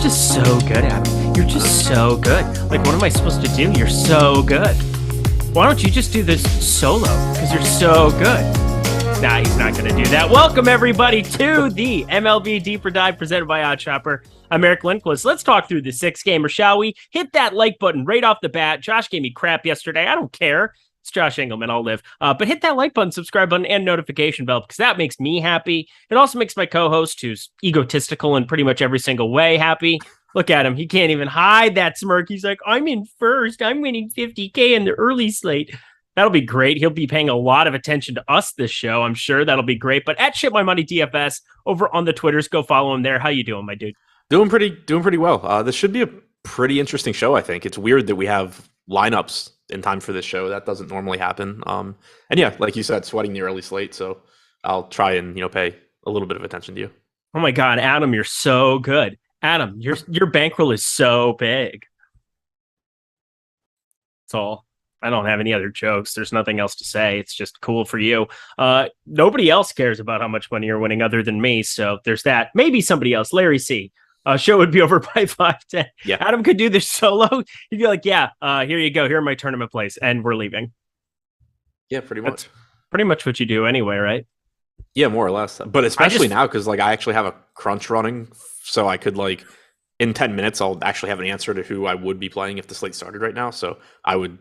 just so good, Adam. You're just so good. Like, what am I supposed to do? You're so good. Why don't you just do this solo? Because you're so good. Nah, he's not going to do that. Welcome, everybody, to the MLB Deeper Dive presented by Untitled Chapter. I'm Eric Lindquist. Let's talk through the six-gamer, shall we? Hit that like button right off the bat. Josh gave me crap yesterday. I don't care. It's Josh Engelman. I'll live. But hit that like button, subscribe button, and notification bell because that makes me happy. It also makes my co-host, who's egotistical in pretty much every single way, happy. Look at him. He can't even hide that smirk. He's like, I'm in first. I'm winning $50K in the early slate. That'll be great. He'll be paying a lot of attention to us this show. I'm sure that'll be great. But at Shit My Money DFS over on the Twitters, go follow him there. How you doing, my dude? Doing pretty well. This should be a pretty interesting show, I think. It's weird that we have lineups in time for this show. That doesn't normally happen. And yeah, like you said, sweating the early slate. So I'll try and, pay a little bit of attention to you. Oh my God, Adam, you're so good. Adam, your bankroll is so big. That's all. I don't have any other jokes. There's nothing else to say. It's just cool for you. Nobody else cares about how much money you're winning other than me. So there's that. Maybe somebody else. Larry C. Show would be over by 5:10. Yeah. Adam could do this solo. He'd be like, yeah, here you go. Here are my tournament plays. And we're leaving. Yeah, pretty much. That's pretty much what you do anyway, right? Yeah, more or less. But especially now, because I actually have a crunch running. So I could in 10 minutes, I'll actually have an answer to who I would be playing if the slate started right now. So I would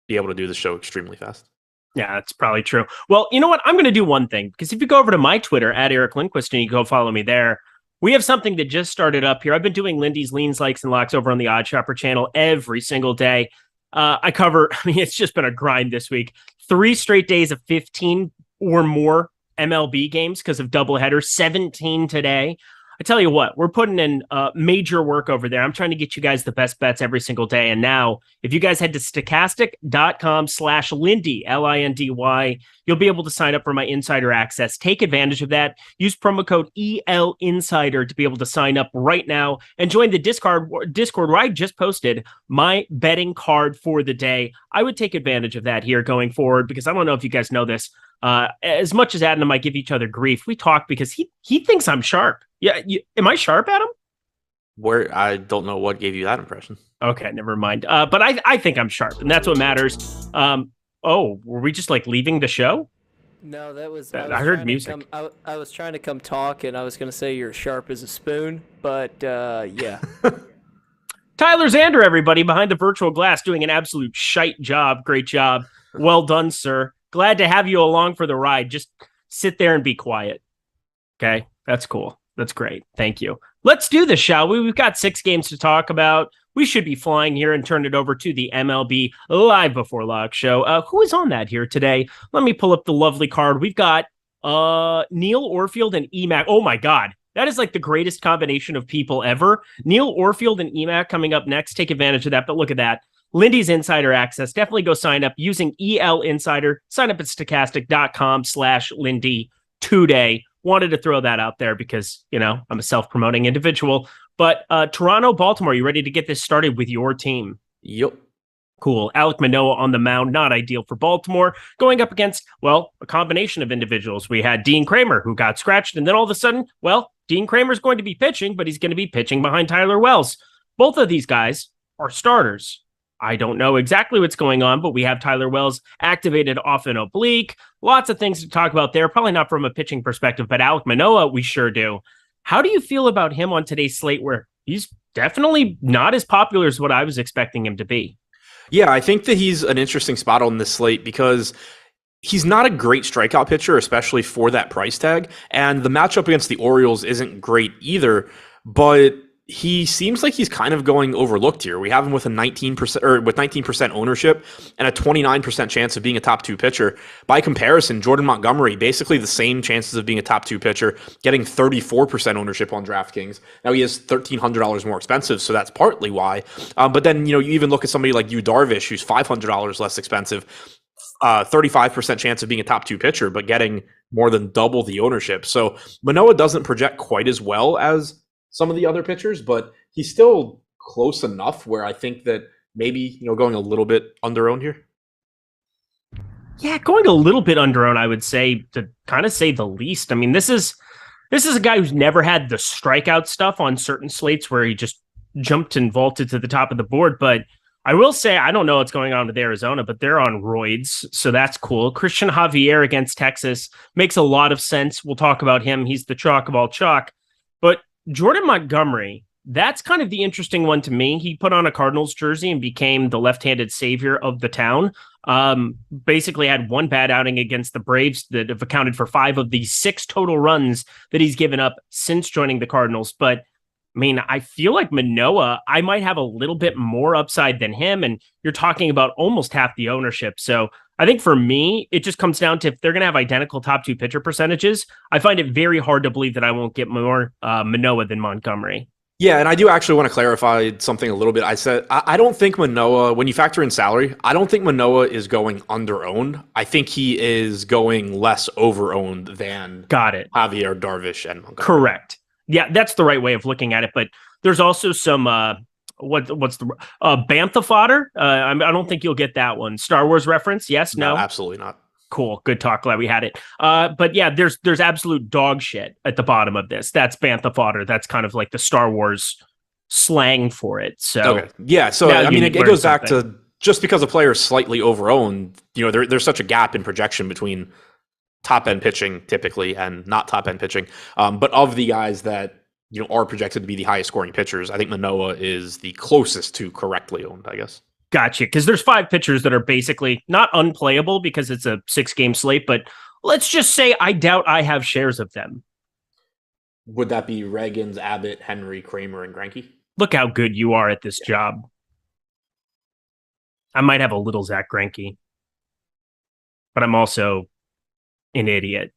be able to do the show extremely fast. Yeah, that's probably true. Well, you know what? I'm going to do one thing, because if you go over to my Twitter at Eric Lindquist and you go follow me there, we have something that just started up here. I've been doing Lindy's Leans, Likes, and Locks over on the Odd Shopper channel every single day. It's just been a grind this week. 3 straight days of 15 or more MLB games because of doubleheader, 17 today. I tell you what, we're putting in major work over there. I'm trying to get you guys the best bets every single day. And now, if you guys head to stokastic.com/Lindy, Lindy, you'll be able to sign up for my insider access. Take advantage of that. Use promo code ELInsider to be able to sign up right now and join the Discord where I just posted my betting card for the day. I would take advantage of that here going forward because I don't know if you guys know this. As much as Adam and I give each other grief, we talk because he thinks I'm sharp. Yeah, am I sharp, Adam? I don't know what gave you that impression. Okay, never mind. But I think I'm sharp, and that's what matters. Were we just leaving the show? No, that was. I heard music. I was trying to come talk, and I was going to say you're sharp as a spoon, but yeah. Tyler Zander, everybody, behind the virtual glass, doing an absolute shite job. Great job. Well done, sir. Glad to have you along for the ride. Just sit there and be quiet. Okay, that's cool. That's great. Thank you. Let's do this, shall we? We've got 6 games to talk about. We should be flying here and turn it over to the MLB Live Before Lock show. Who is on that here today? Let me pull up the lovely card. We've got Neil Orfield and EMAC. Oh, my God. That is the greatest combination of people ever. Neil Orfield and EMAC coming up next. Take advantage of that. But look at that. Lindy's Insider Access. Definitely go sign up using ELInsider. Sign up at stokastic.com/Lindy today. Wanted to throw that out there because, I'm a self-promoting individual. But Toronto, Baltimore, you ready to get this started with your team? Yep. Cool. Alek Manoah on the mound, not ideal for Baltimore. Going up against, a combination of individuals. We had Dean Kramer, who got scratched, and then all of a sudden, Dean Kramer's going to be pitching, but he's going to be pitching behind Tyler Wells. Both of these guys are starters. I don't know exactly what's going on, but we have Tyler Wells activated off an oblique. Lots of things to talk about there. Probably not from a pitching perspective, but Alek Manoah, we sure do. How do you feel about him on today's slate where he's definitely not as popular as what I was expecting him to be? Yeah, I think that he's an interesting spot on this slate because he's not a great strikeout pitcher, especially for that price tag. And the matchup against the Orioles isn't great either, but he seems like he's kind of going overlooked here. We have him with 19% ownership and a 29% chance of being a top 2 pitcher. By comparison, Jordan Montgomery, basically the same chances of being a top 2 pitcher, getting 34% ownership on DraftKings. Now he is $1,300 more expensive, so that's partly why. But then, you even look at somebody like Yu Darvish, who's $500 less expensive, 35% chance of being a top 2 pitcher, but getting more than double the ownership. So Manoah doesn't project quite as well as some of the other pitchers, but he's still close enough where I think that maybe, going a little bit under-owned here. Yeah, going a little bit under-owned, I would say, to kind of say the least. I mean, this is This is a guy who's never had the strikeout stuff on certain slates where he just jumped and vaulted to the top of the board. But I will say, I don't know what's going on with Arizona, but they're on roids. So that's cool. Christian Javier against Texas makes a lot of sense. We'll talk about him. He's the chalk of all chalk. But Jordan Montgomery, that's kind of the interesting one to me. He put on a Cardinals jersey and became the left-handed savior of the town. Basically had one bad outing against the Braves that have accounted for 5 of the 6 total runs that he's given up since joining the Cardinals. But I mean, I feel like Manoah, I might have a little bit more upside than him. And you're talking about almost half the ownership. So I think for me, it just comes down to if they're going to have identical top 2 pitcher percentages, I find it very hard to believe that I won't get more Manoah than Montgomery. Yeah, and I do actually want to clarify something a little bit. I said, I don't think Manoah, when you factor in salary, I don't think Manoah is going under-owned. I think he is going less over-owned than Javier, Darvish, and Montgomery. Correct. Yeah, that's the right way of looking at it. But there's also some, what's the Bantha fodder? I don't think you'll get that one. Star Wars reference? Yes, no? Absolutely not. Cool. Good talk. Glad we had it. But yeah, there's absolute dog shit at the bottom of this. That's Bantha fodder. That's kind of like the Star Wars slang for it. So okay. Yeah. So I mean, it goes back to just because a player is slightly overowned, you know, there's such a gap in projection between top end pitching typically and not top end pitching. But of the guys that, you know, are projected to be the highest scoring pitchers, I think Manoah is the closest to correctly owned, I guess. Gotcha. Because there's 5 pitchers that are basically not unplayable because it's a 6-game slate, but let's just say I doubt I have shares of them. Would that be Reagans, Abbott, Henry, Kramer, and Greinke? Look how good you are at this job. I might have a little Zach Greinke, but I'm also an idiot.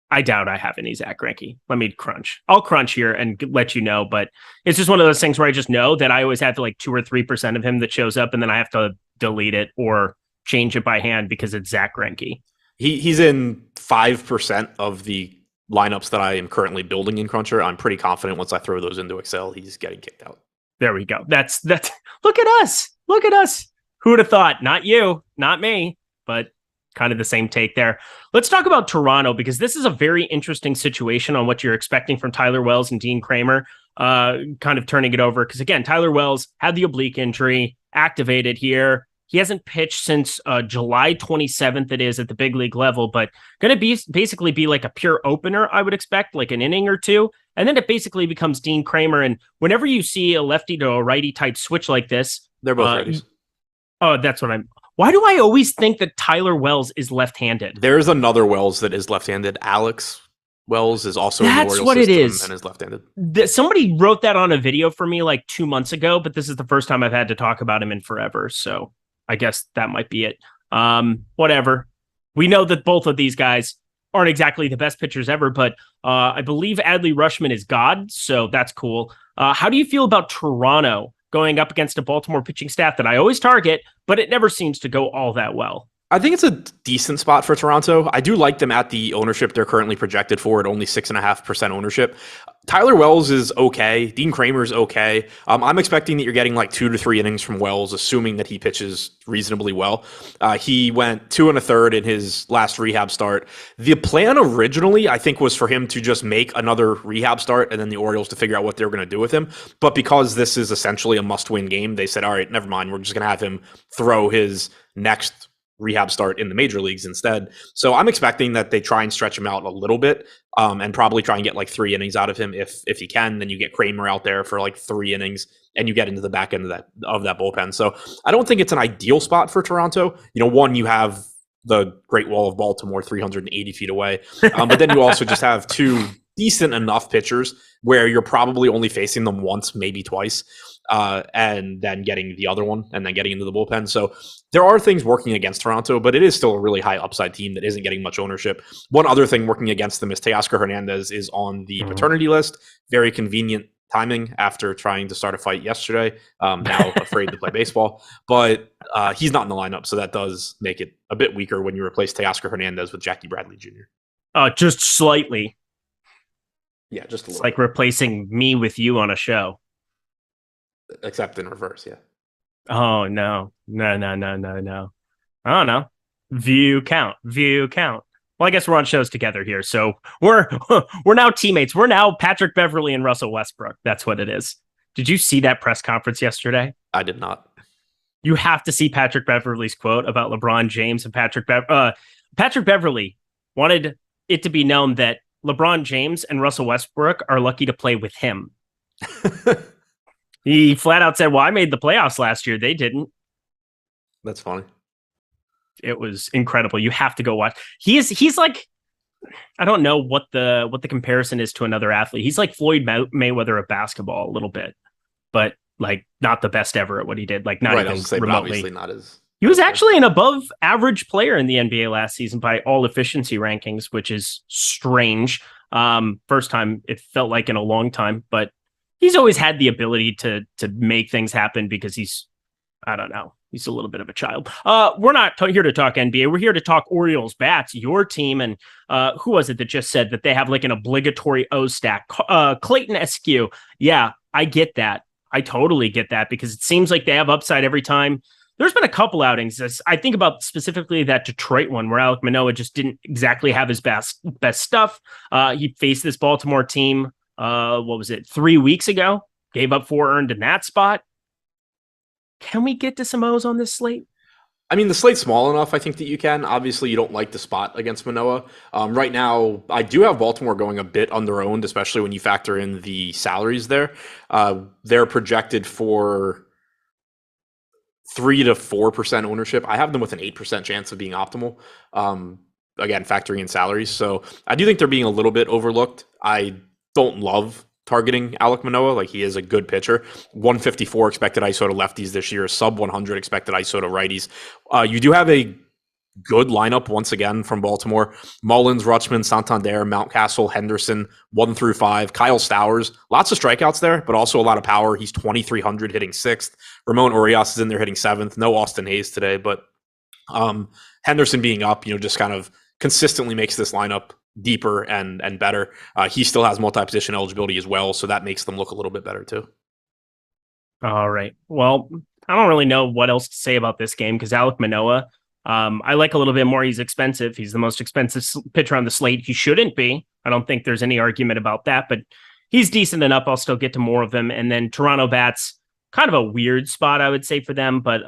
I doubt I have any Zach Greinke. Let me crunch. I'll crunch here and let you know, but it's just one of those things where I just know that I always have to like 2 or 3% of him that shows up, and then I have to delete it or change it by hand because it's Zach Greinke. He's in 5% of the lineups that I am currently building in Cruncher. I'm pretty confident once I throw those into Excel, he's getting kicked out. There we go. That's look at us. Look at us. Who would have thought? Not you, not me, but kind of the same take there. Let's talk about Toronto, because this is a very interesting situation on what you're expecting from Tyler Wells and Dean Kramer, kind of turning it over. Because again, Tyler Wells had the oblique injury, activated here. He hasn't pitched since July 27th, it is, at the big league level, but going to be basically be like a pure opener, I would expect, like an inning or two. And then it basically becomes Dean Kramer. And whenever you see a lefty to a righty type switch like this, they're both righties. Oh, that's what I'm. Why do I always think that Tyler Wells is left-handed? There's another Wells that is left-handed. Alex Wells is also in the Orioles what it is. And is left-handed. Somebody wrote that on a video for me like 2 months ago, but this is the first time I've had to talk about him in forever. So I guess that might be it. Whatever. We know that both of these guys aren't exactly the best pitchers ever, but I believe Adley Rutschman is God, so that's cool. How do you feel about Toronto going up against a Baltimore pitching staff that I always target, but it never seems to go all that well? I think it's a decent spot for Toronto. I do like them at the ownership they're currently projected for, at only 6.5% ownership. Tyler Wells is okay. Dean Kramer is okay. I'm expecting that you're getting like 2 to 3 innings from Wells, assuming that he pitches reasonably well. He went 2 1/3 in his last rehab start. The plan originally, I think, was for him to just make another rehab start and then the Orioles to figure out what they were going to do with him. But because this is essentially a must-win game, they said, all right, never mind. We're just going to have him throw his next rehab start in the major leagues instead. So I'm expecting that they try and stretch him out a little bit, and probably try and get like 3 innings out of him if he can. Then you get Kramer out there for like 3 innings, and you get into the back end of that bullpen. So I don't think it's an ideal spot for Toronto. You know, one, you have the Great Wall of Baltimore 380 feet away, but then you also just have 2 decent enough pitchers where you're probably only facing them once, maybe twice, and then getting the other one and then getting into the bullpen. So there are things working against Toronto, but it is still a really high upside team that isn't getting much ownership. One other thing working against them is Teoscar Hernandez is on the paternity list. Very convenient timing after trying to start a fight yesterday. Now afraid to play baseball, but he's not in the lineup. So that does make it a bit weaker when you replace Teoscar Hernandez with Jackie Bradley Jr. Just slightly. Yeah, just a little. It's like replacing me with you on a show. Except in reverse, yeah. Oh, no. No. I don't know. View count. Well, I guess we're on shows together here, so we're now teammates. We're now Patrick Beverley and Russell Westbrook. That's what it is. Did you see that press conference yesterday? I did not. You have to see Patrick Beverley's quote about LeBron James and Patrick Beverley wanted it to be known that LeBron James and Russell Westbrook are lucky to play with him. He flat out said, well, I made the playoffs last year. They didn't. That's funny. It was incredible. You have to go watch. He's like, I don't know what the comparison is to another athlete. He's like Floyd Mayweather of basketball a little bit, but like not the best ever at what he did. Like not even remotely. Obviously not as. He was actually an above average player in the NBA last season by all efficiency rankings, which is strange. First time it felt like in a long time, but he's always had the ability to make things happen because he's, I don't know. He's a little bit of a child. We're not here to talk NBA. We're here to talk Orioles bats, your team. And who was it that just said that they have like an obligatory O stack? Clayton Askew. Yeah, I get that. I totally get that because it seems like they have upside every time. There's been a couple outings. I think about specifically that Detroit one where Alek Manoah just didn't exactly have his best stuff. He faced this Baltimore team, 3 weeks ago? Gave up 4 earned in that spot. Can we get to some O's on this slate? I mean, the slate's small enough, I think, that you can. Obviously, you don't like the spot against Manoah. Right now, I do have Baltimore going a bit under-owned, especially when you factor in the salaries there. They're projected for 3 to 4% ownership. I have them with an 8% chance of being optimal. Again, factoring in salaries. So I do think they're being a little bit overlooked. I don't love targeting Alek Manoah. Like, he is a good pitcher. 154 expected ISO to lefties this year, sub 100 expected ISO to righties. You do have a good lineup once again from Baltimore. Mullins, Rutschman, Santander, Mountcastle, Henderson, 1 through 5. Kyle Stowers, lots of strikeouts there, but also a lot of power. He's 2,300 hitting 6th. Ramon Urias is in there hitting 7th. No Austin Hayes today, but Henderson being up, just kind of consistently makes this lineup deeper and better. He still has multi-position eligibility as well, so that makes them look a little bit better too. All right. Well, I don't really know what else to say about this game because Alek Manoah, I like a little bit more. He's expensive. He's the most expensive pitcher on the slate. He shouldn't be. I don't think there's any argument about that, but he's decent enough. I'll still get to more of them. And then Toronto bats, kind of a weird spot, I would say, for them, but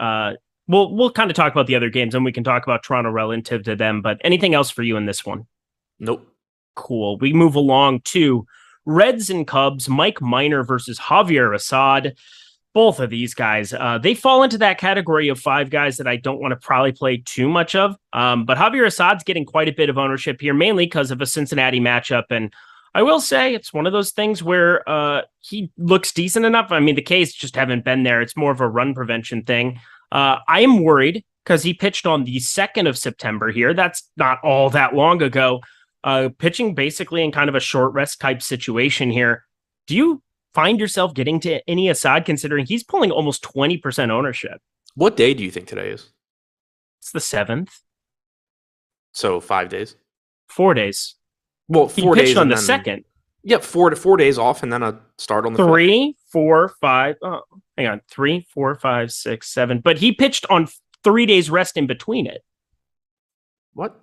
we'll kind of talk about the other games and we can talk about Toronto relative to them. But anything else for you in this one? Nope. Cool. We move along to Reds and Cubs, Mike Minor versus Javier Assad. Both of these guys, they fall into that category of 5 guys that I don't want to probably play too much of. But Javier Assad's getting quite a bit of ownership here, mainly because of a Cincinnati matchup. And I will say it's one of those things where he looks decent enough. I mean, the K's just haven't been there. It's more of a run prevention thing. I am worried because he pitched on the 2nd of September here. That's not all that long ago. Pitching basically in kind of a short rest type situation here. Do you find yourself getting to any Assad considering he's pulling almost 20% ownership? What day do you think today is? It's the 7th. So 5 days? 4 days. Well, he 4 pitched days on the then, 2nd. Yep, 4 days off and then a start on the 3, 4, 5. Oh, hang on. 3, 4, 5, 6, 7. But he pitched on 3 days rest in between it. What?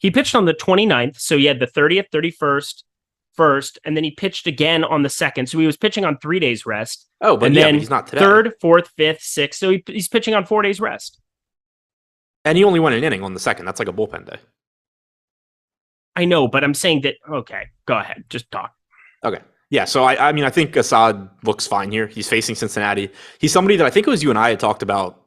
He pitched on the 29th, so he had the 30th, 31st, 1st, and then he pitched again on the 2nd. So he was pitching on 3 days rest. Oh, but, then but he's not today. 3rd, 4th, 5th, 6th. So he's pitching on 4 days rest. And he only went an inning on the 2nd. That's like a bullpen day. I know, but I'm saying that, okay, go ahead. Just talk. Okay. Yeah, so I mean, I think Assad looks fine here. He's facing Cincinnati. He's somebody that I think it was you and I had talked about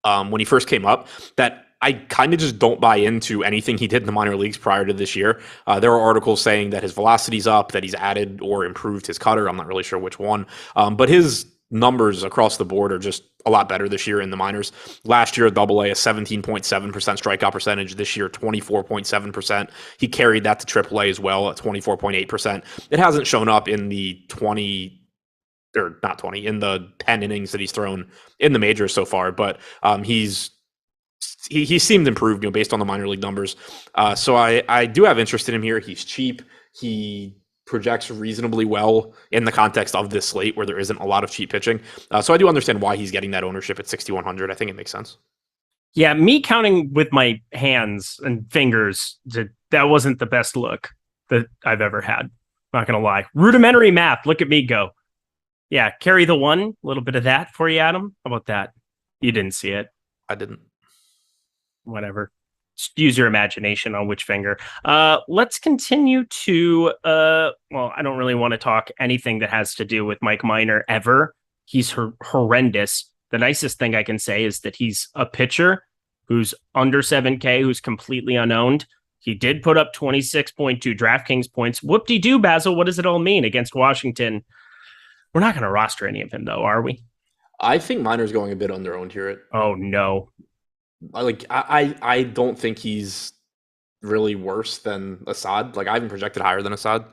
when he first came up, that I kind of just don't buy into anything he did in the minor leagues prior to this year. There are articles saying that his velocity's up, that he's added or improved his cutter. I'm not really sure which one. But his numbers across the board are just a lot better this year in the minors. Last year, Double-A, a 17.7% strikeout percentage. This year, 24.7%. He carried that to Triple-A as well at 24.8%. It hasn't shown up in the 10 innings that he's thrown in the majors so far, but he seemed improved, based on the minor league numbers. So I do have interest in him here. He's cheap. He projects reasonably well in the context of this slate where there isn't a lot of cheap pitching. So I do understand why he's getting that ownership at 6,100. I think it makes sense. Yeah, me counting with my hands and fingers to that wasn't the best look that I've ever had. Not going to lie. Rudimentary math. Look at me go. Yeah, carry the one. A little bit of that for you, Adam. How about that? You didn't see it. I didn't. Whatever. Just use your imagination on which finger. Let's continue to, well, I don't really want to talk anything that has to do with Mike Minor ever. He's horrendous. The nicest thing I can say is that he's a pitcher who's under 7K, who's completely unowned. He did put up 26.2 DraftKings points. Whoop-de-doo, Basil. What does it all mean against Washington? We're not going to roster any of him, though, are we? I think Minor's going a bit underowned here. Oh, no. I don't think he's really worse than Assad. Like, I haven't projected higher than Assad.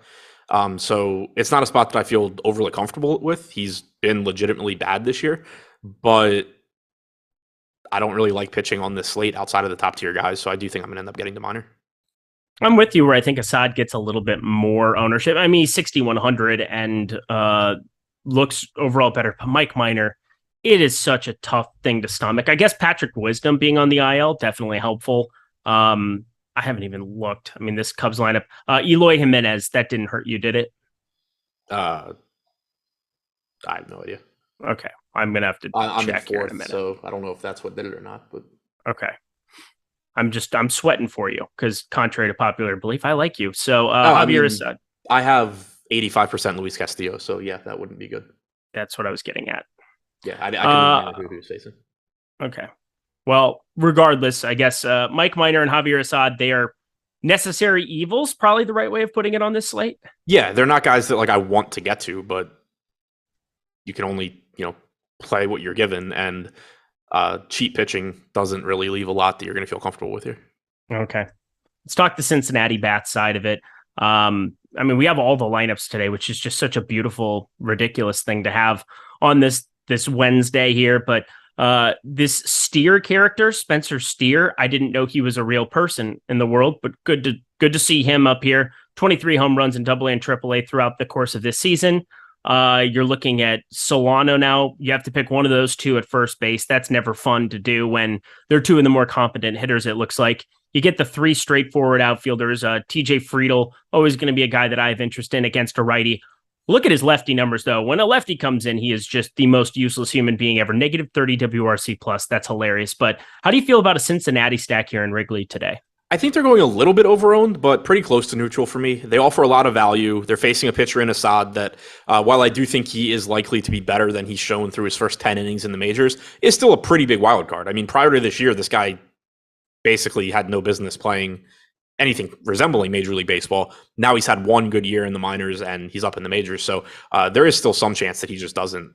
So it's not a spot that I feel overly comfortable with. He's been legitimately bad this year, but I don't really like pitching on this slate outside of the top tier guys. So I do think I'm going to end up getting to Minor. I'm with you where I think Assad gets a little bit more ownership. I mean, he's 6,100 and looks overall better. But Mike Minor, it is such a tough thing to stomach. I guess Patrick Wisdom being on the IL, definitely helpful. I haven't even looked. I mean, this Cubs lineup. Eloy Jimenez, that didn't hurt you, did it? I have no idea. Okay. I'm going to have to I'm check in here in a fourth, minute. so I don't know if that's what did it or not. But okay. I'm sweating for you because contrary to popular belief, I like you. So Javier Assad. I have 85% Luis Castillo, so yeah, that wouldn't be good. That's what I was getting at. Yeah, I can remember who he was facing. Okay. Well, regardless, I guess Mike Minor and Javier Assad, they are necessary evils, probably the right way of putting it on this slate. Yeah, they're not guys that like I want to get to, but you can only, play what you're given, and cheap pitching doesn't really leave a lot that you're going to feel comfortable with here. Okay. Let's talk the Cincinnati Bats side of it. I mean, we have all the lineups today, which is just such a beautiful, ridiculous thing to have on this Wednesday here. But this Steer character, Spencer Steer, I didn't know he was a real person in the world, but good to see him up here. 23 home runs in AA and AAA throughout the course of this season. You're looking at Solano now. You have to pick one of those two at first base. That's never fun to do when they're two of the more competent hitters, it looks like. You get the three straightforward outfielders. TJ Friedl, always going to be a guy that I have interest in against a righty. Look at his lefty numbers, though. When a lefty comes in, he is just the most useless human being ever. -30 WRC plus. That's hilarious. But how do you feel about a Cincinnati stack here in Wrigley today? I think they're going a little bit overowned, but pretty close to neutral for me. They offer a lot of value. They're facing a pitcher in Assad that, while I do think he is likely to be better than he's shown through his first 10 innings in the majors, is still a pretty big wild card. I mean, prior to this year, this guy basically had no business playing anything resembling Major League Baseball. Now he's had one good year in the minors and he's up in the majors. So there is still some chance that he just doesn't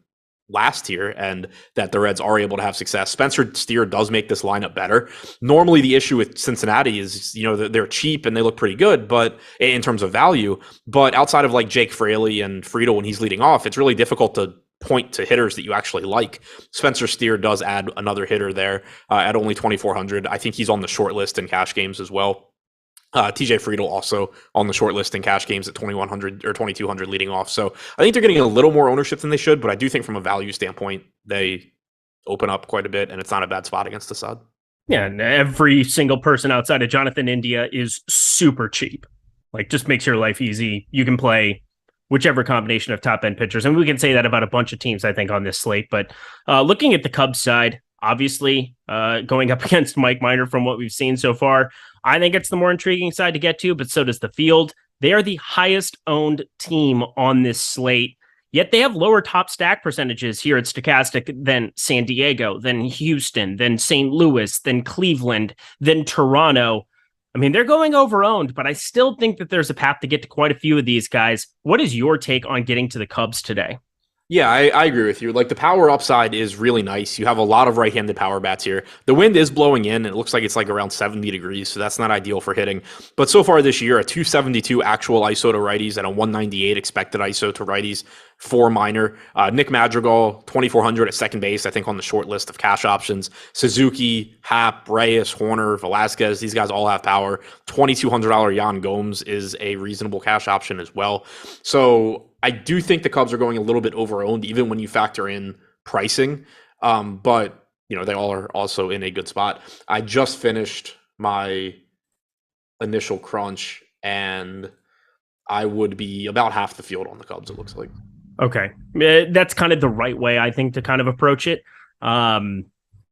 last here and that the Reds are able to have success. Spencer Steer does make this lineup better. Normally the issue with Cincinnati is, they're cheap and they look pretty good, but in terms of value, but outside of like Jake Fraley and Friedl when he's leading off, it's really difficult to point to hitters that you actually like. Spencer Steer does add another hitter there at only 2,400. I think he's on the short list in cash games as well. TJ Friedl also on the short list in cash games at 2,100 or 2,200 leading off. So I think they're getting a little more ownership than they should, but I do think from a value standpoint, they open up quite a bit and it's not a bad spot against Assad. Yeah, and every single person outside of Jonathan India is super cheap. Like, just makes your life easy. You can play whichever combination of top-end pitchers. And we can say that about a bunch of teams, I think, on this slate. But looking at the Cubs side, obviously, going up against Mike Minor from what we've seen so far, I think it's the more intriguing side to get to, but so does the field. They are the highest owned team on this slate, yet they have lower top stack percentages here at Stokastic than San Diego, than Houston, than St. Louis, than Cleveland, than Toronto. I mean, they're going over-owned, but I still think that there's a path to get to quite a few of these guys. What is your take on getting to the Cubs today? Yeah, I agree with you. Like, the power upside is really nice. You have a lot of right-handed power bats here. The wind is blowing in. It looks like it's like around 70 degrees, so that's not ideal for hitting. But so far this year, a 272 actual ISO to righties and a 198 expected ISO to righties for Minor. Nick Madrigal, 2,400 at second base, I think on the short list of cash options. Suzuki, Happ, Reyes, Horner, Velasquez, these guys all have power. $2,200 Yan Gomes is a reasonable cash option as well. So I do think the Cubs are going a little bit overowned, even when you factor in pricing. But, they all are also in a good spot. I just finished my initial crunch, and I would be about half the field on the Cubs, it looks like. Okay. That's kind of the right way, I think, to kind of approach it.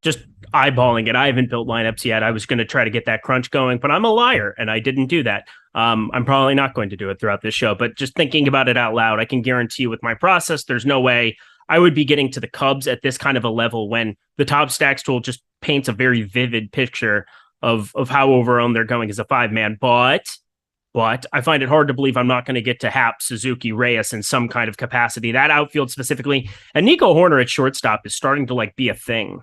Just eyeballing it. I haven't built lineups yet. I was going to try to get that crunch going, but I'm a liar and I didn't do that. I'm probably not going to do it throughout this show, but just thinking about it out loud, I can guarantee you with my process, there's no way I would be getting to the Cubs at this kind of a level when the top stacks tool just paints a very vivid picture of how overowned they're going as a 5-man. But I find it hard to believe I'm not going to get to Happ, Suzuki, Reyes in some kind of capacity. That outfield specifically, and Nico Horner at shortstop is starting to be a thing.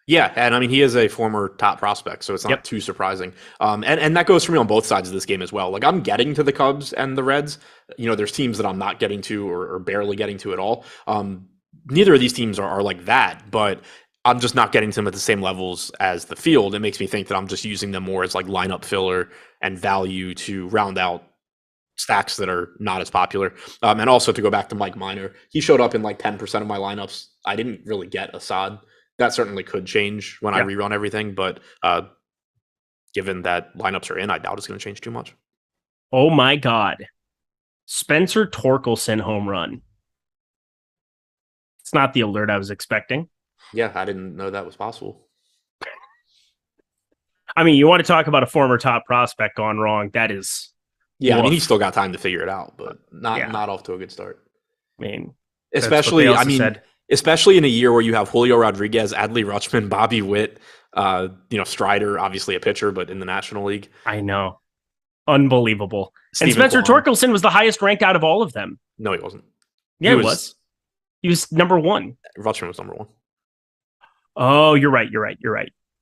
Yeah, and I mean, he is a former top prospect, so it's not too surprising. And that goes for me on both sides of this game as well. Like, I'm getting to the Cubs and the Reds. There's teams that I'm not getting to or barely getting to at all. Neither of these teams are like that, but I'm just not getting to them at the same levels as the field. It makes me think that I'm just using them more as like lineup filler and value to round out stacks that are not as popular. And also to go back to Mike Minor, he showed up in like 10% of my lineups. I didn't really get Assad. That certainly could change when I rerun everything, but given that lineups are in, I doubt it's going to change too much. Oh my God. Spencer Torkelson home run. It's not the alert I was expecting. Yeah, I didn't know that was possible. I mean, you want to talk about a former top prospect gone wrong. That is. Yeah, I mean, he's still got time to figure it out, but not off to a good start. I mean, especially in a year where you have Julio Rodriguez, Adley Rutschman, Bobby Witt, Strider, obviously a pitcher, but in the National League. I know. Unbelievable. Steven and Spencer Kwan. Torkelson was the highest ranked out of all of them. No, he wasn't. Yeah, he was. He was number one. Rutschman was number one. Oh, you're right.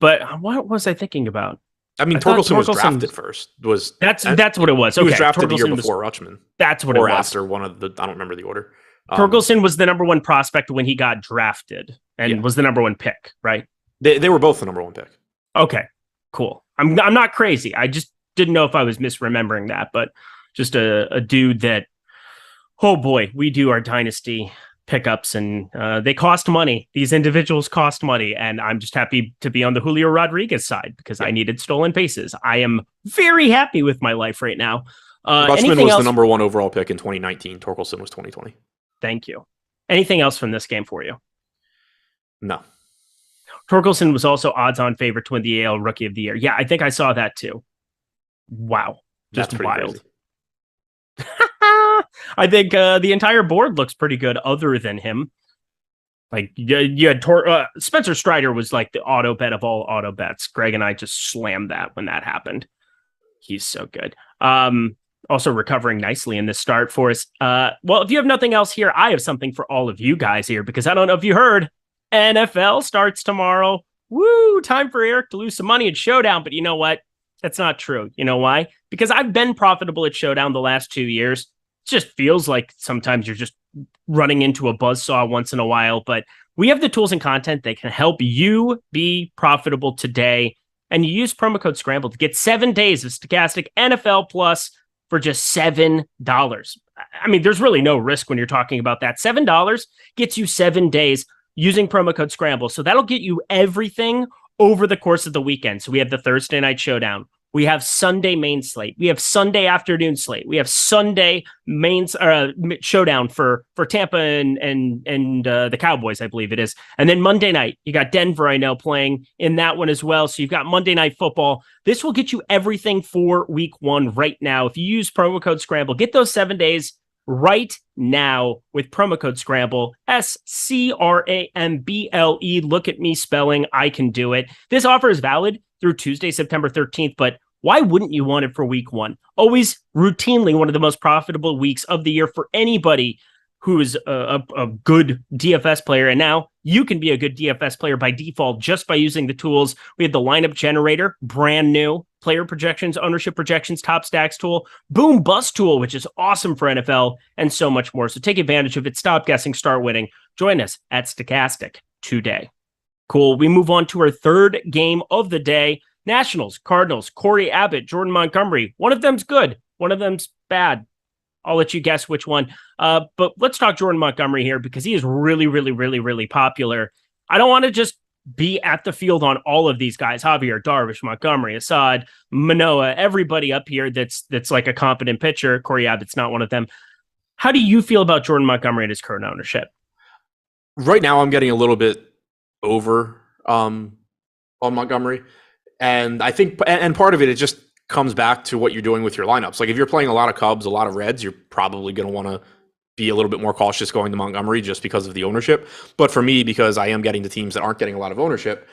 But what was I thinking about? I mean, Torkelson was drafted first. That's what it was. Okay. He was drafted the year before Rutschman. That's what it was. Or after one of the, I don't remember the order. Torkelson was the number one prospect when he got drafted and was the number one pick, right? They were both the number one pick. Okay, cool. I'm not crazy. I just didn't know if I was misremembering that, but just a dude that, oh boy, we do our dynasty pickups and they cost money. These individuals cost money, and I'm just happy to be on the Julio Rodriguez side because I needed stolen bases. I am very happy with my life right now. Rutschman was the number one overall pick in 2019. Torkelson was 2020. Thank you. Anything else from this game for you? No. Torkelson was also odds-on favorite to win the AL Rookie of the Year. Yeah, I think I saw that too. Wow. Just That's wild. I think the entire board looks pretty good other than him. Like, you had Spencer Strider was like the auto bet of all auto bets. Greg and I just slammed that when that happened. He's so good. Also recovering nicely in this start for us. Well, if you have nothing else here, I have something for all of you guys here because I don't know if you heard, NFL starts tomorrow. Woo! Time for Eric to lose some money at Showdown. But you know what? That's not true. You know why? Because I've been profitable at Showdown the last 2 years. It just feels like sometimes you're just running into a buzzsaw once in a while. But we have the tools and content that can help you be profitable today. And you use promo code Scramble to get 7 days of Stokastic NFL Plus for just $7. I mean, there's really no risk when you're talking about that. $7 gets you 7 days using promo code Scramble. So that'll get you everything over the course of the weekend. So we have the Thursday night showdown. We have Sunday main slate. We have Sunday afternoon slate. We have Sunday showdown for Tampa and the Cowboys, I believe it is. And then Monday night, you got Denver, I know, playing in that one as well. So you've got Monday Night Football. This will get you everything for week one right now. If you use promo code Scramble, get those 7 days right now with promo code Scramble, SCRAMBLE. Look at me spelling. I can do it. This offer is valid through Tuesday, September 13th, but why wouldn't you want it for week one? Always routinely one of the most profitable weeks of the year for anybody who is a good DFS player. And now you can be a good DFS player by default just by using the tools. We have the lineup generator, brand new, player projections, ownership projections, top stacks tool, boom bust tool, which is awesome for NFL, and so much more. So take advantage of it. Stop guessing, start winning. Join us at Stokastic today. Cool. We move on to our third game of the day. Nationals, Cardinals, Corey Abbott, Jordan Montgomery. One of them's good. One of them's bad. I'll let you guess which one. But let's talk Jordan Montgomery here because he is really, really, really, really popular. I don't want to just be at the field on all of these guys, Javier, Darvish, Montgomery, Assad, Manoah, everybody up here that's like a competent pitcher. Corey Abbott's not one of them. How do you feel about Jordan Montgomery and his current ownership? Right now, I'm getting a little bit over on Montgomery. And I think, and part of it just comes back to what you're doing with your lineups. Like if you're playing a lot of Cubs, a lot of Reds, you're probably going to want to be a little bit more cautious going to Montgomery just because of the ownership. But for me, because I am getting to teams that aren't getting a lot of ownership,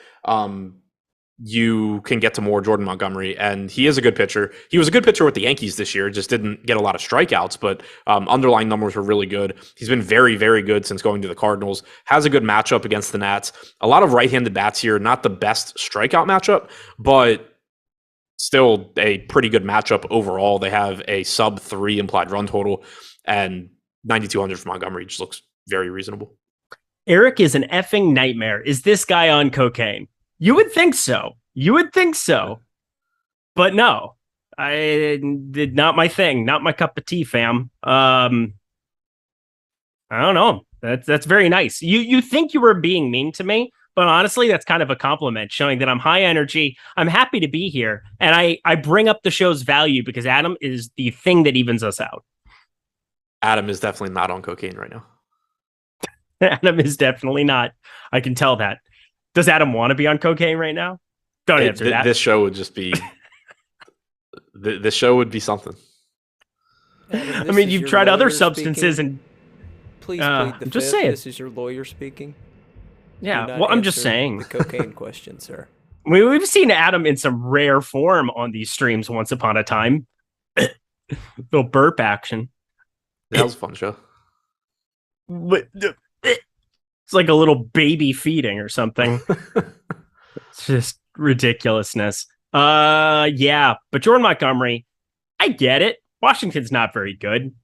you can get to more Jordan Montgomery, and he is a good pitcher. He was a good pitcher with the Yankees this year, just didn't get a lot of strikeouts, but underlying numbers were really good. He's been very, very good since going to the Cardinals. Has a good matchup against the Nats. A lot of right-handed bats here, not the best strikeout matchup, but still a pretty good matchup overall. They have a sub-3 implied run total, and 9,200 for Montgomery just looks very reasonable. Eric is an effing nightmare. Is this guy on cocaine? You would think so. But no, I did not my thing, not my cup of tea, fam. I don't know. That's very nice. You think you were being mean to me, but honestly, that's kind of a compliment, showing that I'm high energy. I'm happy to be here, and I bring up the show's value because Adam is the thing that evens us out. Adam is definitely not on cocaine right now. Adam is definitely not. I can tell that. Does Adam want to be on cocaine right now? Don't answer that. This show would just be... this show would be something. Adam, I mean, you've tried other substances and... Please plead the just fifth. saying. This is your lawyer speaking. Yeah, well, I'm just saying. The cocaine question, sir. We've seen Adam in some rare form on these streams once upon a time. Little burp action. That was a fun show. It's like a little baby feeding or something. It's just ridiculousness. Yeah, but Jordan Montgomery, I get it. Washington's not very good.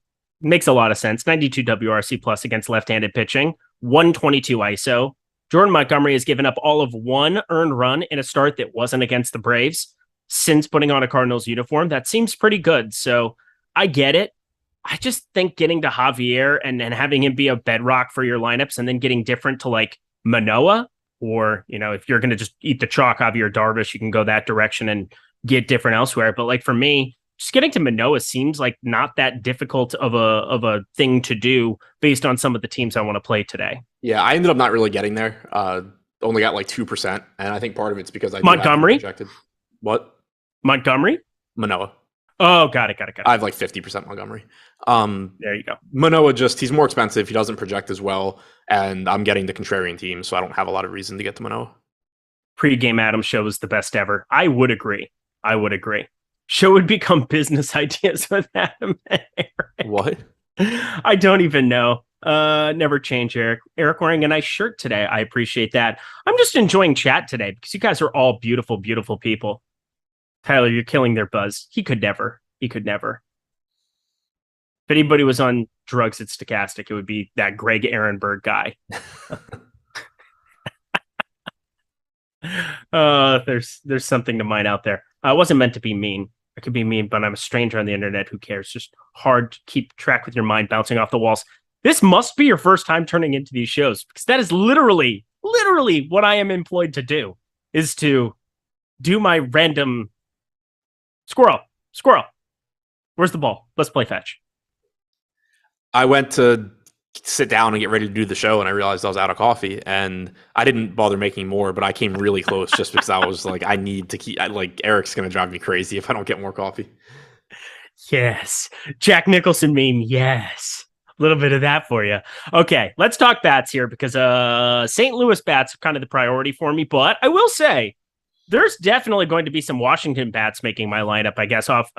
Makes a lot of sense. 92 WRC plus against left-handed pitching, 122 ISO. Jordan Montgomery has given up all of one earned run in a start that wasn't against the Braves since putting on a Cardinals uniform. That seems pretty good. So I get it. I just think getting to Javier and having him be a bedrock for your lineups and then getting different to like Manoah, or, you know, if you're going to just eat the chalk, Javier Darvish, you can go that direction and get different elsewhere. But like for me, just getting to Manoah seems like not that difficult of a thing to do based on some of the teams I want to play today. Yeah, I ended up not really getting there. Only got like 2%. And I think part of it's because I Montgomery projected. What? Montgomery? Manoah. Oh, got it. I have like 50% Montgomery. There you go. Manoah he's more expensive. He doesn't project as well. And I'm getting the contrarian team, so I don't have a lot of reason to get to Manoah. Pre-game Adam show is the best ever. I would agree. Show would become business ideas with Adam and Eric. What? I don't even know. Never change, Eric. Eric wearing a nice shirt today. I appreciate that. I'm just enjoying chat today because you guys are all beautiful, beautiful people. Tyler, you're killing their buzz. He could never. If anybody was on drugs at Stokastic, it would be that Greg Ehrenberg guy. There's something to mine out there. I wasn't meant to be mean. I could be mean, but I'm a stranger on the internet. Who cares? Just hard to keep track with your mind bouncing off the walls. This must be your first time turning into these shows, because that is literally what I am employed to do, is to do my random squirrel. Where's the ball? Let's play fetch. I went to sit down and get ready to do the show, and I realized I was out of coffee, and I didn't bother making more, but I came really close just because I was like, I need to keep, Eric's going to drive me crazy if I don't get more coffee. Yes. Jack Nicholson meme. Yes. A little bit of that for you. Okay, let's talk bats here, because St. Louis bats are kind of the priority for me, but I will say there's definitely going to be some Washington bats making my lineup, I guess, off.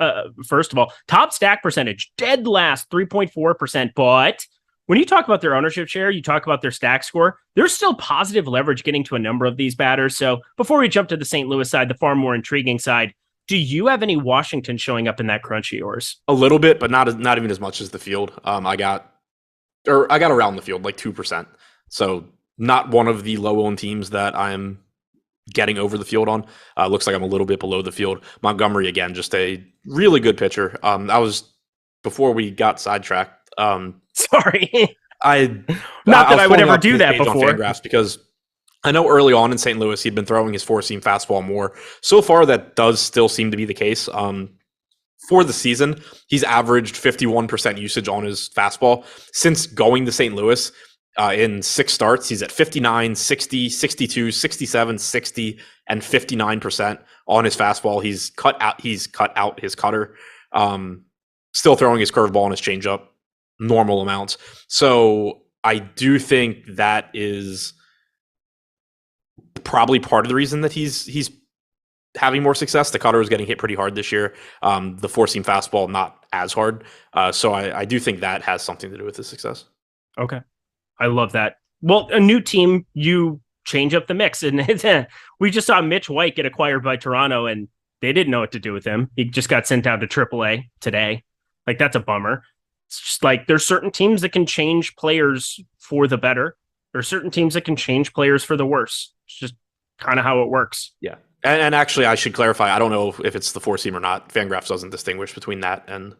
First of all, top stack percentage, dead last, 3.4%. But when you talk about their ownership share, you talk about their stack score, there's still positive leverage getting to a number of these batters. So before we jump to the St. Louis side, the far more intriguing side, do you have any Washington showing up in that crunch of yours? A little bit, but not even as much as the field. I got around the field, like 2%. So not one of the low-owned teams that I'm getting over the field on. Looks like I'm a little bit below the field. Montgomery, again, just a really good pitcher. Before we got sidetracked. Sorry. I would ever do that before. Fangraphs because I know early on in St. Louis, he'd been throwing his four-seam fastball more. So far, that does still seem to be the case. For the season, he's averaged 51% usage on his fastball. Since going to St. Louis in 6 starts, he's at 59, 60, 62, 67, 60, and 59% on his fastball. He's cut out his cutter. Still throwing his curveball and his changeup normal amounts. So I do think that is probably part of the reason that he's having more success. The cutter is getting hit pretty hard this year. The four-seam fastball, not as hard. So I do think that has something to do with his success. Okay. I love that. Well, a new team, you change up the mix. And we just saw Mitch White get acquired by Toronto, and they didn't know what to do with him. He just got sent down to AAA today. Like, that's a bummer. It's just like there's certain teams that can change players for the better. There's certain teams that can change players for the worse. It's just kind of how it works. Yeah. And actually, I should clarify, I don't know if it's the four-seam or not. Fangraphs doesn't distinguish between that and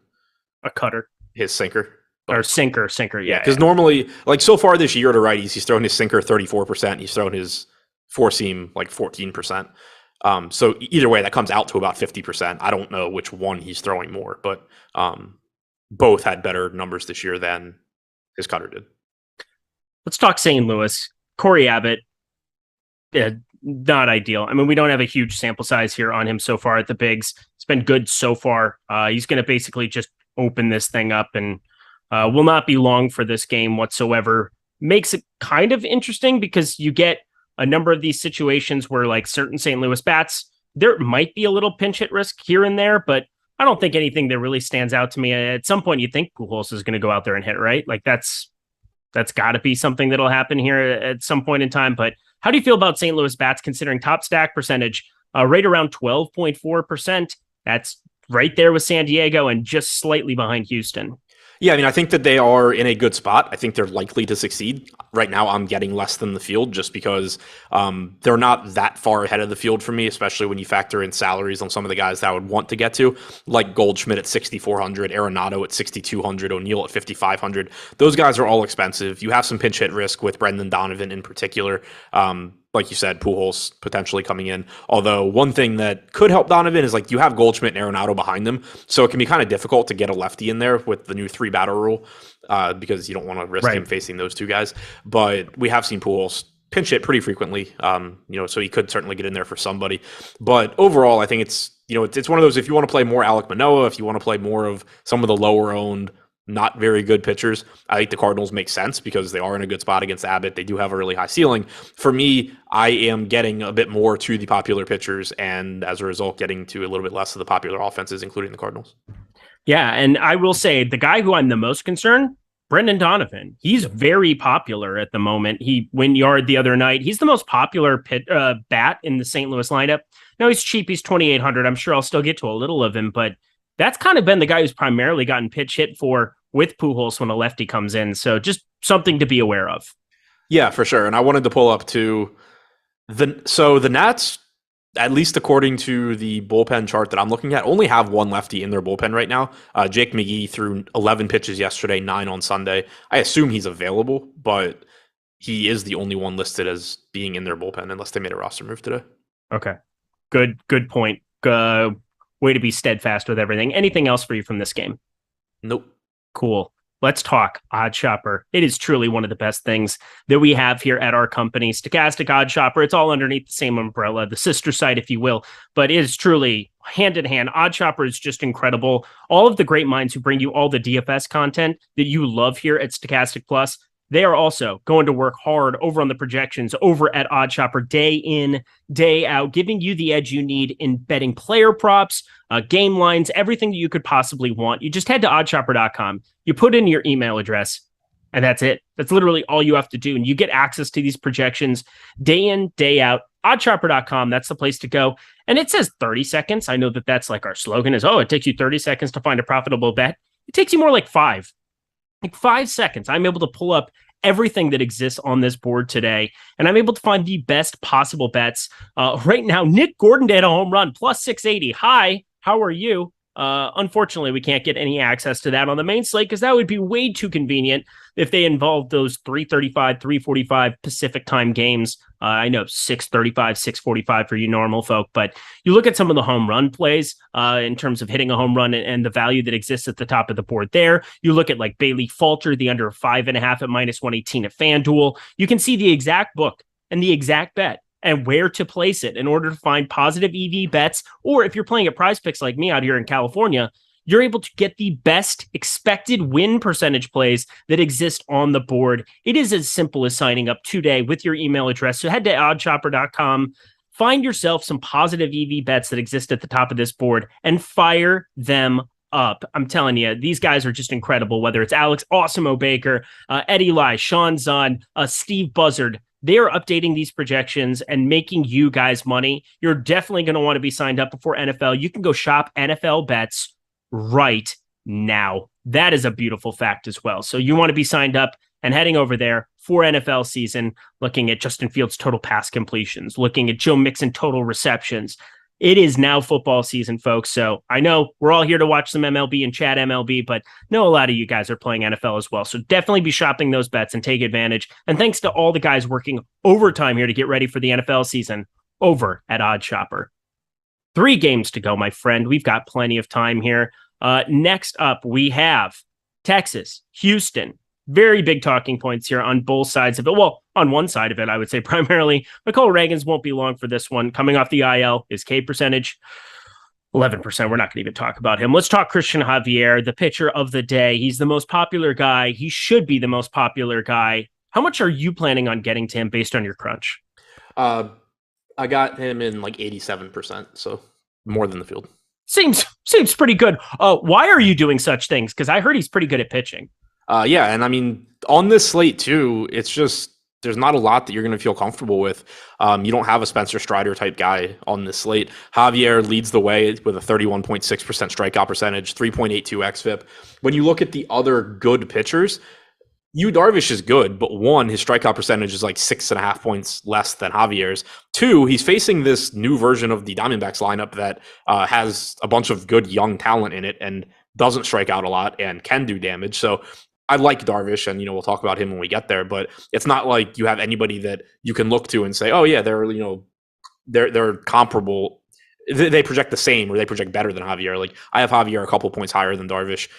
a cutter. His sinker. Or sinker, yeah. Because normally, like so far this year to righties, he's thrown his sinker 34%. He's thrown his four-seam like 14%. So either way, that comes out to about 50%. I don't know which one he's throwing more, but both had better numbers this year than his cutter did. Let's talk St. Louis. Corey Abbott, not ideal. I mean, we don't have a huge sample size here on him so far at the bigs. It's been good so far. He's going to basically just open this thing up and will not be long for this game whatsoever. Makes it kind of interesting because you get a number of these situations where, like, certain St. Louis bats, there might be a little pinch hit risk here and there, but I don't think anything that really stands out to me. At some point, you think Pujols is going to go out there and hit, right? Like, that's got to be something that'll happen here at some point in time. But how do you feel about St. Louis bats considering top stack percentage right around 12.4%? That's right there with San Diego and just slightly behind Houston. Yeah, I mean, I think that they are in a good spot. I think they're likely to succeed. Right now, I'm getting less than the field just because they're not that far ahead of the field for me, especially when you factor in salaries on some of the guys that I would want to get to, like Goldschmidt at 6,400, Arenado at 6,200, O'Neill at 5,500. Those guys are all expensive. You have some pinch hit risk with Brendan Donovan in particular. Like you said, Pujols potentially coming in. Although one thing that could help Donovan is like you have Goldschmidt and Arenado behind them, so it can be kind of difficult to get a lefty in there with the new 3-batter rule because you don't want to risk him facing those two guys. But we have seen Pujols pinch hit pretty frequently, so he could certainly get in there for somebody. But overall, I think it's one of those, if you want to play more Alek Manoah, if you want to play more of some of the lower owned, not very good pitchers, I think the Cardinals make sense because they are in a good spot against Abbott. They do have a really high ceiling. For me, I am getting a bit more to the popular pitchers and as a result, getting to a little bit less of the popular offenses, including the Cardinals. Yeah, and I will say the guy who I'm the most concerned, Brendan Donovan. He's very popular at the moment. He went yard the other night. He's the most popular bat in the St. Louis lineup. No, he's cheap. He's 2,800. I'm sure I'll still get to a little of him, but that's kind of been the guy who's primarily gotten pitch hit for with Pujols when a lefty comes in. So just something to be aware of. Yeah, for sure. And I wanted to pull up to the Nats, at least according to the bullpen chart that I'm looking at, only have one lefty in their bullpen right now. Jake McGee threw 11 pitches yesterday, 9 on Sunday. I assume he's available, but he is the only one listed as being in their bullpen unless they made a roster move today. Okay. Good point. Way to be steadfast with everything. Anything else for you from this game? Nope. Cool. Let's talk Odd Shopper. It is truly one of the best things that we have here at our company. Stokastic Odd Shopper. It's all underneath the same umbrella, the sister site, if you will, but it is truly hand in hand. Odd Shopper is just incredible. All of the great minds who bring you all the DFS content that you love here at Stokastic Plus, they are also going to work hard over on the projections over at Odd Shopper day in, day out, giving you the edge you need in betting player props, game lines, everything that you could possibly want. You just head to oddshopper.com, you put in your email address, and that's it. That's literally all you have to do. And you get access to these projections day in, day out. Oddshopper.com, that's the place to go. And it says 30 seconds. I know that's like our slogan is, it takes you 30 seconds to find a profitable bet. It takes you more like 5. Like 5 seconds, I'm able to pull up everything that exists on this board today, and I'm able to find the best possible bets. Right now, Nick Gordon hit a home run, plus 680. Hi, how are you? Unfortunately, we can't get any access to that on the main slate because that would be way too convenient if they involved those 3:35, 3:45 Pacific time games. I know 6:35, 6:45 for you normal folk, but you look at some of the home run plays in terms of hitting a home run and the value that exists at the top of the board there. You look at like Bailey Falter, the under 5.5 at -118 at FanDuel. You can see the exact book and the exact bet and where to place it in order to find positive EV bets. Or if you're playing at Prize Picks like me out here in California, you're able to get the best expected win percentage plays that exist on the board. It is as simple as signing up today with your email address. So head to oddchopper.com, find yourself some positive EV bets that exist at the top of this board and fire them up. I'm telling you, these guys are just incredible, whether it's Alex Awesome Baker, Eddie Lai, Sean Zahn, Steve Buzzard. They are updating these projections and making you guys money. You're definitely going to want to be signed up before NFL. You can go shop NFL bets right now. That is a beautiful fact as well. So you want to be signed up and heading over there for NFL season, looking at Justin Fields' total pass completions, looking at Joe Mixon total receptions. It is now football season, folks. So I know we're all here to watch some MLB and chat MLB, but know a lot of you guys are playing NFL as well. So definitely be shopping those bets and take advantage. And thanks to all the guys working overtime here to get ready for the NFL season over at Odd Shopper. 3 games to go, my friend. We've got plenty of time here. Next up, we have Texas, Houston. Very big talking points here on both sides of it. Well, on one side of it, I would say primarily. Nicole Reagans won't be long for this one. Coming off the IL, his K percentage, 11%. We're not going to even talk about him. Let's talk Christian Javier, the pitcher of the day. He's the most popular guy. He should be the most popular guy. How much are you planning on getting to him based on your crunch? I got him in like 87%, so more than the field. Seems pretty good. Why are you doing such things? Because I heard he's pretty good at pitching. Yeah, and I mean, on this slate too, it's just there's not a lot that you're going to feel comfortable with. You don't have a Spencer Strider type guy on this slate. Javier leads the way with a 31.6% strikeout percentage, 3.82 xFIP. When you look at the other good pitchers, Darvish is good, but one, his strikeout percentage is like 6.5 points less than Javier's. 2, he's facing this new version of the Diamondbacks lineup that has a bunch of good young talent in it and doesn't strike out a lot and can do damage. So I like Darvish, and we'll talk about him when we get there. But it's not like you have anybody that you can look to and say, "Oh yeah, they're comparable. They project the same, or they project better than Javier." Like I have Javier a couple points higher than Darvish.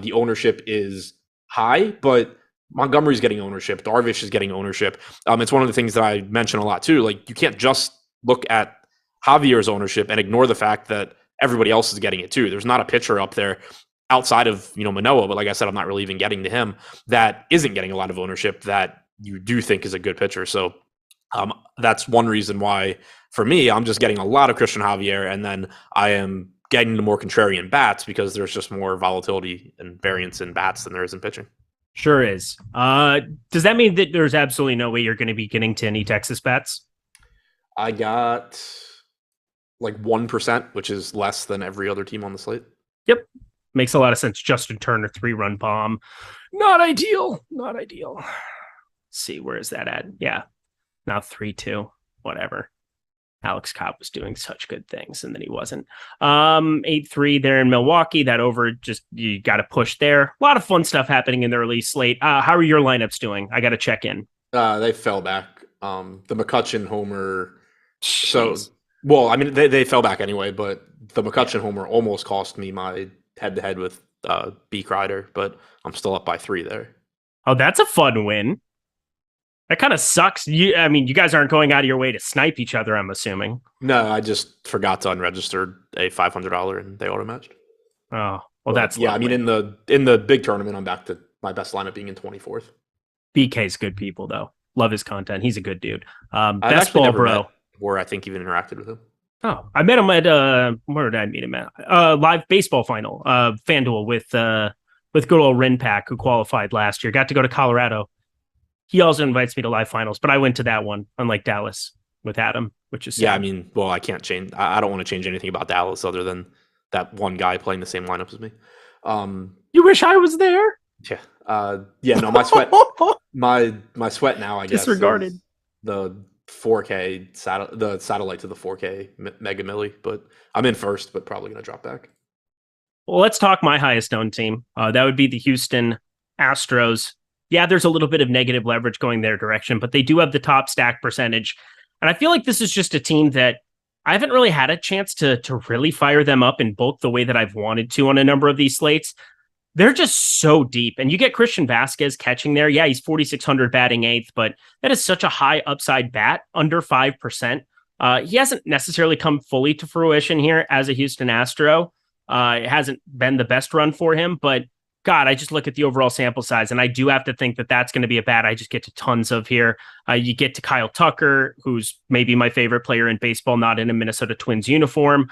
The ownership is high, but Montgomery's getting ownership. Darvish is getting ownership. It's one of the things that I mention a lot too. Like you can't just look at Javier's ownership and ignore the fact that everybody else is getting it too. There's not a pitcher up there outside of Manoah, but like I said, I'm not really even getting to him, that isn't getting a lot of ownership that you do think is a good pitcher. So that's one reason why, for me, I'm just getting a lot of Christian Javier, and then I am getting the more contrarian bats because there's just more volatility and variance in bats than there is in pitching. Sure is. Does that mean that there's absolutely no way you're going to be getting to any Texas bats? I got like 1%, which is less than every other team on the slate. Yep. Makes a lot of sense. Justin Turner, 3-run bomb. Not ideal. Let's see, where is that at? Yeah. Now 3-2. Whatever. Alex Cobb was doing such good things, and then he wasn't. 8-3 there in Milwaukee. That over, just you got to push there. A lot of fun stuff happening in the early slate. How are your lineups doing? I got to check in. They fell back. The McCutchen homer. Jeez. So, well, I mean, they fell back anyway, but the McCutchen homer almost cost me my head-to-head with B. Kreider, but I'm still up by 3 there. Oh, that's a fun win. That kind of sucks. You guys aren't going out of your way to snipe each other, I'm assuming. No, I just forgot to unregister a $500 and they auto-matched. Oh, well, that's yeah. lovely. I mean, in the big tournament, I'm back to my best lineup being in 24th. BK's good people, though. Love his content. He's a good dude. Best ball, bro. Or I think even interacted with him. Oh, I met him at where did I meet him at? Live baseball final, FanDuel with good old Renpak, who qualified last year. Got to go to Colorado. He also invites me to live finals, but I went to that one, unlike Dallas with Adam, which is sad. Yeah. I mean, well, I can't change. I don't want to change anything about Dallas other than that one guy playing the same lineup as me. You wish I was there? Yeah. Yeah. No, my sweat. my sweat now, I guess. Disregarded. The 4K the satellite to the 4K Mega Milli, but I'm in first, but probably gonna drop back. Well, let's talk my highest owned team. That would be the Houston Astros. Yeah, there's a little bit of negative leverage going their direction, but they do have the top stack percentage. And I feel like this is just a team that I haven't really had a chance to really fire them up in both the way that I've wanted to on a number of these slates. They're just so deep. And you get Christian Vasquez catching there. Yeah, he's 4,600 batting eighth, but that is such a high upside bat, under 5%. He hasn't necessarily come fully to fruition here as a Houston Astro. It hasn't been the best run for him, but God, I just look at the overall sample size, and I do have to think that that's going to be a bat I just get to tons of here. You get to Kyle Tucker, who's maybe my favorite player in baseball, not in a Minnesota Twins uniform.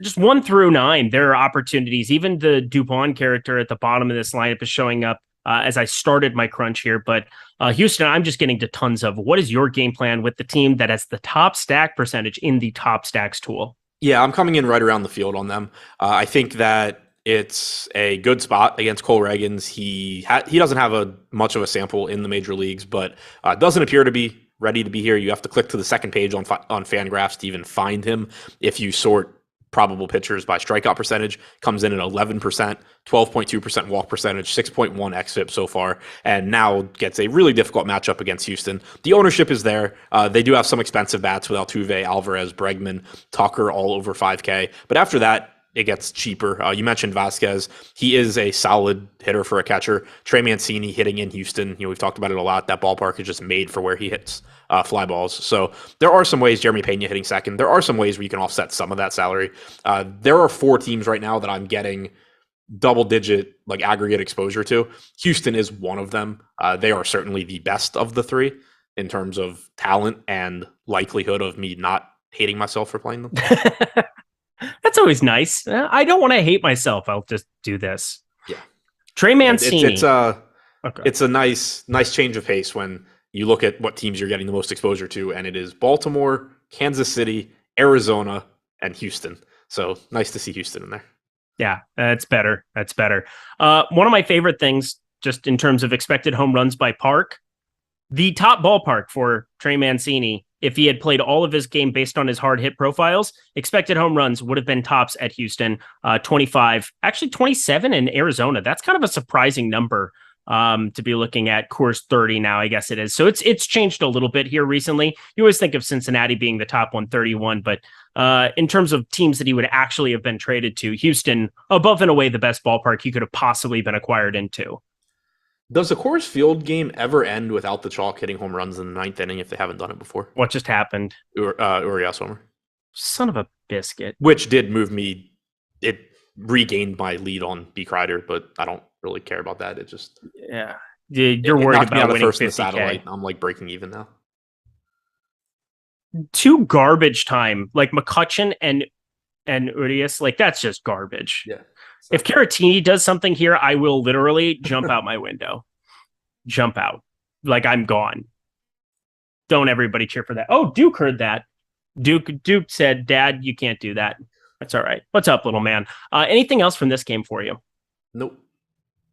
Just 1 through 9, there are opportunities. Even the Dupont character at the bottom of this lineup is showing up as I started my crunch here. But Houston, I'm just getting to tons of. What is your game plan with the team that has the top stack percentage in the top stacks tool? Yeah, I'm coming in right around the field on them. I think that it's a good spot against Cole Reagans. He doesn't have much of a sample in the major leagues, but doesn't appear to be ready to be here. You have to click to the second page on Fangraphs to even find him. If you sort probable pitchers by strikeout percentage, comes in at 11%, 12.2% walk percentage, 6.1 xFIP so far, and now gets a really difficult matchup against Houston. The ownership is there. They do have some expensive bats with Altuve, Alvarez, Bregman, Tucker, all over 5K. But after that, it gets cheaper. You mentioned Vasquez. He is a solid hitter for a catcher. Trey Mancini hitting in Houston. We've talked about it a lot. That ballpark is just made for where he hits fly balls. So there are some ways, Jeremy Pena hitting second. There are some ways where you can offset some of that salary. There are 4 teams right now that I'm getting double-digit aggregate exposure to. Houston is one of them. They are certainly the best of the 3 in terms of talent and likelihood of me not hating myself for playing them. That's always nice. I don't want to hate myself. I'll just do this. Yeah. Trey Mancini. It's a nice change of pace when you look at what teams you're getting the most exposure to, and it is Baltimore, Kansas City, Arizona, and Houston. So nice to see Houston in there. Yeah, that's better. That's better. One of my favorite things, just in terms of expected home runs by park, the top ballpark for Trey Mancini, if he had played all of his game based on his hard hit profiles, expected home runs would have been tops at Houston, 25, actually 27 in Arizona. That's kind of a surprising number to be looking at. Coors 30 now, I guess it is. So it's changed a little bit here recently. You always think of Cincinnati being the top 131, but in terms of teams that he would actually have been traded to, Houston, above and away the best ballpark he could have possibly been acquired into. Does the Coors Field game ever end without the Chalk hitting home runs in the 9th inning if they haven't done it before? What just happened? Urias homer. Son of a biscuit. Which did move me. It regained my lead on B. Kreider, but I don't really care about that. It just... Yeah. You're worried about winning first 50K. In the satellite. I'm breaking even now. 2 garbage time, McCutchen and Urias, that's just garbage. Yeah. If Caratini does something here, I will literally jump out my window. Jump out. I'm gone. Don't everybody cheer for that. Oh, Duke heard that. Duke said, Dad, you can't do that. That's all right. What's up, little man? Anything else from this game for you? Nope.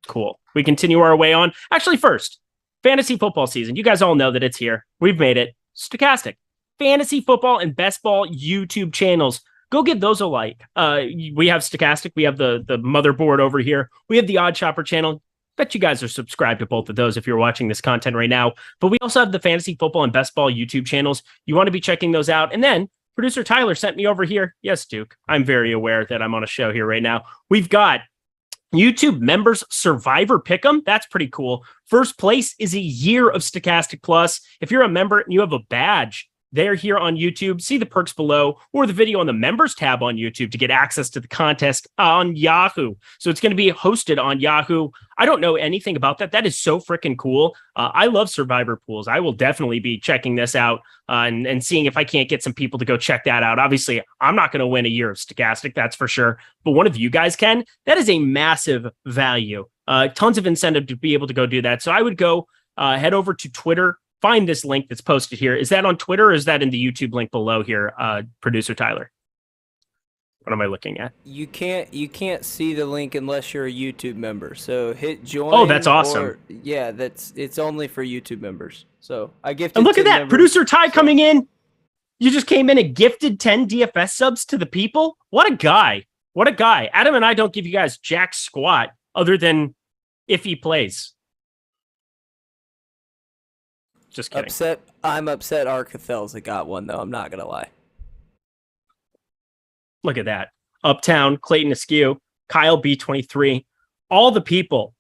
Cool. We continue our way on. Actually, first, fantasy football season. You guys all know that it's here. We've made it. Stokastic. Fantasy football and best ball YouTube channels. Go give those a like. We have Stokastic. We have the motherboard over here. We have the Odd Chopper channel. Bet you guys are subscribed to both of those if you're watching this content right now. But we also have the Fantasy Football and Best Ball YouTube channels. You want to be checking those out. And then producer Tyler sent me over here. Yes, Duke. I'm very aware that I'm on a show here right now. We've got YouTube members Survivor Pick'em. That's pretty cool. First place is a year of Stokastic Plus. If you're a member and you have a badge, they're here on YouTube. See the perks below or the video on the members tab on YouTube to get access to the contest on Yahoo. So it's going to be hosted on Yahoo. I don't know anything about that. That is so freaking cool. I love Survivor pools. I will definitely be checking this out and seeing if I can't get some people to go check that out. Obviously, I'm not going to win a year of Stokastic, that's for sure. But one of you guys can. That is a massive value. Tons of incentive to be able to go do that. So I would go head over to Twitter. Find this link that's posted here. Is that on Twitter or is that in the YouTube link below here, producer Tyler? What am I looking at? You can't see the link unless you're a YouTube member. So hit join. Oh, that's awesome. It's only for YouTube members. So I gifted. And look at that, members, producer Ty coming in. You just came in and gifted 10 DFS subs to the people. What a guy. What a guy. Adam and I don't give you guys jack squat other than if he plays. Just kidding. I'm upset Arcathel's got one, though. I'm not going to lie. Look at that. Uptown, Clayton Askew, Kyle B23. All the people.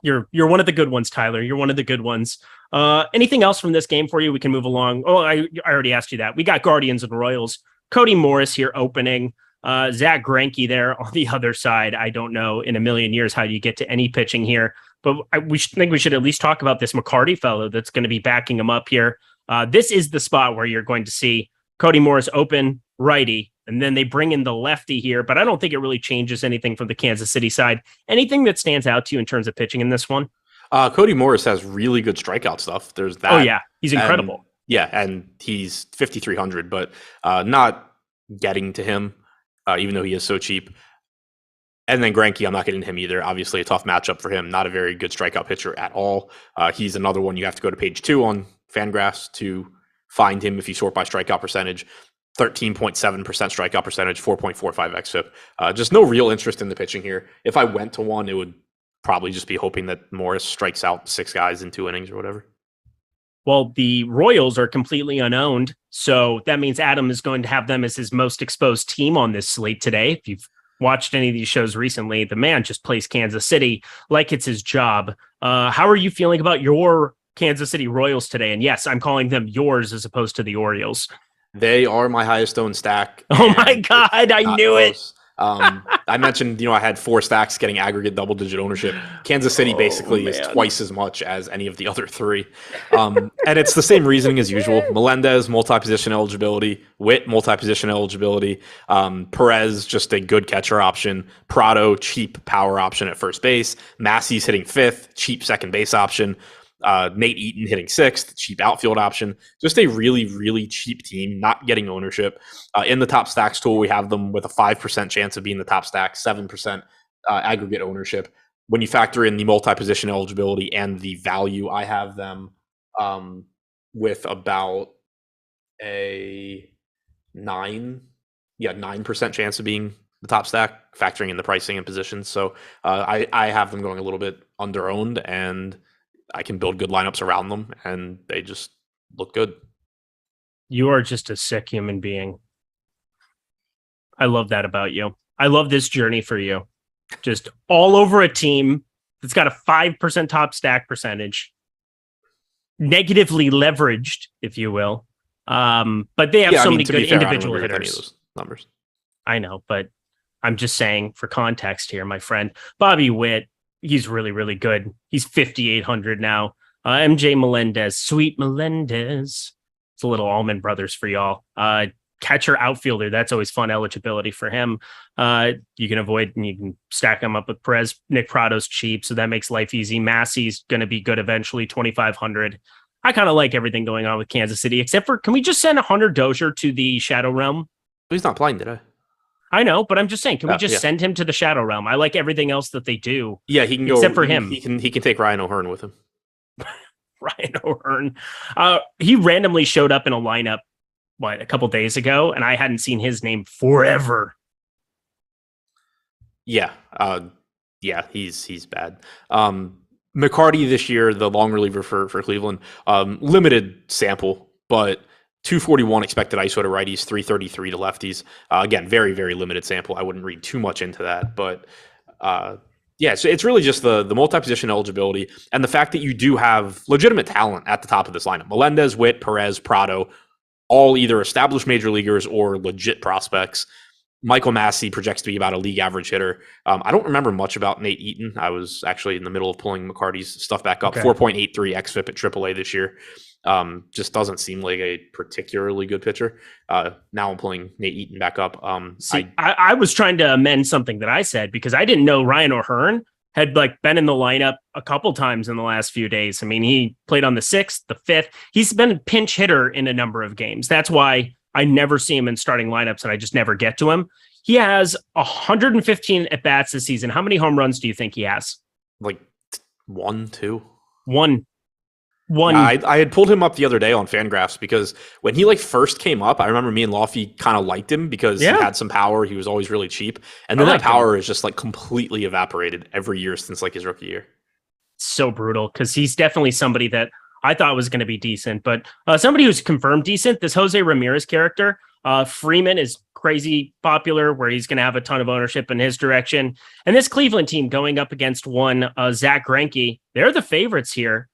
You're one of the good ones, Tyler. You're one of the good ones. Anything else from this game for you? We can move along. Oh, I already asked you that. We got Guardians and Royals. Cody Morris here opening. Zach Greinke there on the other side. I don't know in a million years how you get to any pitching here, but we should at least talk about this McCarty fellow that's going to be backing him up here. This is the spot where you're going to see Cody Morris open righty, and then they bring in the lefty here, but I don't think it really changes anything from the Kansas City side. Anything that stands out to you in terms of pitching in this one? Cody Morris has really good strikeout stuff. There's that. Oh, yeah. He's incredible. And he's 5,300, but not getting to him, even though he is so cheap. And then Greinke, I'm not getting him either. Obviously, a tough matchup for him. Not a very good strikeout pitcher at all. He's another one you have to go to page 2 on Fangraphs to find him if you sort by strikeout percentage. 13.7% strikeout percentage, 4.45 xFIP. Just no real interest in the pitching here. If I went to one, it would probably just be hoping that Morris strikes out 6 guys in 2 innings or whatever. Well, the Royals are completely unowned, so that means Adam is going to have them as his most exposed team on this slate today. If you've watched any of these shows recently, the man just plays Kansas City like it's his job. How are you feeling about your Kansas City Royals today? And yes, I'm calling them yours as opposed to the Orioles. They are my highest owned stack. Oh my God, I knew close. I mentioned, I had 4 stacks getting aggregate double-digit ownership. Kansas City basically is twice as much as any of the other 3. And it's the same reasoning as usual. Melendez, multi-position eligibility. Witt, multi-position eligibility. Perez, just a good catcher option. Prado, cheap power option at first base. Massey's hitting 5th, cheap second base option. Nate Eaton hitting 6th, cheap outfield option. Just a really, really cheap team, not getting ownership. In the top stacks tool, we have them with a 5% chance of being the top stack, 7% aggregate ownership. When you factor in the multi-position eligibility and the value, I have them with about a 9% chance of being the top stack, factoring in the pricing and positions. So I have them going a little bit under-owned, and I can build good lineups around them, and they just look good. You are just a sick human being. I love that about you. I love this journey for you. Just all over a team that's got a 5% top stack percentage, negatively leveraged, if you will. But they have so many good individual hitters. Any of those numbers. I know, but I'm just saying for context here, my friend. Bobby Witt, he's really, really good. He's 5,800 now. MJ Melendez, sweet Melendez. It's a little Allman Brothers for y'all. Catcher outfielder, that's always fun eligibility for him. You can avoid and you can stack him up with Perez. Nick Prado's cheap, so that makes life easy. Massey's going to be good eventually, 2,500. I kind of like everything going on with Kansas City, except for, can we just send Hunter Dozier to the Shadow Realm? He's not playing today. I know, but I'm just saying, can we just send him to the Shadow Realm? I like everything else that they do. Yeah, he can go. Except for him. He can take Ryan O'Hearn with him. Ryan O'Hearn. He randomly showed up in a lineup, a couple days ago, and I hadn't seen his name forever. Yeah. He's bad. McCarty this year, the long reliever for Cleveland, limited sample, but 241 expected ISO to righties, 333 to lefties. Again, very, very limited sample. I wouldn't read too much into that, but so it's really just the multi-position eligibility and the fact that you do have legitimate talent at the top of this lineup. Melendez, Witt, Perez, Prado, all either established major leaguers or legit prospects. Michael Massey projects to be about a league average hitter. I don't remember much about Nate Eaton. I was actually in the middle of pulling McCarty's stuff back up. 4.83 xFIP at AAA this year. Just doesn't seem like a particularly good pitcher. Now I'm pulling Nate Eaton back up. I was trying to amend something that I said because I didn't know Ryan O'Hearn had been in the lineup a couple times in the last few days. I mean, he played on the 6th, the 5th. He's been a pinch hitter in a number of games. That's why I never see him in starting lineups and I just never get to him. He has 115 at bats this season. How many home runs do you think he has? Like 1, 2? 1. One. I had pulled him up the other day on Fangraphs because when he first came up, I remember me and Lofty kind of liked him because he had some power. He was always really cheap. And then that power is just completely evaporated every year since his rookie year. So brutal because he's definitely somebody that I thought was going to be decent, but somebody who's confirmed decent, this Jose Ramirez character, Freeman is crazy popular where he's going to have a ton of ownership in his direction. And this Cleveland team going up against one Zach Greinke, they're the favorites here.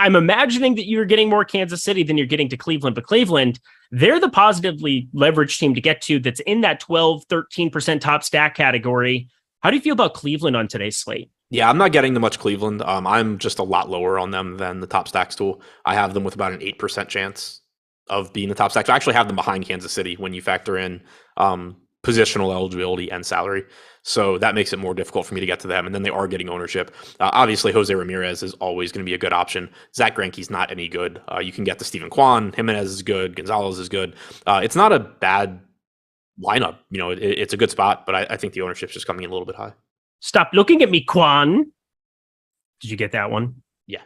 I'm imagining that you're getting more Kansas City than you're getting to Cleveland, but Cleveland, they're the positively leveraged team to get to that's in that 12, 13% top stack category. How do you feel about Cleveland on today's slate? Yeah, I'm not getting to much Cleveland. I'm just a lot lower on them than the top stacks tool. I have them with about an 8% chance of being the top stacks. I actually have them behind Kansas City when you factor in positional eligibility and salary. So that makes it more difficult for me to get to them. And then they are getting ownership. Obviously, Jose Ramirez is always going to be a good option. Zach Greinke's not any good. You can get to Steven Kwan. Jimenez is good. Gonzalez is good. It's not a bad lineup. It's a good spot, but I think the ownership's just coming in a little bit high. Stop looking at me, Kwan. Did you get that one? Yeah.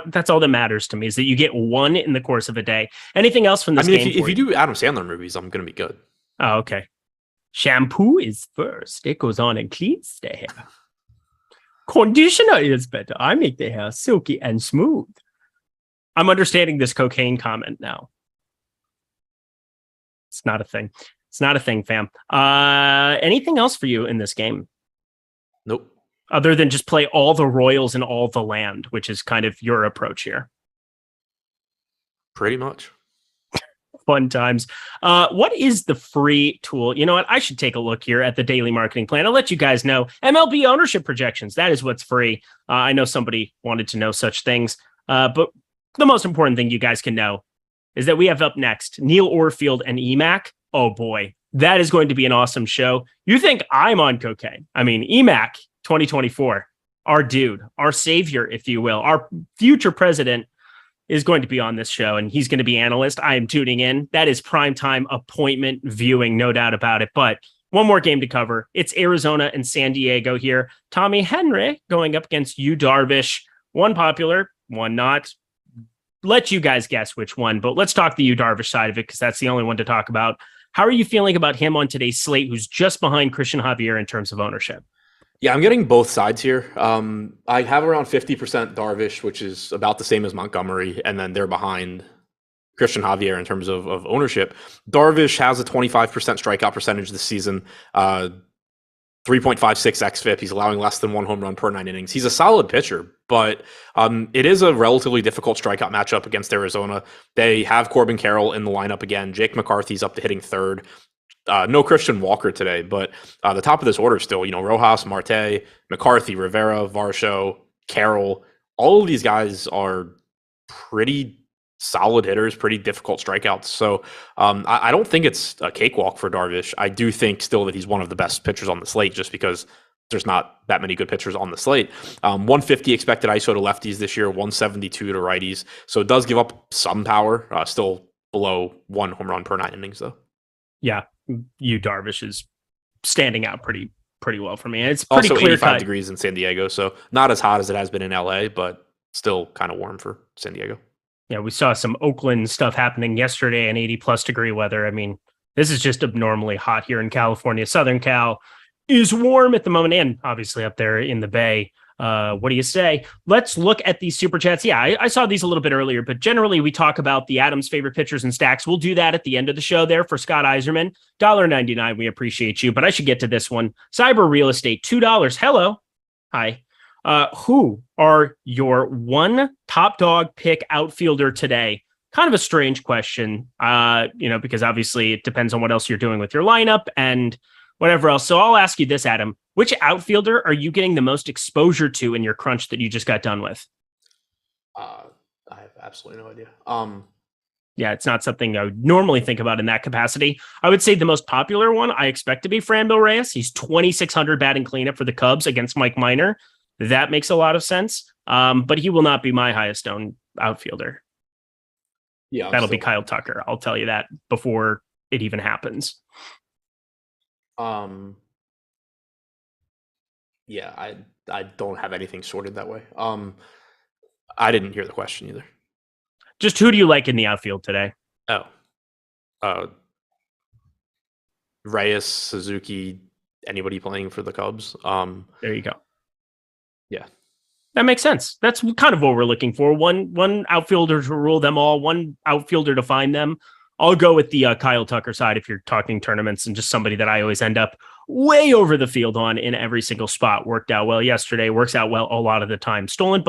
That's all that matters to me is that you get one in the course of a day. Anything else from this game? If you do Adam Sandler movies, I'm going to be good. Oh, okay. Shampoo is first. It goes on and cleans the hair. Conditioner is better. I make the hair silky and smooth. I'm understanding this cocaine comment now. It's not a thing. It's not a thing, fam. Anything else for you in this game? Nope. Other than just play all the Royals and all the land, which is kind of your approach here. Pretty much. Fun times. What is the free tool? You know what? I should take a look here at the daily marketing plan. I'll let you guys know. MLB ownership projections. That is what's free. I know somebody wanted to know such things. But the most important thing you guys can know is that we have up next Neil Orfield and EMAC. Oh boy, that is going to be an awesome show. You think I'm on cocaine? I mean, EMAC 2024, our dude, our savior, if you will, our future president is going to be on this show and he's going to be analyst. I am tuning in. That is primetime appointment viewing, no doubt about it. But one more game to cover. It's Arizona and San Diego here. Tommy Henry going up against Yu Darvish. One popular, one not. Let you guys guess which one, but let's talk the Yu Darvish side of it because that's the only one to talk about. How are you feeling about him on today's slate, who's just behind Christian Javier in terms of ownership? Yeah, I'm getting both sides here. I have around 50% Darvish, which is about the same as Montgomery, and then they're behind Christian Javier in terms of ownership. Darvish has a 25% strikeout percentage this season, 3.56 xFIP. He's allowing less than one home run per 9 innings. He's a solid pitcher, but it is a relatively difficult strikeout matchup against Arizona. They have Corbin Carroll in the lineup again. Jake McCarthy's up to hitting third. No Christian Walker today, but the top of this order still, Rojas, Marte, McCarthy, Rivera, Varsho, Carroll. All of these guys are pretty solid hitters, pretty difficult strikeouts. So I don't think it's a cakewalk for Darvish. I do think still that he's one of the best pitchers on the slate just because there's not that many good pitchers on the slate. 150 expected ISO to lefties this year, 172 to righties. So it does give up some power, still below one home run per 9 innings though. Yeah, Yu Darvish is standing out pretty well for me. It's pretty also clear 85 cut. degrees in San Diego, so not as hot as it has been in LA, but still kind of warm for San Diego. Yeah, we saw some Oakland stuff happening yesterday in 80 plus degree weather. I mean, this is just abnormally hot here in California. Southern Cal is warm at the moment, and obviously up there in the Bay. What do you say? Let's look at these super chats. Yeah, I saw these a little bit earlier, but generally we talk about the Adams' favorite pitchers and stacks. We'll do that at the end of the show there for Scott Iserman. $1.99. We appreciate you, but I should get to this one. Cyber Real Estate, $2. Hello. Hi. Who are your one top dog pick outfielder today? Kind of a strange question, because obviously it depends on what else you're doing with your lineup and whatever else. So I'll ask you this, Adam. Which outfielder are you getting the most exposure to in your crunch that you just got done with? I have absolutely no idea. Yeah, it's not something I would normally think about in that capacity. I would say the most popular one I expect to be Mel Reyes. He's 2,600 batting cleanup for the Cubs against Mike Minor. That makes a lot of sense. But he will not be my highest owned outfielder. Yeah, that'll be Kyle Tucker. I'll tell you that before it even happens. Yeah, I don't have anything sorted that way. I didn't hear the question either. Just who do you like in the outfield today? Oh, Reyes, Suzuki, anybody playing for the Cubs. There you go. Yeah. That makes sense. That's kind of what we're looking for. One outfielder to rule them all, one outfielder to find them. I'll go with the Kyle Tucker side if you're talking tournaments, and just somebody that I always end up way over the field on in every single spot. Worked out well yesterday, works out well a lot of the time. Stolen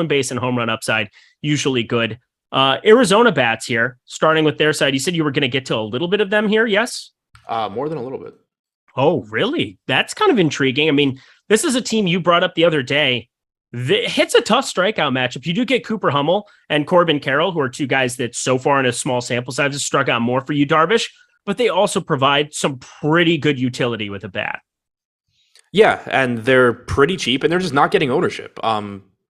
base and home run upside, usually good. Arizona bats here, starting with their side. You said you were going to get to a little bit of them here, yes? More than a little bit. Oh, really? That's kind of intriguing. I mean, this is a team you brought up the other day. It's a tough strikeout matchup. You do get Cooper Hummel and Corbin Carroll, who are two guys that so far in a small sample size have struck out more for you, Darvish, but they also provide some pretty good utility with a bat. Yeah, and they're pretty cheap, and they're just not getting ownership.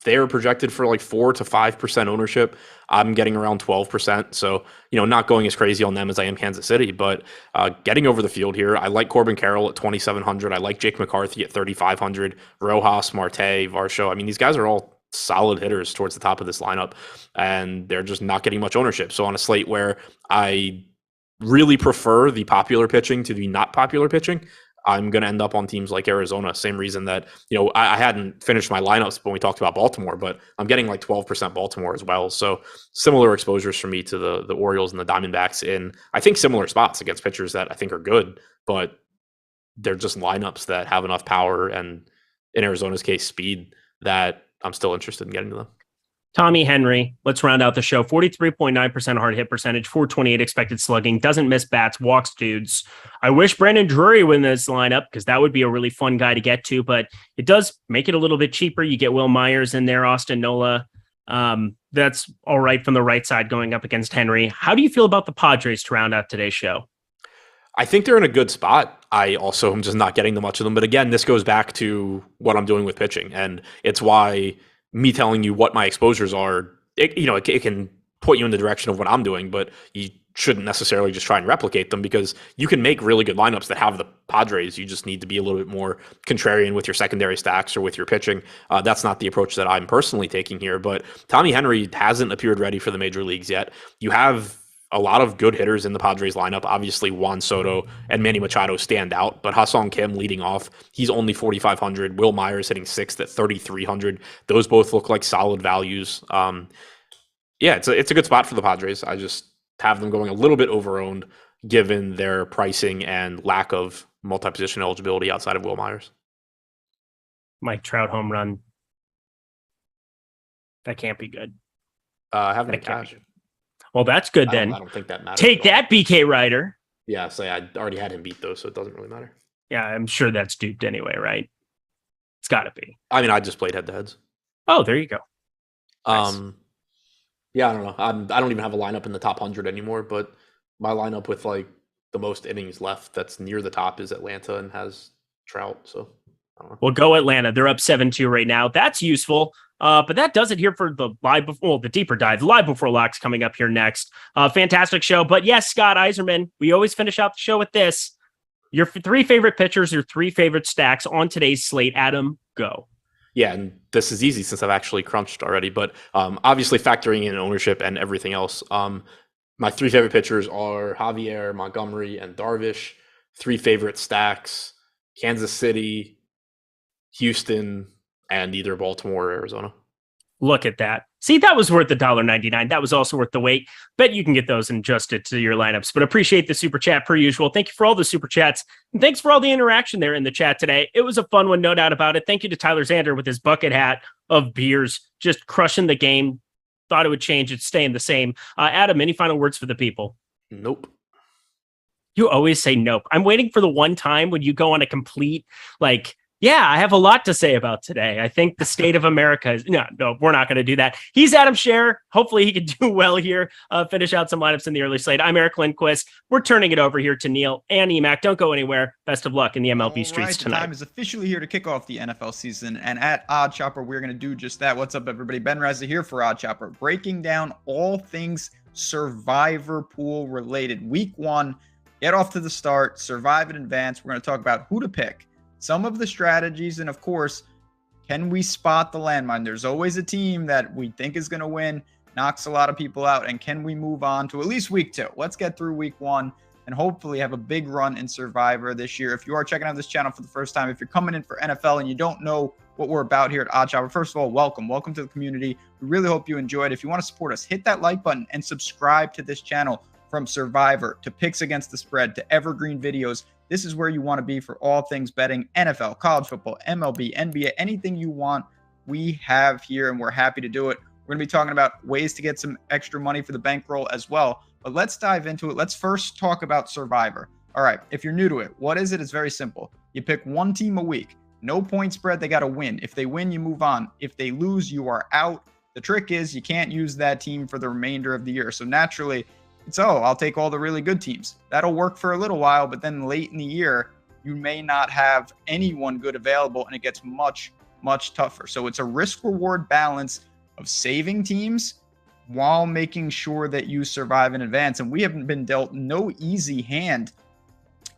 They're projected for like 4 to 5% ownership. I'm getting around 12%. So, not going as crazy on them as I am Kansas City, but getting over the field here. I like Corbin Carroll at 2,700. I like Jake McCarthy at 3,500. Rojas, Marte, Varsho. I mean, these guys are all solid hitters towards the top of this lineup, and they're just not getting much ownership. So on a slate where I really prefer the popular pitching to the not popular pitching, I'm going to end up on teams like Arizona. Same reason that, I hadn't finished my lineups when we talked about Baltimore, but I'm getting like 12% Baltimore as well. So similar exposures for me to the Orioles and the Diamondbacks in, I think, similar spots against pitchers that I think are good, but they're just lineups that have enough power and, in Arizona's case, speed, that I'm still interested in getting to them. Tommy Henry, let's round out the show. 43.9% hard hit percentage, 428 expected slugging, doesn't miss bats, walks dudes. I wish Brandon Drury win this lineup because that would be a really fun guy to get to, but it does make it a little bit cheaper. You get Will Myers in there, Austin Nola. That's all right from the right side going up against Henry. How do you feel about the Padres to round out today's show? I think they're in a good spot. I also am just not getting the much of them. But again, this goes back to what I'm doing with pitching, and it's why me telling you what my exposures are, it can point you in the direction of what I'm doing, but you shouldn't necessarily just try and replicate them, because you can make really good lineups that have the Padres. You just need to be a little bit more contrarian with your secondary stacks or with your pitching. That's not the approach that I'm personally taking here, but Tommy Henry hasn't appeared ready for the major leagues yet. You have a lot of good hitters in the Padres lineup. Obviously, Juan Soto and Manny Machado stand out, but Ha-Seong Kim leading off, he's only 4,500. Will Myers hitting sixth at 3,300. Those both look like solid values. It's a good spot for the Padres. I just have them going a little bit overowned given their pricing and lack of multi-position eligibility outside of Will Myers. Mike Trout home run. That can't be good. I haven't cash. Well, that's good then. I don't think that matters. Take that, BK Ryder. Yeah, so I already had him beat those, so it doesn't really matter. Yeah, I'm sure that's duped anyway, right? It's got to be. I mean, I just played head-to-heads. Oh, there you go. Nice. Yeah, I don't know. I don't even have a lineup in the top 100 anymore, but my lineup with like the most innings left that's near the top is Atlanta and has Trout, so I don't know. Well, go Atlanta. They're up 7-2 right now. That's useful. But that does it here for the the deeper dive. The live before locks coming up here next. Fantastic show. But yes, Scott Eiserman, we always finish out the show with this. Your three favorite pitchers, your three favorite stacks on today's slate. Adam, go. Yeah, and this is easy since I've actually crunched already, but obviously factoring in ownership and everything else. My three favorite pitchers are Javier, Montgomery, and Darvish. Three favorite stacks, Kansas City, Houston, and either Baltimore or Arizona. Look at that. See, that was worth the $1.99. That was also worth the wait. Bet you can get those and adjust it to your lineups. But appreciate the super chat per usual. Thank you for all the super chats. And thanks for all the interaction there in the chat today. It was a fun one, no doubt about it. Thank you to Tyler Zander with his bucket hat of beers, just crushing the game. Thought it would change. It's staying the same. Adam, any final words for the people? Nope. You always say nope. I'm waiting for the one time when you go on a complete, I have a lot to say about today. I think the state of America is... No, we're not going to do that. He's Adam Scher. Hopefully he can do well here. Finish out some lineups in the early slate. I'm Eric Lindquist. We're turning it over here to Neil and EMAC. Don't go anywhere. Best of luck in the MLB streets tonight. The time is officially here to kick off the NFL season. And at Odd Chopper, we're going to do just that. What's up, everybody? Ben Reza here for Odd Chopper, breaking down all things Survivor Pool related. Week 1, get off to the start, survive in advance. We're going to talk about who to pick, some of the strategies, and of course, Can we spot the landmine? There's always a team that we think is going to win, knocks a lot of people out, and can we move on to at least week 2? Let's get through week 1 and hopefully have a big run in Survivor this year. If you are checking out this channel for the first time, if you're coming in for NFL and you don't know what we're about here at Odd Chopper, first of all, welcome to the community. We really hope you enjoyed. If you want to support us, hit that like button and subscribe to this channel. From Survivor to picks against the spread to evergreen videos, this is where you want to be for all things betting. NFL, college football, MLB, NBA, anything you want, we have here, and we're happy to do it. We're going to be talking about ways to get some extra money for the bankroll as well. But let's dive into it. Let's first talk about Survivor. All right, if you're new to it, what is it? It's very simple. You pick one team a week. No point spread, they got to win. If they win, you move on. If they lose, you are out. The trick is you can't use that team for the remainder of the year. So naturally, I'll take all the really good teams. That'll work for a little while, but then late in the year, you may not have anyone good available, and it gets much, much tougher. So it's a risk-reward balance of saving teams while making sure that you survive in advance. And we haven't been dealt no easy hand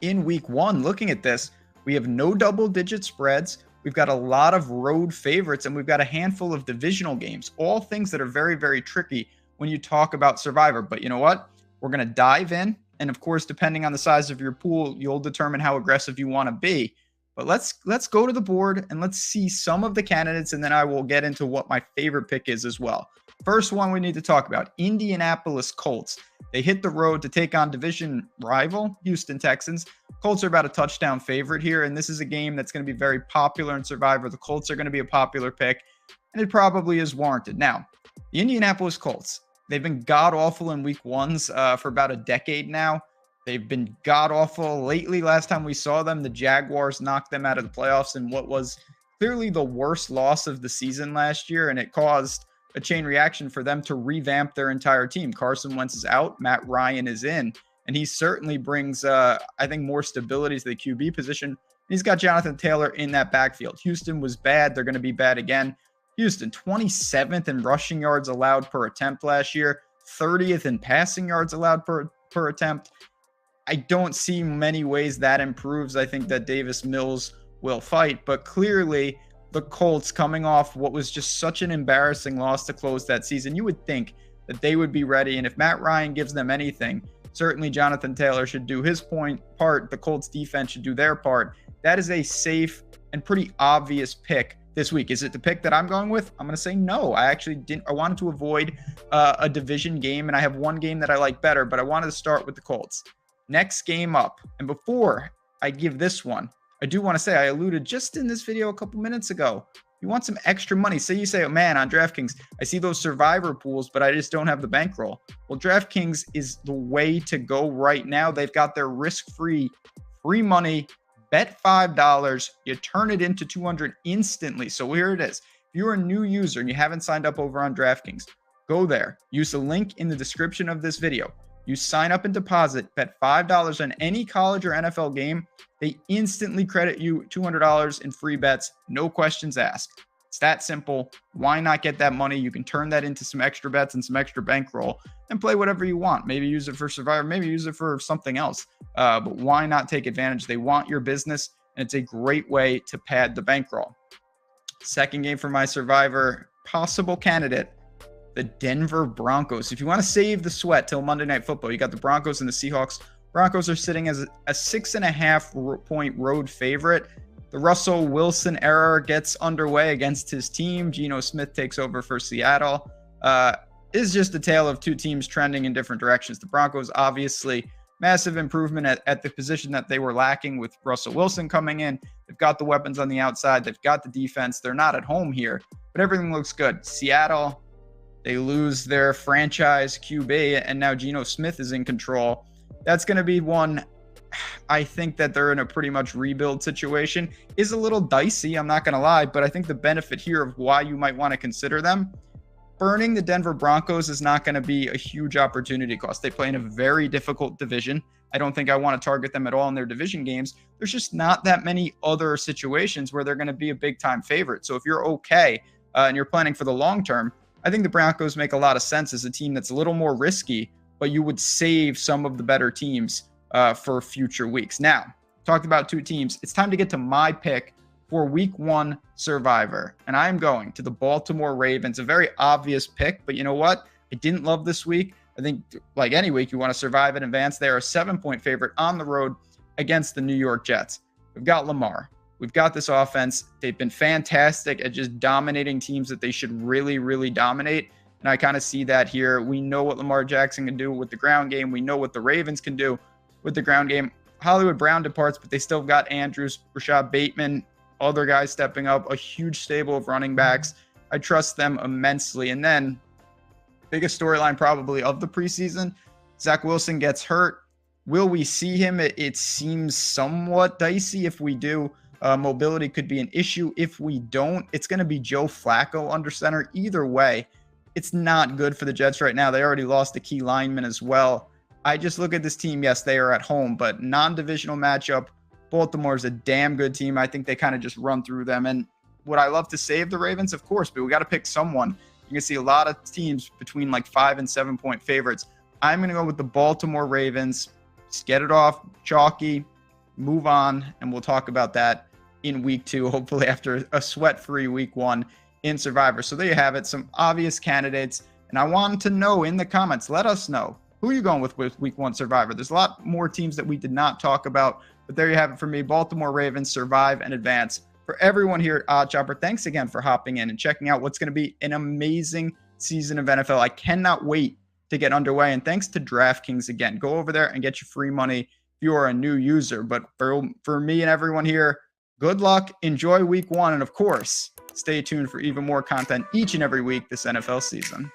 in week 1. Looking at this, we have no double-digit spreads. We've got a lot of road favorites, and we've got a handful of divisional games, all things that are very, very tricky when you talk about Survivor. But you know what? We're going to dive in. And of course, depending on the size of your pool, you'll determine how aggressive you want to be. But let's go to the board and let's see some of the candidates, and then I will get into what my favorite pick is as well. First one we need to talk about, Indianapolis Colts. They hit the road to take on division rival Houston Texans. Colts are about a touchdown favorite here, and this is a game that's going to be very popular in Survivor. The Colts are going to be a popular pick, and it probably is warranted. Now, the Indianapolis Colts, they've been god-awful in week 1s for about a decade now. They've been god-awful lately. Last time we saw them, the Jaguars knocked them out of the playoffs in what was clearly the worst loss of the season last year, and it caused a chain reaction for them to revamp their entire team. Carson Wentz is out. Matt Ryan is in, and he certainly brings, I think, more stability to the QB position. He's got Jonathan Taylor in that backfield. Houston was bad. They're going to be bad again. Houston, 27th in rushing yards allowed per attempt last year, 30th in passing yards allowed per attempt. I don't see many ways that improves. I think that Davis Mills will fight, but clearly the Colts, coming off what was just such an embarrassing loss to close that season, you would think that they would be ready. And if Matt Ryan gives them anything, certainly Jonathan Taylor should do his part. The Colts defense should do their part. That is a safe and pretty obvious pick this week. Is it the pick that I'm going with? I'm going to say no. I actually didn't. I wanted to avoid a division game, and I have one game that I like better, but I wanted to start with the Colts. Next game up. And before I give this one, I do want to say, I alluded just in this video a couple minutes ago, you want some extra money. Say you say, oh man, on DraftKings, I see those Survivor pools, but I just don't have the bankroll. Well, DraftKings is the way to go right now. They've got their risk-free, free money. Bet $5, you turn it into $200 instantly. So here it is. If you're a new user and you haven't signed up over on DraftKings, go there. Use the link in the description of this video. You sign up and deposit, bet $5 on any college or NFL game. They instantly credit you $200 in free bets, no questions asked. It's that simple. Why not get that money? You can turn that into some extra bets and some extra bankroll and play whatever you want. Maybe use it for Survivor, maybe use it for something else. But why not take advantage? They want your business, and it's a great way to pad the bankroll. Second game for my Survivor possible candidate, the Denver Broncos. If you want to save the sweat till Monday Night Football, you got the Broncos and the Seahawks. Broncos are sitting as a 6.5 point road favorite. The Russell Wilson era gets underway against his team. Geno Smith takes over for Seattle. Is just a tale of two teams trending in different directions. The Broncos, obviously, massive improvement at the position that they were lacking with Russell Wilson coming in. They've got the weapons on the outside. They've got the defense. They're not at home here, but everything looks good. Seattle, they lose their franchise QB, and now Geno Smith is in control. That's going to be one. I think that they're in a pretty much rebuild situation. Is a little dicey, I'm not going to lie, but I think the benefit here of why you might want to consider them, burning the Denver Broncos is not going to be a huge opportunity cost. They play in a very difficult division. I don't think I want to target them at all in their division games. There's just not that many other situations where they're going to be a big-time favorite. So if you're okay and you're planning for the long term, I think the Broncos make a lot of sense as a team that's a little more risky, but you would save some of the better teams for future weeks. Now, talked about two teams. It's time to get to my pick for week 1 Survivor. And I'm going to the Baltimore Ravens, a very obvious pick, but you know what? I didn't love this week. I think like any week, you want to survive and advance. They are a 7-point favorite on the road against the New York Jets. We've got Lamar. We've got this offense. They've been fantastic at just dominating teams that they should really, really dominate. And I kind of see that here. We know what Lamar Jackson can do with the ground game. We know what the Ravens can do with the ground game. Hollywood Brown departs, but they still got Andrews, Rashad Bateman, other guys stepping up, a huge stable of running backs. I trust them immensely. And then biggest storyline probably of the preseason, Zach Wilson gets hurt. Will we see him? It seems somewhat dicey if we do. Mobility could be an issue. If we don't, it's going to be Joe Flacco under center. Either way, it's not good for the Jets right now. They already lost a key lineman as well. I just look at this team. Yes, they are at home, but non-divisional matchup. Baltimore is a damn good team. I think they kind of just run through them. And would I love to save the Ravens? Of course, but we got to pick someone. You can see a lot of teams between like 5 and 7 point favorites. I'm going to go with the Baltimore Ravens. Just get it off chalky, move on, and we'll talk about that in week 2, hopefully after a sweat-free week 1 in Survivor. So there you have it, some obvious candidates. And I want to know in the comments, let us know, who are you going with week 1 Survivor? There's a lot more teams that we did not talk about, but there you have it for me. Baltimore Ravens survive and advance. For everyone here at Odd Chopper, thanks again for hopping in and checking out what's going to be an amazing season of NFL. I cannot wait to get underway. And thanks to DraftKings again. Go over there and get your free money if you are a new user. But for me and everyone here, good luck, enjoy week 1, and of course, stay tuned for even more content each and every week this NFL season.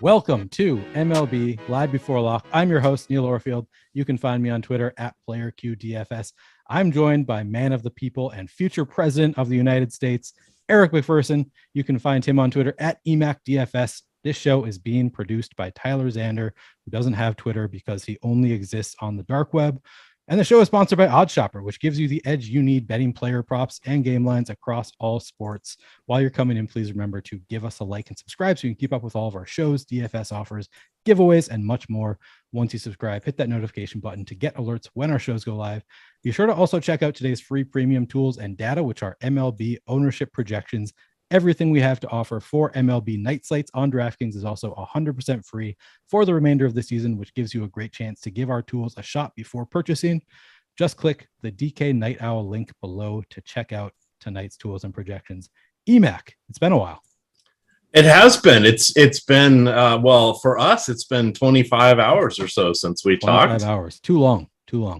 Welcome to MLB Live Before Lock. I'm your host, Neil Orfield. You can find me on Twitter at PlayerQDFS. I'm joined by man of the people and future president of the United States, Eric McPherson. You can find him on Twitter at EMACDFS. This show is being produced by Tyler Zander, who doesn't have Twitter because he only exists on the dark web. And the show is sponsored by Odd Chopper, which gives you the edge you need betting player props and game lines across all sports. While you're coming in, please remember to give us a like and subscribe so you can keep up with all of our shows, DFS offers, giveaways, and much more. Once you subscribe, hit that notification button to get alerts when our shows go live. Be sure to also check out today's free premium tools and data, which are MLB ownership projections. Everything we have to offer for MLB night slates on DraftKings is also 100% free for the remainder of the season, which gives you a great chance to give our tools a shot before purchasing. Just click the DK Night Owl link below to check out tonight's tools and projections. EMAC, it's been a while. It has been. It's been well, for us, it's been 25 hours or so since we talked. 25 hours. Too long.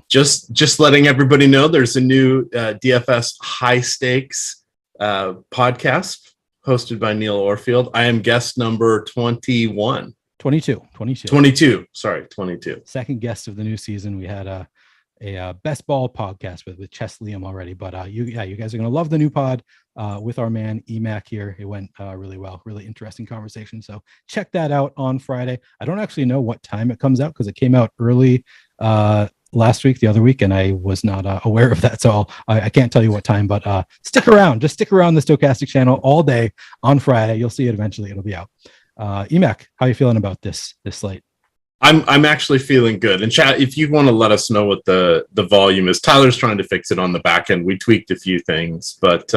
Just letting everybody know there's a new DFS high stakes podcast hosted by Neil Orfield. I am guest number 22. Sorry, 22. Second guest of the new season. We had a best ball podcast with Chess Liam already, but you guys are going to love the new pod with our man EMAC here. It went really well, really interesting conversation. So check that out on Friday. I don't actually know what time it comes out because it came out early last week, the other week, and I was not aware of that. So I can't tell you what time, but stick around the Stokastic channel all day on Friday. You'll see it eventually. It'll be out. EMAC, how are you feeling about this slate? I'm actually feeling good. And chat, if you want to let us know what the volume is, Tyler's trying to fix it on the back end. We tweaked a few things, but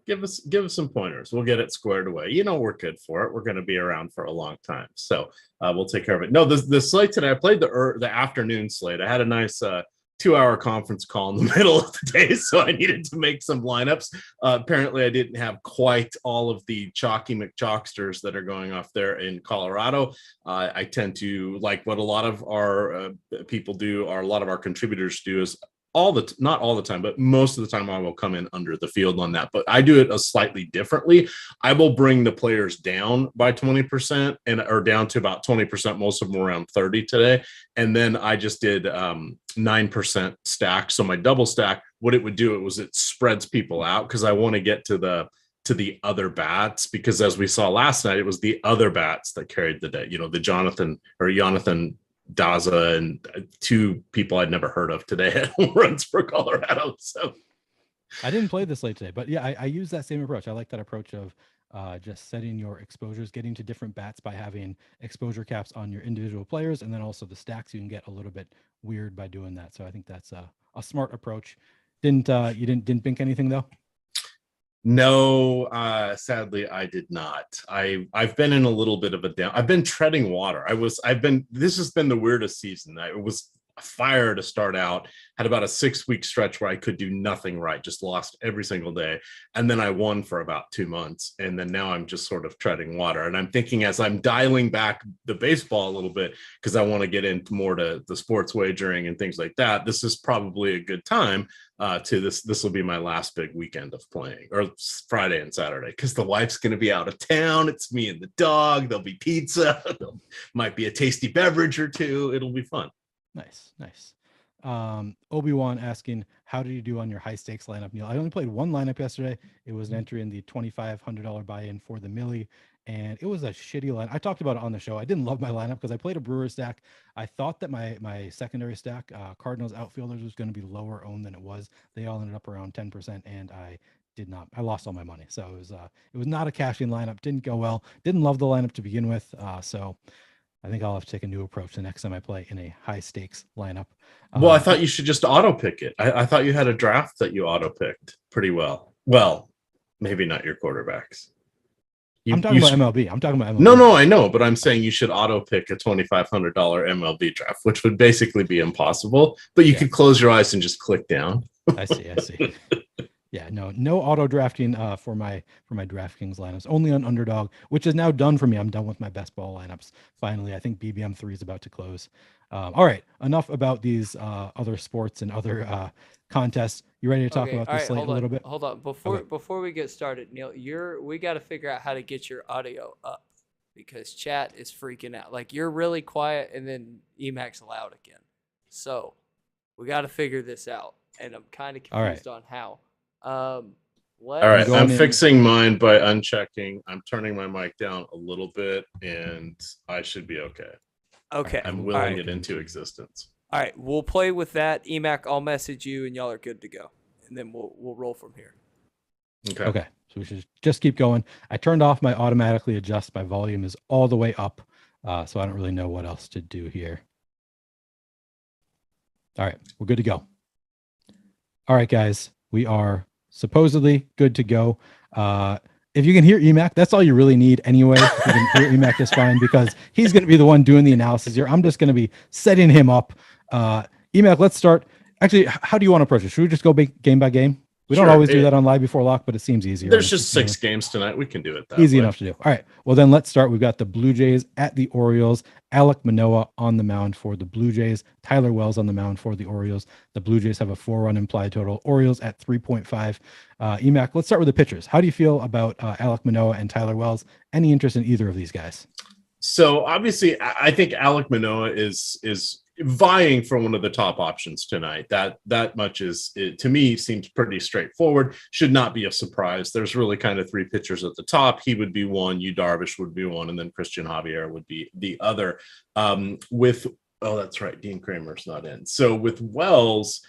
give us some pointers. We'll get it squared away. We're good for it. We're going to be around for a long time, so we'll take care of it. No, the slate today, I played the afternoon slate. I had a nice 2-hour conference call in the middle of the day, so I needed to make some lineups. Apparently, I didn't have quite all of the chalky McChalksters that are going off there in Colorado. I tend to like what a lot of our people do, or a lot of our contributors do, is not all the time, but most of the time I will come in under the field on that. But I do it a slightly differently. I will bring the players down by 20% or down to about 20%, most of them around 30 today. And then I just did 9% stack. So my double stack, what it would do, it spreads people out because I want to get to the other bats, because as we saw last night, it was the other bats that carried the day. The Jonathan Daza and two people I'd never heard of today had home runs for Colorado. So I didn't play this late today, but yeah, I use that same approach. I like that approach of just setting your exposures, getting to different bats by having exposure caps on your individual players, and then also the stacks. You can get a little bit weird by doing that. So I think that's a smart approach. You didn't think anything though? No, sadly I did not. I've been in a little bit of a down. I've been treading water. This has been the weirdest season. I was fire to start out, had about a 6-week stretch where I could do nothing right, just lost every single day. And then I won for about 2 months. And then now I'm just sort of treading water. And I'm thinking, as I'm dialing back the baseball a little bit, because I want to get into more to the sports wagering and things like that, this is probably a good time this will be my last big weekend of playing, or Friday and Saturday, because the wife's going to be out of town. It's me and the dog. There'll be pizza. Might be a tasty beverage or two. It'll be fun. Nice. Obi-Wan asking, how did you do on your high stakes lineup, Neil? I only played one lineup yesterday. It was an entry in the $2,500 buy-in for the Millie, and it was a shitty line. I talked about it on the show. I didn't love my lineup because I played a Brewer stack. I thought that my secondary stack, Cardinals outfielders, was going to be lower owned than it was. They all ended up around 10%, and I lost all my money. So it was not a cash-in lineup. Didn't go well. Didn't love the lineup to begin with. So I think I'll have to take a new approach the next time I play in a high stakes lineup. Well, I thought you should just auto pick it. I thought you had a draft that you auto picked pretty well. Well, maybe not your quarterbacks. I'm talking about MLB. No, I know, but I'm saying you should auto pick a $2,500 MLB draft, which would basically be impossible. But you could close your eyes and just click down. I see. Yeah, no auto drafting for my DraftKings lineups. Only on Underdog, which is now done for me. I'm done with my best ball lineups. Finally, I think BBM 3 is about to close. All right, enough about these other sports and other contests. You ready to talk about this slate a little bit? Hold on. Before we get started, Neil, we got to figure out how to get your audio up, because chat is freaking out. Like, you're really quiet and then Emacs loud again. So we got to figure this out, and I'm kind of confused on how. All right, I'm fixing mine by unchecking. I'm turning my mic down a little bit, and I should be okay. Okay. I'm willing it into existence. All right, we'll play with that. Emac, I'll message you, and y'all are good to go. And then we'll roll from here. Okay. So we should just keep going. I turned off my automatically adjust. My volume is all the way up, so I don't really know what else to do here. All right, we're good to go. All right, guys, we are supposedly good to go. If you can hear Emac, that's all you really need anyway. If you can hear Emac, just fine, because he's going to be the one doing the analysis here. I'm just going to be setting him up. Emac, let's start. Actually, how do you want to approach it? Should we just go game by game? We don't always do that on Live Before Lock, but it seems easier. There's just 6 games tonight. We can do it that easy way. enough to do. All right. Well, then let's start. We've got the Blue Jays at the Orioles. Alek Manoah on the mound for the Blue Jays. Tyler Wells on the mound for the Orioles. The Blue Jays have a 4-run implied total. Orioles at 3.5. Emac, let's start with the pitchers. How do you feel about Alek Manoah and Tyler Wells? Any interest in either of these guys? So obviously, I think Alek Manoah is vying for one of the top options tonight. That much to me seems pretty straightforward. Should not be a surprise. There's really kind of 3 pitchers at the top. He would be one, Yu Darvish would be one, and then Christian Javier would be the other. That's right, Dean Kramer's not in. So with Wells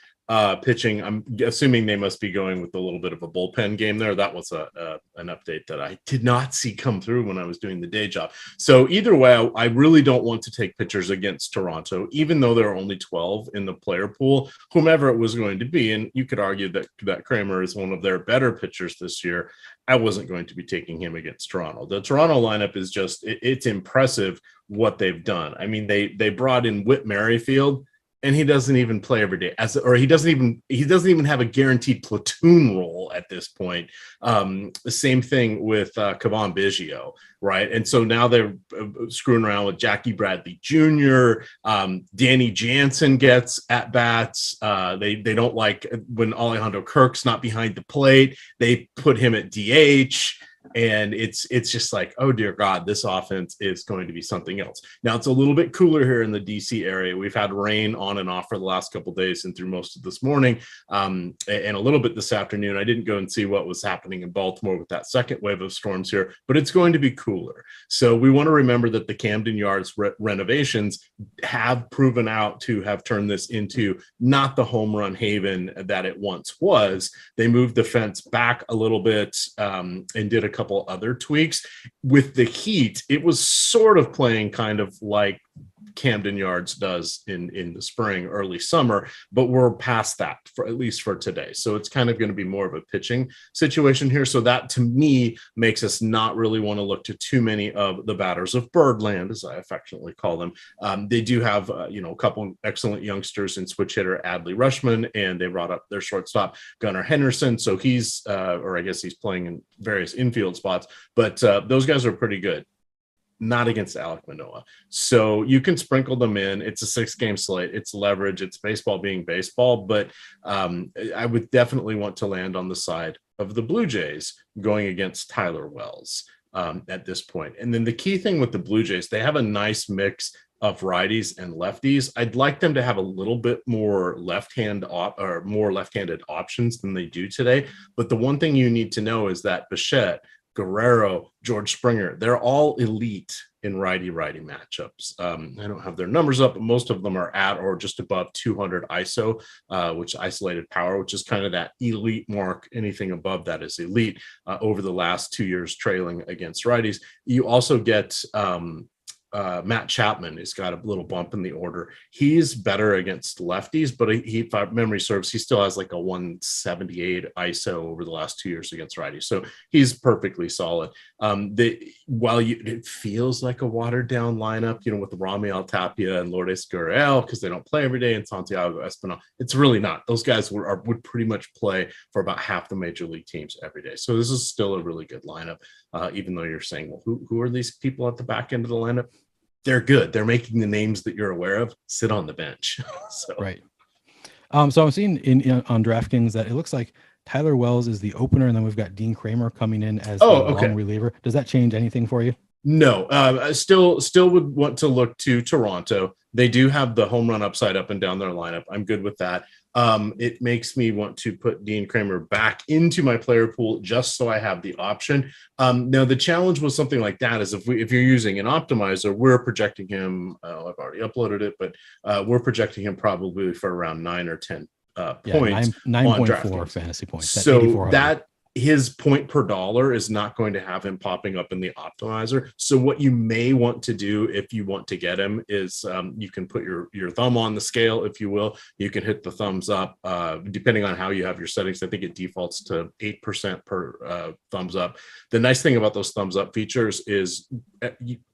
pitching, I'm assuming they must be going with a little bit of a bullpen game there. That was an update that I did not see come through when I was doing the day job. So either way, I really don't want to take pitchers against Toronto, even though there are only 12 in the player pool, whomever it was going to be. And you could argue that Kramer is one of their better pitchers this year. I wasn't going to be taking him against Toronto. The Toronto lineup is just, it's impressive what they've done. I mean, they brought in Whit Merrifield. and he doesn't even play every day, he doesn't even have a guaranteed platoon role at this point. The same thing with Cavan Biggio, right? And so now they're screwing around with Jackie Bradley Jr. Danny Jansen gets at bats. They don't like when Alejandro Kirk's not behind the plate. They put him at DH. And it's just like, oh dear God, this offense is going to be something else. Now it's a little bit cooler here in the DC area. We've had rain on and off for the last couple of days and through most of this morning, and a little bit this afternoon. I didn't go and see what was happening in Baltimore with that second wave of storms here, but it's going to be cooler. So we want to remember that the Camden Yards renovations have proven out to have turned this into not the home run haven that it once was. They moved the fence back a little bit and did a couple other tweaks. With the heat, it was sort of playing kind of like Camden Yards does in the spring, early summer, but we're past that for at least for today. So it's kind of going to be more of a pitching situation here. So that to me makes us not really want to look to too many of the batters of Birdland, as I affectionately call them. They do have a couple excellent youngsters in switch hitter Adley Rushman, and they brought up their shortstop Gunnar Henderson. So he's or I guess he's playing in various infield spots, but those guys are pretty good. Not against Alek Manoah. So you can sprinkle them in. It's a 6-game slate. It's leverage. It's baseball being baseball. But I would definitely want to land on the side of the Blue Jays going against Tyler Wells at this point. And then the key thing with the Blue Jays, they have a nice mix of righties and lefties. I'd like them to have a little bit more left-handed options than they do today. But the one thing you need to know is that Bichette, Guerrero, George Springer, they're all elite in righty-righty matchups. I don't have their numbers up, but most of them are at or just above 200 ISO, which isolated power, which is kind of that elite mark. Anything above that is elite over the last 2 years trailing against righties. You also get Matt Chapman has got a little bump in the order. He's better against lefties, but if memory serves, he still has like a 178 ISO over the last 2 years against righties. So he's perfectly solid. It feels like a watered down lineup, with Ramiel Tapia and Lourdes Gurriel, because they don't play every day, and Santiago Espinal. It's really not. Those guys would pretty much play for about half the major league teams every day. So this is still a really good lineup, even though you're saying, well, who are these people at the back end of the lineup? They're good. They're making the names that you're aware of sit on the bench. So. Right. So I'm seeing on DraftKings that it looks like Tyler Wells is the opener, and then we've got Dean Kramer coming in as the long reliever. Does that change anything for you? No. I still would want to look to Toronto. They do have the home run upside up and down their lineup. I'm good with that. It makes me want to put Dean Kramer back into my player pool just so I have the option. Now, the challenge with something like that is if you're using an optimizer, we're projecting him. I've already uploaded it, but we're projecting him probably for around 9 or 10 points. 9.4 fantasy points. So that his point per dollar is not going to have him popping up in the optimizer. So what you may want to do if you want to get him is you can put your thumb on the scale, if you will. You can hit the thumbs up depending on how you have your settings. I think it defaults to 8% per thumbs up. The nice thing about those thumbs up features is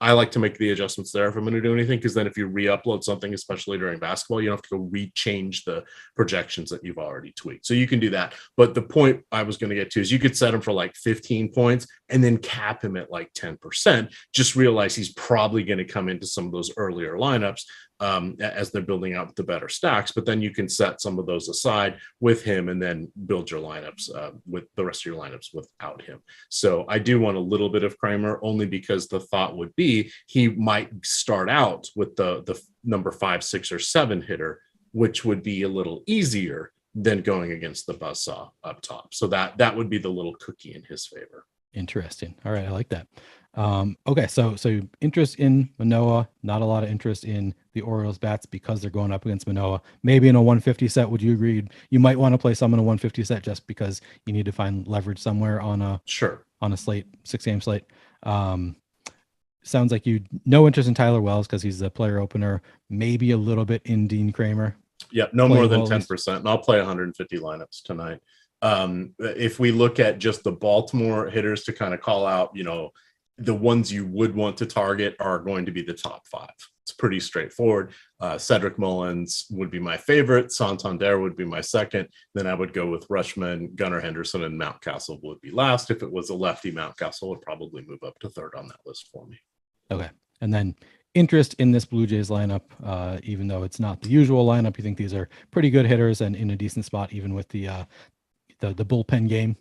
I like to make the adjustments there if I'm going to do anything, because then if you re-upload something, especially during basketball, you don't have to go re-change the projections that you've already tweaked. So you can do that. But the point I was going to get to is you could set him for like 15 points and then cap him at like 10%. Just realize he's probably going to come into some of those earlier lineups as they're building out the better stacks. But then you can set some of those aside with him and then build your lineups with the rest of your lineups without him. So I do want a little bit of Kramer, only because the thought would be he might start out with the number 5, 6, or 7 hitter, which would be a little easier than going against the buzzsaw up top. So that would be the little cookie in his favor. Interesting. All right. I like that. Okay. So interest in Manoah, not a lot of interest in the Orioles bats because they're going up against Manoah. Maybe in a 150 set, would you agree? You might want to play some in a 150 set just because you need to find leverage somewhere on a slate, 6-game slate. Sounds like no interest in Tyler Wells because he's the player opener, maybe a little bit in Dean Kramer. Yeah, no more than 10%. And I'll play 150 lineups tonight. If we look at just the Baltimore hitters to kind of call out, the ones you would want to target are going to be the top 5. It's pretty straightforward. Cedric Mullins would be my favorite. Santander would be my second. Then I would go with Rushman, Gunnar Henderson, and Mountcastle would be last. If it was a lefty, Mountcastle would probably move up to third on that list for me. Okay. And then interest in this Blue Jays lineup, even though it's not the usual lineup, you think these are pretty good hitters and in a decent spot, even with the bullpen game?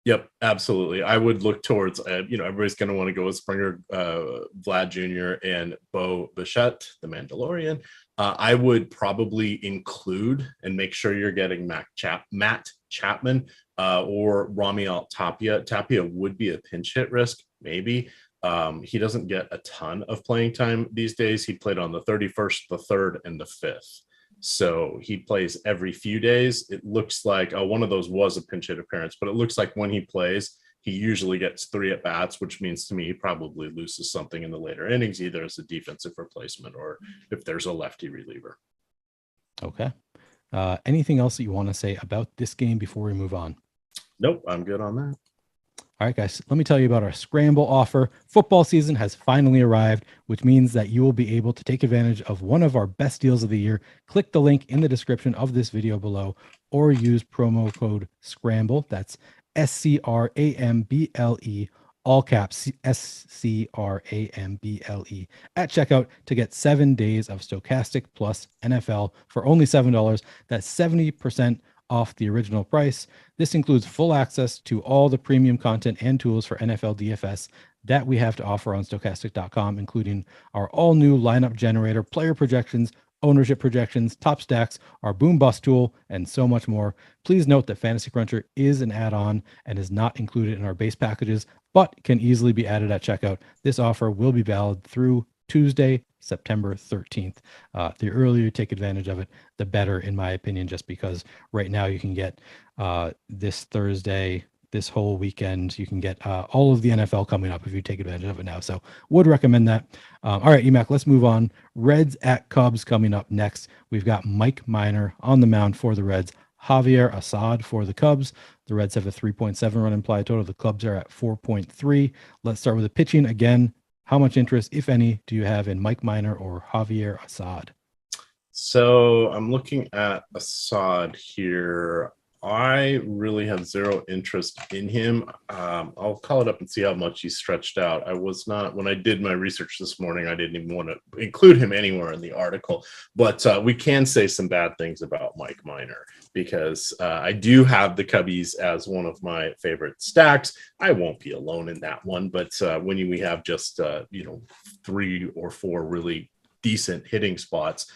Yep, absolutely. I would look towards, everybody's going to want to go with Springer, Vlad Jr., and Bo Bichette, the Mandalorian. I would probably include and make sure you're getting Matt Chapman or Ramiel Tapia. Tapia would be a pinch hit risk, maybe. He doesn't get a ton of playing time these days. He played on the 31st, the 3rd, and the 5th. So he plays every few days. It looks like one of those was a pinch hit appearance, but it looks like when he plays, he usually gets 3 at bats, which means to me he probably loses something in the later innings, either as a defensive replacement or if there's a lefty reliever. Okay. Anything else that you want to say about this game before we move on? Nope, I'm good on that. All right, guys, let me tell you about our scramble offer. Football season has finally arrived, which means that you will be able to take advantage of one of our best deals of the year. Click the link in the description of this video below or use promo code SCRAMBLE. That's SCRAMBLE, all caps SCRAMBLE at checkout to get 7 days of Stokastic plus NFL for only $7. That's 70% off the original price. This includes full access to all the premium content and tools for NFL DFS that we have to offer on Stokastic.com, including our all-new lineup generator, player projections, ownership projections, top stacks, our boom bust tool, and so much more. Please note that Fantasy Cruncher is an add-on and is not included in our base packages, but can easily be added at checkout. This offer will be valid through Tuesday, September 13th. The earlier you take advantage of it, the better, in my opinion, just because right now you can get this Thursday, this whole weekend, you can get all of the NFL coming up if you take advantage of it now. So would recommend that. All right, EMAC, let's move on. Reds at Cubs coming up next. We've got Mike Minor on the mound for the Reds, Javier Assad for the Cubs. The Reds have a 3.7 run implied total. The Cubs are at 4.3. Let's start with the pitching again. How much interest, if any, do you have in Mike Minor or Javier Assad? So I'm looking at Assad here. I really have zero interest in him. I'll call it up and see how much he's stretched out. I was not, when I did my research this morning, I didn't even want to include him anywhere in the article, but we can say some bad things about Mike Minor because I do have the Cubbies as one of my favorite stacks. I won't be alone in that one, but when we have just, 3 or 4 really decent hitting spots,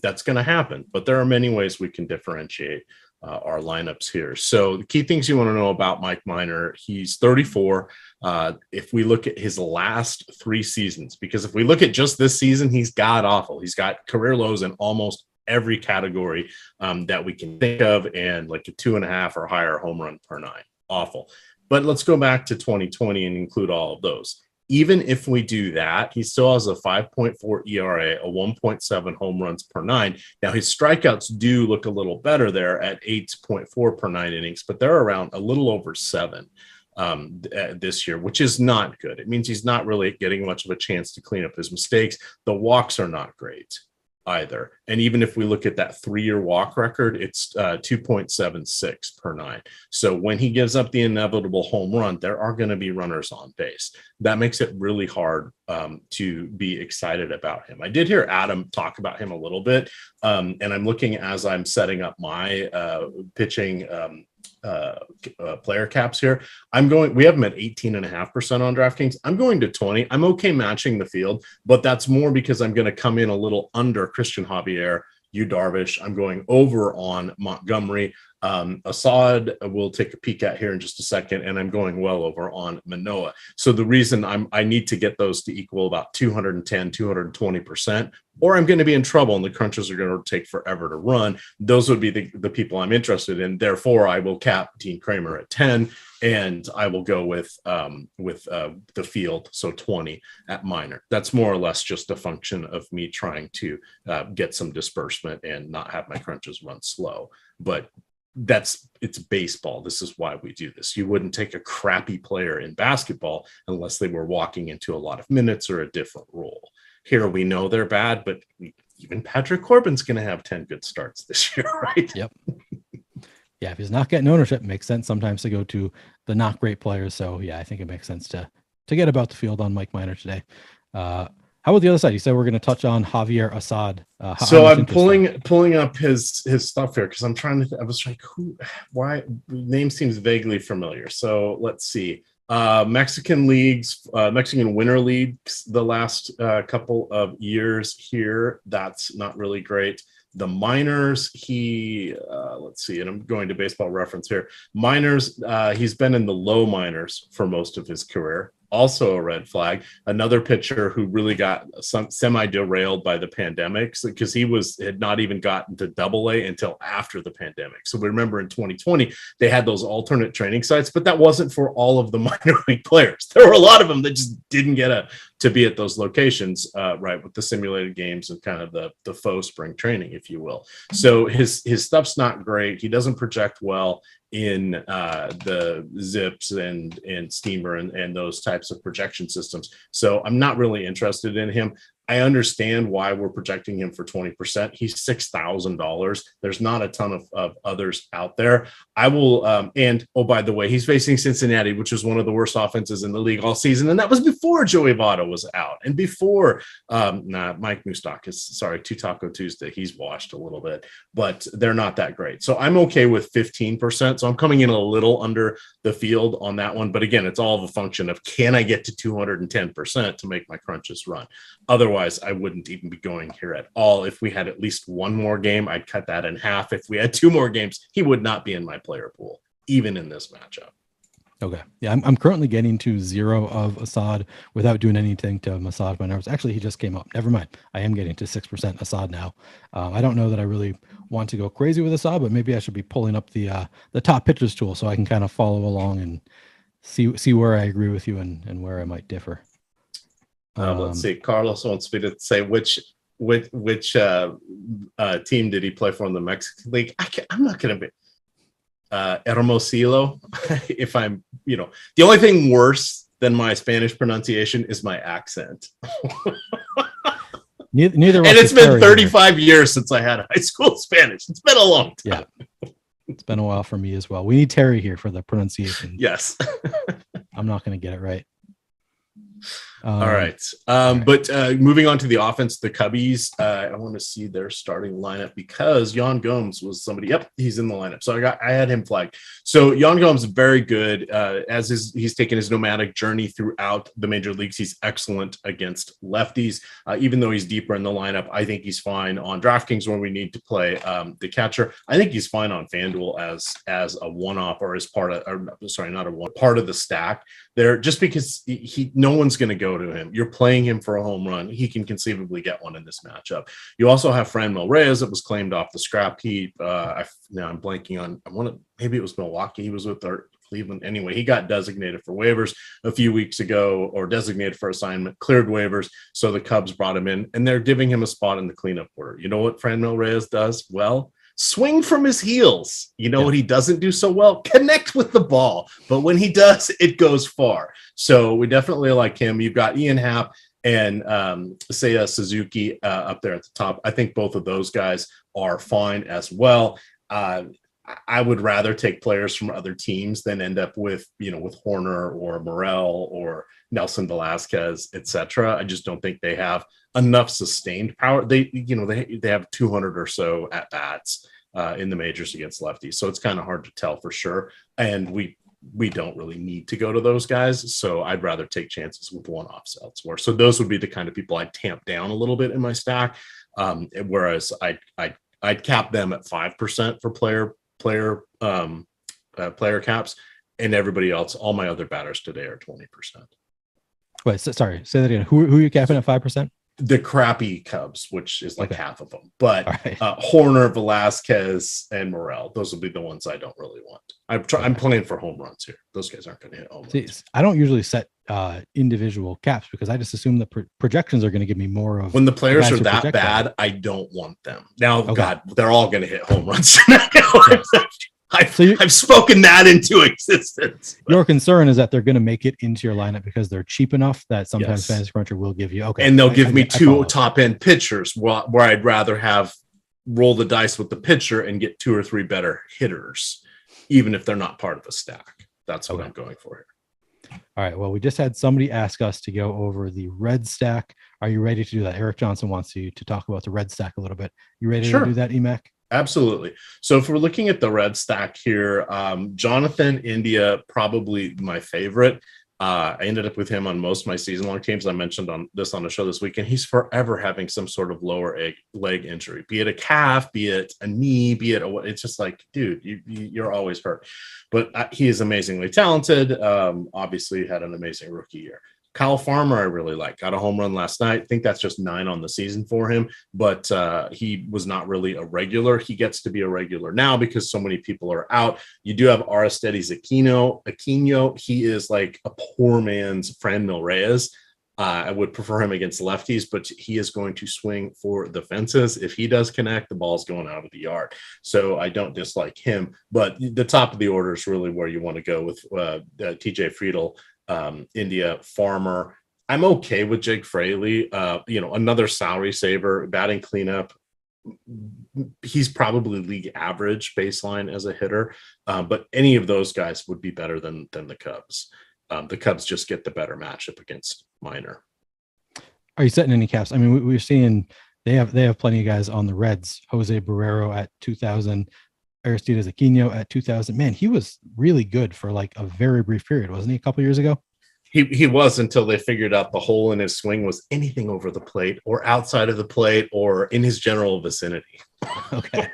that's going to happen. But there are many ways we can differentiate our lineups here. So the key things you want to know about Mike Minor, he's 34. If we look at his last 3 seasons, because if we look at just this season, he's god awful. He's got career lows in almost every category that we can think of, and like a 2.5 or higher home run per 9. Awful. But let's go back to 2020 and include all of those. Even if we do that, he still has a 5.4 ERA, a 1.7 home runs per 9. Now, his strikeouts do look a little better there at 8.4 per 9 innings, but they're around a little over 7 this year, which is not good. It means he's not really getting much of a chance to clean up his mistakes. The walks are not great either. And even if we look at that 3-year walk record, it's 2.76 per 9. So when he gives up the inevitable home run, there are going to be runners on base. That makes it really hard to be excited about him. I did hear Adam talk about him a little bit, and I'm looking as I'm setting up my pitching player caps here. We have him at 18.5% on DraftKings. I'm going to 20. I'm okay matching the field, but that's more because I'm going to come in a little under Christian Javier, Yu Darvish. I'm going over on Montgomery. Assad we'll take a peek at here in just a second, and I'm going well over on Manoah. So the reason I need to get those to equal about 210, 220%, or I'm going to be in trouble and the crunches are going to take forever to run. Those would be the people I'm interested in. Therefore, I will cap Dean Kramer at 10, and I will go with the field, so 20 at Minor. That's more or less just a function of me trying to get some disbursement and not have my crunches run slow. But it's baseball. This is why we do this. You wouldn't take a crappy player in basketball unless they were walking into a lot of minutes or a different role. here we know they're bad, but even Patrick Corbin's going to have 10 good starts this year, right? Yep. Yeah, if he's not getting ownership, it makes sense sometimes to go to the not great players. So yeah, I think it makes sense to get about the field on Mike Minor today. How about the other side? You said we're going to touch on Javier Assad. So I'm pulling up his stuff here because I'm trying to. I was like, why? Name seems vaguely familiar. So let's see. Mexican leagues, Mexican winter leagues, the last couple of years here. That's not really great. The minors, let's see, and I'm going to Baseball Reference here. Minors, he's been in the low minors for most of his career. Also a red flag. Another pitcher who really got semi-derailed by the pandemic because he had not even gotten to Double-A until after the pandemic. So we remember in 2020, they had those alternate training sites, but that wasn't for all of the minor league players. There were a lot of them that just didn't get to be at those locations, right, with the simulated games and kind of the faux spring training, if you will. So his stuff's not great. He doesn't project well in the Zips and Steamer and those types of projection systems. So I'm not really interested in him. I understand why we're projecting him for 20%. He's $6,000. There's not a ton of others out there. I will, and oh, by the way, he's facing Cincinnati, which was one of the worst offenses in the league all season. And that was before Joey Votto was out and before Mike Moustakas, Two Taco Tuesday. He's washed a little bit, but they're not that great. So I'm okay with 15%. So I'm coming in a little under the field on that one. But again, it's all of a function of, can I get to 210% to make my crunches run? Otherwise, I wouldn't even be going here at all. If we had at least one more game, I'd cut that in half. If we had two more games, he would not be in my player pool, even in this matchup. Okay. Yeah, I'm currently getting to 0 of Assad without doing anything to massage my nerves. Actually, he just came up. Never mind. I am getting to 6% Assad now. I don't know that I really want to go crazy with Assad, but maybe I should be pulling up the top pitchers tool so I can kind of follow along and see where I agree with you and where I might differ. Let's see. Carlos wants me to say which team did he play for in the Mexican League? I'm not going to be Hermosillo. If I'm, the only thing worse than my Spanish pronunciation is my accent. Neither. And it's been 35 years since I had high school Spanish. It's been a long time. Yeah. It's been a while for me as well. We need Terry here for the pronunciation. Yes. I'm not going to get it right. All right. But moving on to the offense, the Cubbies, I want to see their starting lineup because Jan Gomes was somebody. Yep, he's in the lineup. So I had him flagged. So Jan Gomes is very good. He's taken his nomadic journey throughout the major leagues. He's excellent against lefties. Even though he's deeper in the lineup, I think he's fine on DraftKings when we need to play the catcher. I think he's fine on FanDuel as a one-off or as part of the stack there, just because no one's going to go to him. You're playing him for a home run. He can conceivably get one in this matchup. You also have Mel Reyes that was claimed off the scrap heap. Now I'm blanking on. Maybe it was Milwaukee. He was with Cleveland. Anyway, he got designated for waivers a few weeks ago, or designated for assignment, cleared waivers. So the Cubs brought him in, and they're giving him a spot in the cleanup order. You know what Mel Reyes does? Well, swing from his heels. What he doesn't do so well? Connect with the ball. But when he does, it goes far. So we definitely like him. You've got Ian Happ and Seiya Suzuki up there at the top. I think both of those guys are fine as well. I would rather take players from other teams than end up with Horner or Morel or Nelson Velasquez, etc. I just don't think they have enough sustained power. They have 200 or so at bats in the majors against lefties, so it's kind of hard to tell for sure. And we don't really need to go to those guys, so I'd rather take chances with one-offs elsewhere. So those would be the kind of people I'd tamp down a little bit in my stack, whereas I'd cap them at 5% for player caps, and everybody else, all my other batters today are 20%. Wait, sorry, say that again. Who are you capping at 5%? The crappy Cubs, which is like half of them, but right. Horner, Velasquez, and Morel, those will be the ones I don't really want. I'm playing for home runs here. Those guys aren't going to hit home runs. I don't usually set individual caps because I just assume the projections are going to give me more of. When the players are that bad, I don't want them. Now, okay. God, they're all going to hit home runs. I've spoken that into existence. Your concern is that they're going to make it into your lineup because they're cheap enough that sometimes Yes. Fantasy Cruncher will give you. Okay. And they'll give me I two follow. top-end pitchers where I'd rather have roll the dice with the pitcher and get 2 or 3 better hitters, even if they're not part of a stack. That's what I'm going for here. All right. Well, we just had somebody ask us to go over the red stack. Are you ready to do that? Eric Johnson wants you to talk about the red stack a little bit. You ready Sure. to do that, Emac? Absolutely. So if we're looking at the red stack here, Jonathan India, probably my favorite. I ended up with him on most of my season-long teams. I mentioned on the show this week, and he's forever having some sort of lower leg injury, be it a calf, be it a knee, be it it's just like, dude, you're always hurt. But he is amazingly talented. Obviously had an amazing rookie year. Kyle Farmer, I really like. Got a home run last night. I think that's just 9 on the season for him, but he was not really a regular. He gets to be a regular now because so many people are out. You do have Aristides Aquino. He is like a poor man's Fran Mel Reyes. I would prefer him against lefties, but he is going to swing for the fences. If he does connect, the ball's going out of the yard. So I don't dislike him, but the top of the order is really where you want to go with TJ Friedel, India, Farmer. I'm okay with Jake Fraley, another salary saver, batting cleanup. He's probably league average baseline as a hitter, but any of those guys would be better than the Cubs. The Cubs just get the better matchup against Minor. Are you setting any caps? I mean, we're seeing they have plenty of guys on the Reds. Jose Barrero at 2,000, Aristides Aquino at 2,000. Man, he was really good for like a very brief period, wasn't he? A couple years ago. He was, until they figured out the hole in his swing was anything over the plate or outside of the plate or in his general vicinity. Okay.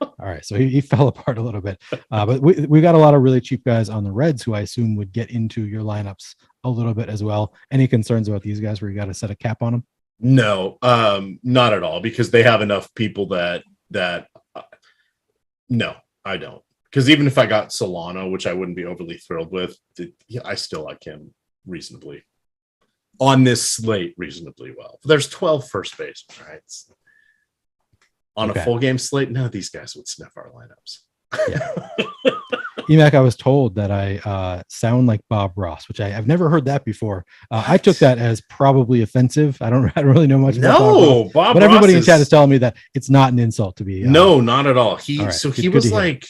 All right. So he fell apart a little bit. But we got a lot of really cheap guys on the Reds who I assume would get into your lineups a little bit as well. Any concerns about these guys where you got to set a cap on them? No, not at all, because they have enough people that no, I don't. Because even if I got Solano, which I wouldn't be overly thrilled with, I still like him reasonably on this slate reasonably well. There's 12 first basemen, right? On a full game slate, none of these guys would sniff our lineups. Yeah. Emac, I was told that I sound like Bob Ross, which I've never heard that before. I took that as probably offensive. I don't really know much about Bob Ross, but everybody in chat is telling me that it's not an insult to be. No, not at all. He was like,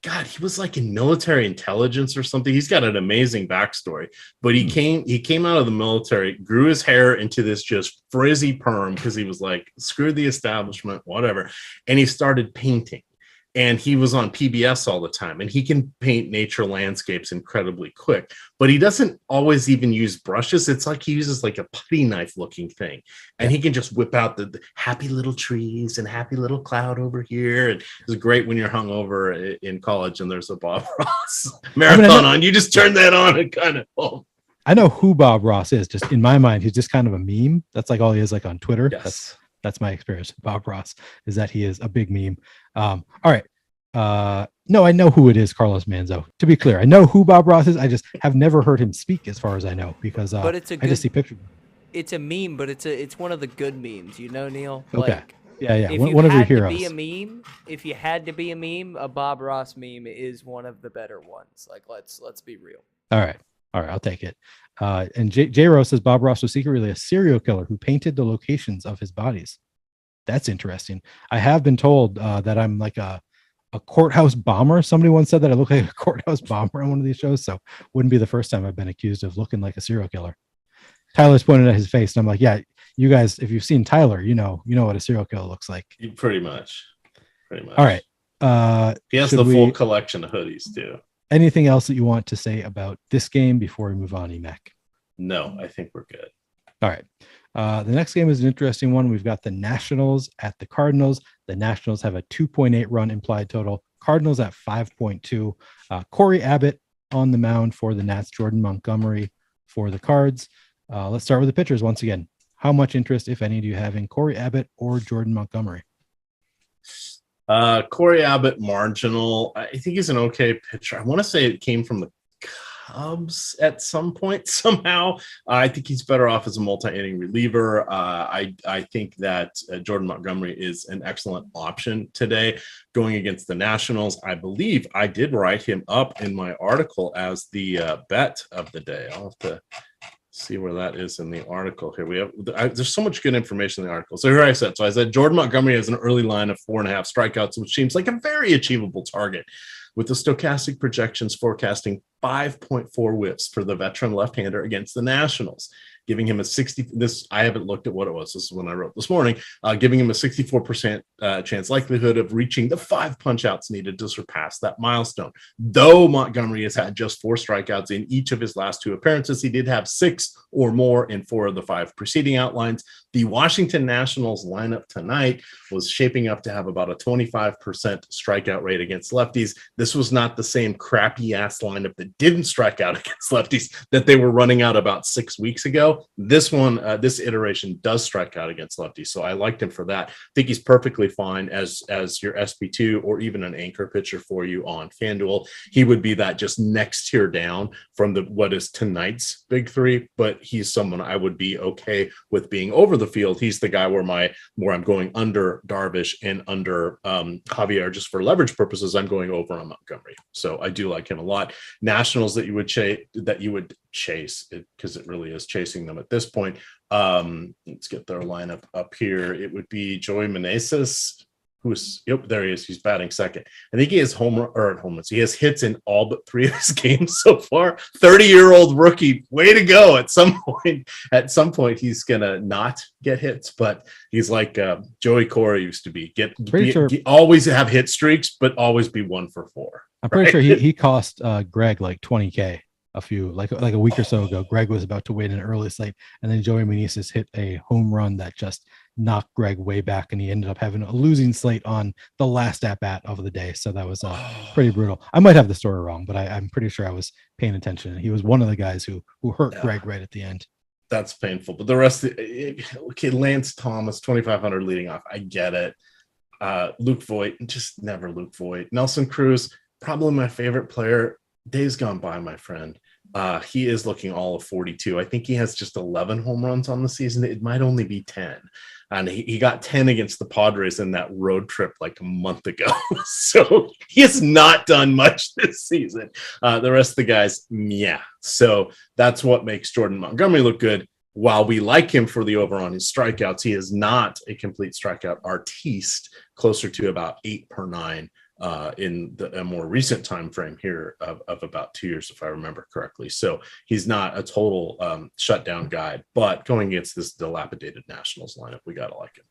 God, he was like in military intelligence or something. He's got an amazing backstory, but he came out of the military, grew his hair into this just frizzy perm because he was like, screw the establishment, whatever. And he started painting. And he was on PBS all the time, and he can paint nature landscapes incredibly quick, but he doesn't always even use brushes. It's like he uses like a putty knife looking thing, and he can just whip out the happy little trees and happy little cloud over here. And it's great when you're hungover in college and there's a Bob Ross marathon on. You just turn that on and kind of, I know who Bob Ross is. Just in my mind, he's just kind of a meme. That's like all he is, like on Twitter. Yes. That's my experience with Bob Ross, is that he is a big meme. All right. No, I know who it is, Carlos Manzo. To be clear, I know who Bob Ross is. I just have never heard him speak, as far as I know, because but it's I just see pictures. It's a meme, but it's one of the good memes, Neil. Okay. Like, yeah. If One of your heroes. If you had to be a meme, a Bob Ross meme is one of the better ones. Like, let's be real. All right, I'll take it. And J Rose says Bob Ross was secretly a serial killer who painted the locations of his bodies. That's interesting. I have been told that I'm like a courthouse bomber. Somebody once said that I look like a courthouse bomber on one of these shows, so wouldn't be the first time I've been accused of looking like a serial killer. Tyler's pointed at his face, and I'm like, yeah, you guys, if you've seen Tyler, you know what a serial killer looks like. Pretty much. All right. He has the full collection of hoodies too. Anything else that you want to say about this game before we move on, Emac? No, I think we're good. All right. The next game is an interesting one. We've got the Nationals at the Cardinals. The Nationals have a 2.8 run implied total. Cardinals at 5.2. Corey Abbott on the mound for the Nats. Jordan Montgomery for the Cards. Let's start with the pitchers once again. How much interest, if any, do you have in Corey Abbott or Jordan Montgomery? Corey Abbott, marginal. I think he's an okay pitcher. I want to say it came from the Cubs at some point somehow. I think he's better off as a multi-inning reliever. I think that Jordan Montgomery is an excellent option today going against the Nationals. I believe I did write him up in my article as the bet of the day. I'll have to see where that is in the article here. There's so much good information in the article. So here I said Jordan Montgomery has an early line of 4.5 strikeouts, which seems like a very achievable target, with the Stokastic projections forecasting 5.4 whiffs for the veteran left-hander against the Nationals, giving him a 60. This I haven't looked at what it was. This is when I wrote this morning. Giving him a 64% chance likelihood of reaching the 5 punch-outs needed to surpass that milestone. Though Montgomery has had just 4 strikeouts in each of his last 2 appearances, he did have 6 or more in 4 of the 5 preceding outlines. The Washington Nationals lineup tonight was shaping up to have about a 25% strikeout rate against lefties. This was not the same crappy ass lineup that didn't strike out against lefties that they were running out about 6 weeks ago. This one, this iteration does strike out against lefties, so I liked him for that. I think he's perfectly fine as your SP2 or even an anchor pitcher for you on FanDuel. He would be that just next tier down from what is tonight's big 3, but he's someone I would be okay with being over the field. He's the guy where I'm going under Darvish and under Javier just for leverage purposes. I'm going over on Montgomery, so I do like him a lot. Nationals that you would chase because it really is chasing them at this point. Let's get their lineup up here. It would be Joey Meneses, there he is. He's batting second. I think he has home runs. He has hits in all but 3 of his games so far. 30-year-old rookie, way to go! At some point, he's gonna not get hits, but he's like Joey Cora used to be. Always have hit streaks, but always be 1 for 4. I'm pretty sure he cost Greg like $20K a week or so ago. Greg was about to win an early slate, and then Joey Meneses hit a home run that just knocked Greg way back, and he ended up having a losing slate on the last at bat of the day. So that was pretty brutal. I might have the story wrong, but I'm pretty sure I was paying attention. He was one of the guys who hurt Greg right at the end. That's painful, but the rest Lance Thomas 2,500 leading off. I get it. Luke Voigt, just never Luke Voigt. Nelson Cruz, probably my favorite player. Days gone by, my friend. He is looking all of 42. I think he has just 11 home runs on the season. It might only be 10. And he got 10 against the Padres in that road trip like a month ago. So he has not done much this season. The rest of the guys, yeah. So that's what makes Jordan Montgomery look good. While we like him for the over on his strikeouts, he is not a complete strikeout artiste, closer to about 8 per 9 in a more recent time frame here of about 2 years, if I remember correctly. So he's not a total shutdown guy, but going against this dilapidated Nationals lineup, we gotta like him.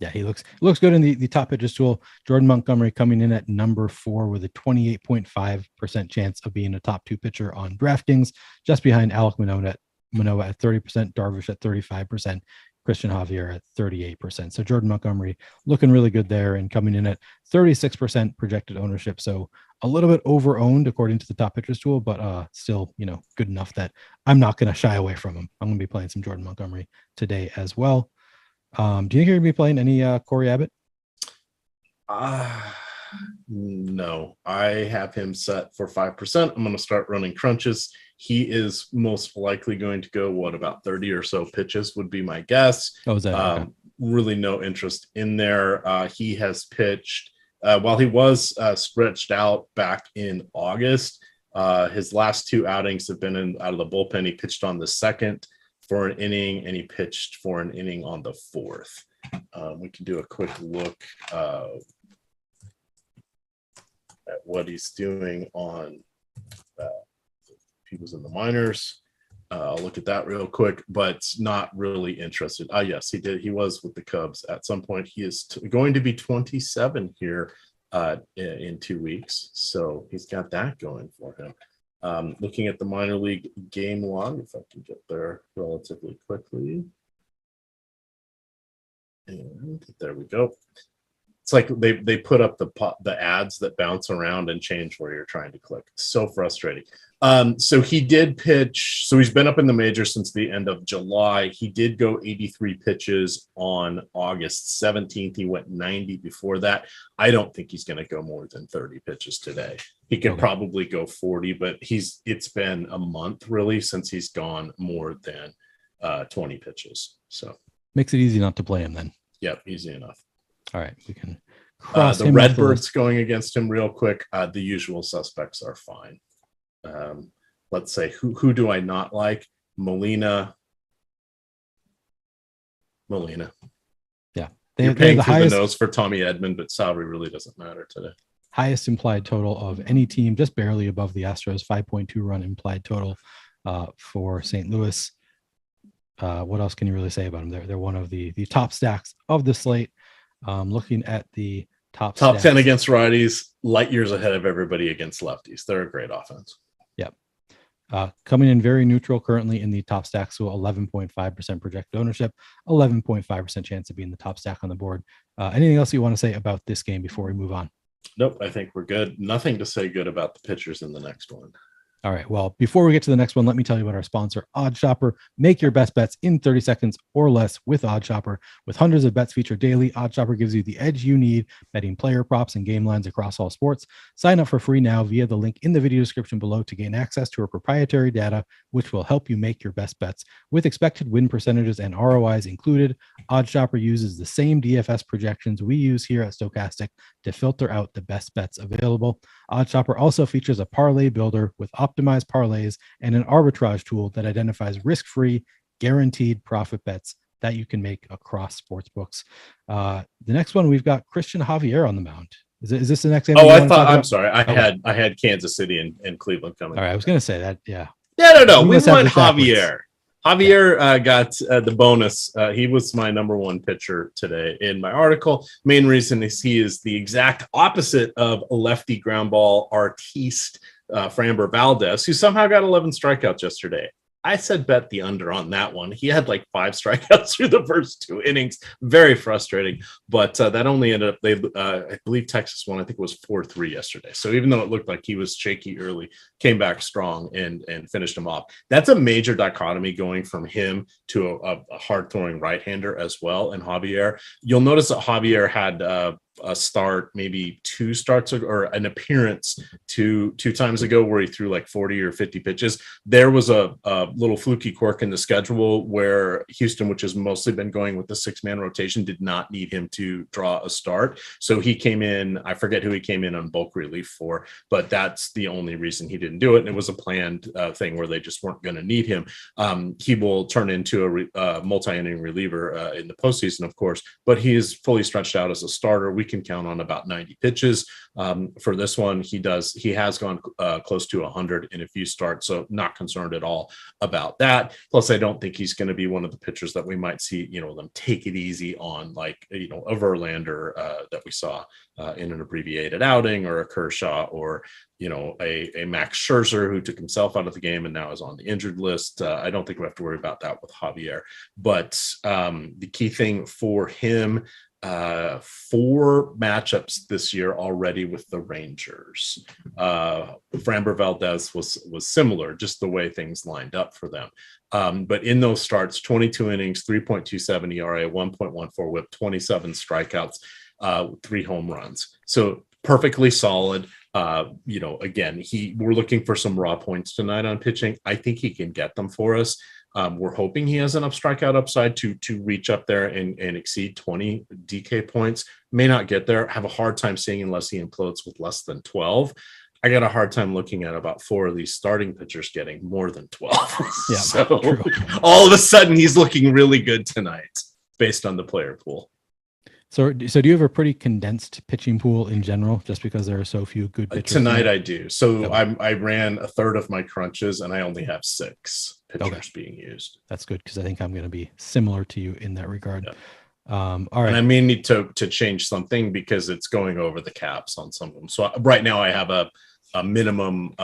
Yeah, he looks good in the top pitches tool. Jordan Montgomery coming in at number 4 with a 28.5% chance of being a top 2 pitcher on DraftKings, just behind Alek Manoah at 30%, Darvish at 35%, Christian Javier at 38%. So Jordan Montgomery looking really good there and coming in at 36% projected ownership. So a little bit over owned according to the top pitchers tool, but still, good enough that I'm not going to shy away from him. I'm going to be playing some Jordan Montgomery today as well. Do you think you're going to be playing any Corey Abbott? No, I have him set for 5%. I'm going to start running crunches. He is most likely going to go, about 30 or so pitches would be my guess. Oh, is that okay? Really no interest in there. He has pitched, while he was stretched out back in August, his last 2 outings have been out of the bullpen. He pitched on the 2nd for an inning, and he pitched for an inning on the 4th. We can do a quick look at what he's doing on he was in the minors. I'll look at that real quick, but not really interested. Yes, he did. He was with the Cubs at some point. He is going to be 27 here in 2 weeks. So he's got that going for him. Looking at the minor league game log, if I can get there relatively quickly. And there we go. It's like they put up the ads that bounce around and change where you're trying to click. It's so frustrating. So he did pitch. So he's been up in the major since the end of July. He did go 83 pitches on August 17th. He went 90 before that. I don't think he's going to go more than 30 pitches today. He could probably go 40, but it's been a month really since he's gone more than 20 pitches. So makes it easy not to play him then. Yep, easy enough. All right, we can cross the Redbirds going against him real quick. The usual suspects are fine. Let's say who do I not like? Molina. Yeah, you're paying the highest, the nose for Tommy Edman, but salary really doesn't matter today. Highest implied total of any team, just barely above the Astros. 5.2 run implied total for St. Louis. What else can you really say about them? They're one of the top stacks of the slate. Looking at the top 10 against righties, light years ahead of everybody against lefties. They're a great offense. Yep. Coming in very neutral currently in the top stack, so 11.5% projected ownership, 11.5% chance of being the top stack on the board. Anything else you want to say about this game before we move on? Nope, I think we're good. Nothing to say good about the pitchers in the next one. All right. Well, before we get to the next one, let me tell you about our sponsor, OddsShopper. Make your best bets in 30 seconds or less with OddsShopper. With hundreds of bets featured daily, OddsShopper gives you the edge you need betting player props and game lines across all sports. Sign up for free now via the link in the video description below to gain access to our proprietary data, which will help you make your best bets. With expected win percentages and ROIs included, OddsShopper uses the same DFS projections we use here at Stokastic to filter out the best bets available. OddsShopper also features a parlay builder with optimized parlays and an arbitrage tool that identifies risk-free, guaranteed profit bets that you can make across sports books. The next one, we've got Christian Javier on the mound. Is this the next game? Oh, I'm sorry. I had Kansas City and Cleveland coming. All right, I was going to say that. Yeah. No. We went Javier. Javier got the bonus. He was my number one pitcher today in my article. Main reason is he is the exact opposite of a lefty ground ball artiste, Framber Valdez, who somehow got 11 strikeouts yesterday. I said bet the under on that one. He had like 5 strikeouts through the first 2 innings. Very frustrating. But that only ended up, I believe Texas won, I think it was 4-3 yesterday. So even though it looked like he was shaky early, came back strong and finished him off. That's a major dichotomy going from him to a hard-throwing right-hander as well. And Javier, you'll notice that Javier had a start, maybe 2 starts or an appearance two times ago where he threw like 40 or 50 pitches. There was a little fluky quirk in the schedule where Houston, which has mostly been going with the 6-man rotation, did not need him to draw a start. So he came in, I forget who he came in on bulk relief for, but that's the only reason he didn't do it. And it was a planned thing where they just weren't going to need him. He will turn into a multi-inning reliever in the postseason, of course, but he is fully stretched out as a starter. We can count on about 90 pitches for this one. He has gone close to 100 in a few starts, so not concerned at all about that. Plus, I don't think he's going to be one of the pitchers that we might see, them take it easy on, like, a Verlander that we saw in an abbreviated outing, or a Kershaw, or a Max Scherzer who took himself out of the game and now is on the injured list. I don't think we have to worry about that with Javier. But the key thing for him, 4 matchups this year already with the Rangers. Framber Valdez was similar, just the way things lined up for them. But in those starts, 22 innings, 3.27 ERA, 1.14 WHIP, 27 strikeouts, 3 home runs. So perfectly solid. Again, we're looking for some raw points tonight on pitching. I think he can get them for us. We're hoping he has enough strikeout upside to reach up there and exceed 20 DK points. May not get there. Have a hard time seeing unless he implodes with less than 12. I got a hard time looking at about 4 of these starting pitchers getting more than 12. Yeah, so true. All of a sudden he's looking really good tonight based on the player pool. So do you have a pretty condensed pitching pool in general, just because there are so few good pitchers? Tonight I do. So I ran a third of my crunches and I only have 6 pitchers being used. That's good, because I think I'm going to be similar to you in that regard. Yeah. All right. And I may need to change something because it's going over the caps on some of them. So right now I have a minimum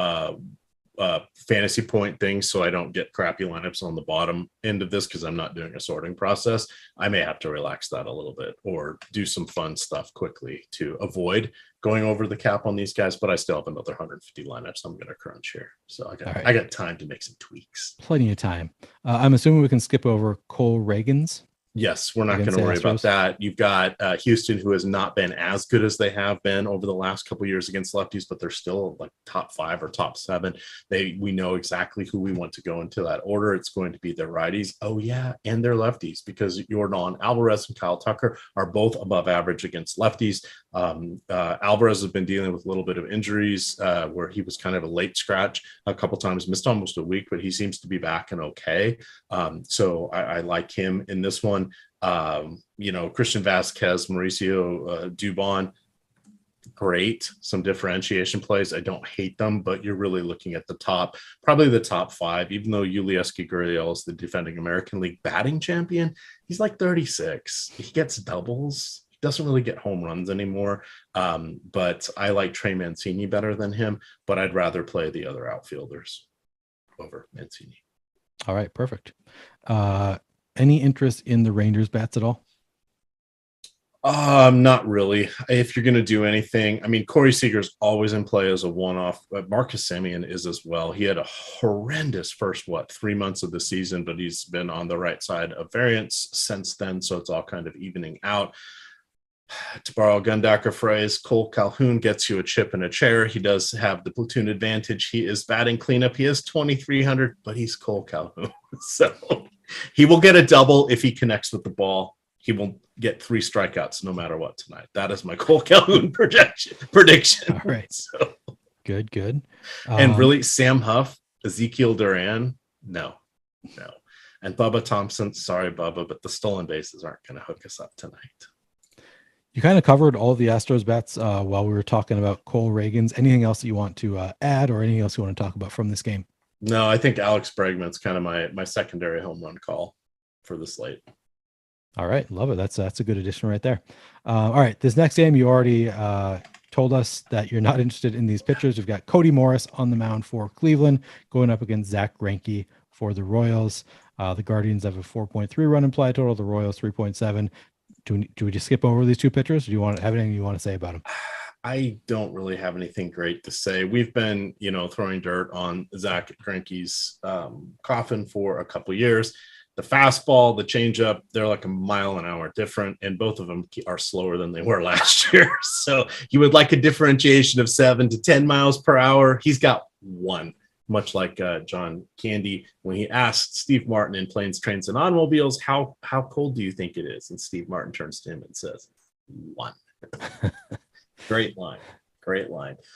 fantasy point things so I don't get crappy lineups on the bottom end of this because I'm not doing a sorting process, I may have to relax that a little bit or do some fun stuff quickly to avoid going over the cap on these guys. But I still have another 150 lineups I'm going to crunch here. So I got time to make some tweaks. Plenty of time. I'm assuming we can skip over Cole Reagans. Yes, we're not going to worry about that. You've got Houston, who has not been as good as they have been over the last couple of years against lefties, but they're still like top 5 or top 7. We know exactly who we want to go into that order. It's going to be their righties. Oh, yeah, and their lefties, because Yordan Alvarez and Kyle Tucker are both above average against lefties. Alvarez has been dealing with a little bit of injuries where he was kind of a late scratch a couple times, missed almost a week, but he seems to be back and okay. So I like him in this one. Christian Vasquez, Mauricio Dubon, great. Some differentiation plays. I don't hate them, but you're really looking at probably the top 5, even though Yulieski Gurriel is the defending American League batting champion. He's like 36. He gets doubles. He doesn't really get home runs anymore. But I like Trey Mancini better than him, but I'd rather play the other outfielders over Mancini. All right, perfect. Any interest in the Rangers bats at all? Not really. If you're going to do anything, I mean, Corey Seager's always in play as a one-off, but Marcus Semien is as well. He had a horrendous first, 3 months of the season, but he's been on the right side of variance since then, so it's all kind of evening out. To borrow a Gundacker phrase, Cole Calhoun gets you a chip and a chair. He does have the platoon advantage. He is batting cleanup. He is 2,300, but he's Cole Calhoun. So he will get a double if he connects with the ball. He will get 3 strikeouts no matter what tonight. That is my Cole Calhoun prediction. All right. So. Good. And really, Sam Huff, Ezekiel Duran, no. And Bubba Thompson, sorry, Bubba, but the stolen bases aren't going to hook us up tonight. You kind of covered all the Astros bats while we were talking about Cole Reagans. Anything else that you want to add or anything else you want to talk about from this game? No, I think Alex Bregman's kind of my secondary home run call for the slate. All right. Love it. That's a good addition right there. All right. This next game, you already told us that you're not interested in these pitchers. We've got Cody Morris on the mound for Cleveland going up against Zach Greinke for the Royals. The Guardians have a 4.3 run implied total. The Royals 3.7. Do we just skip over these two pitchers? Do you want to have anything you want to say about them? I don't really have anything great to say. We've been, throwing dirt on Zach Greinke's coffin for a couple of years. The fastball, the changeup, they're like a mile an hour different, and both of them are slower than they were last year. So you would like a differentiation of 7 to 10 miles per hour. He's got 1, much like John Candy when he asked Steve Martin in Planes, Trains, and Automobiles, how cold do you think it is? And Steve Martin turns to him and says, 1. Great line.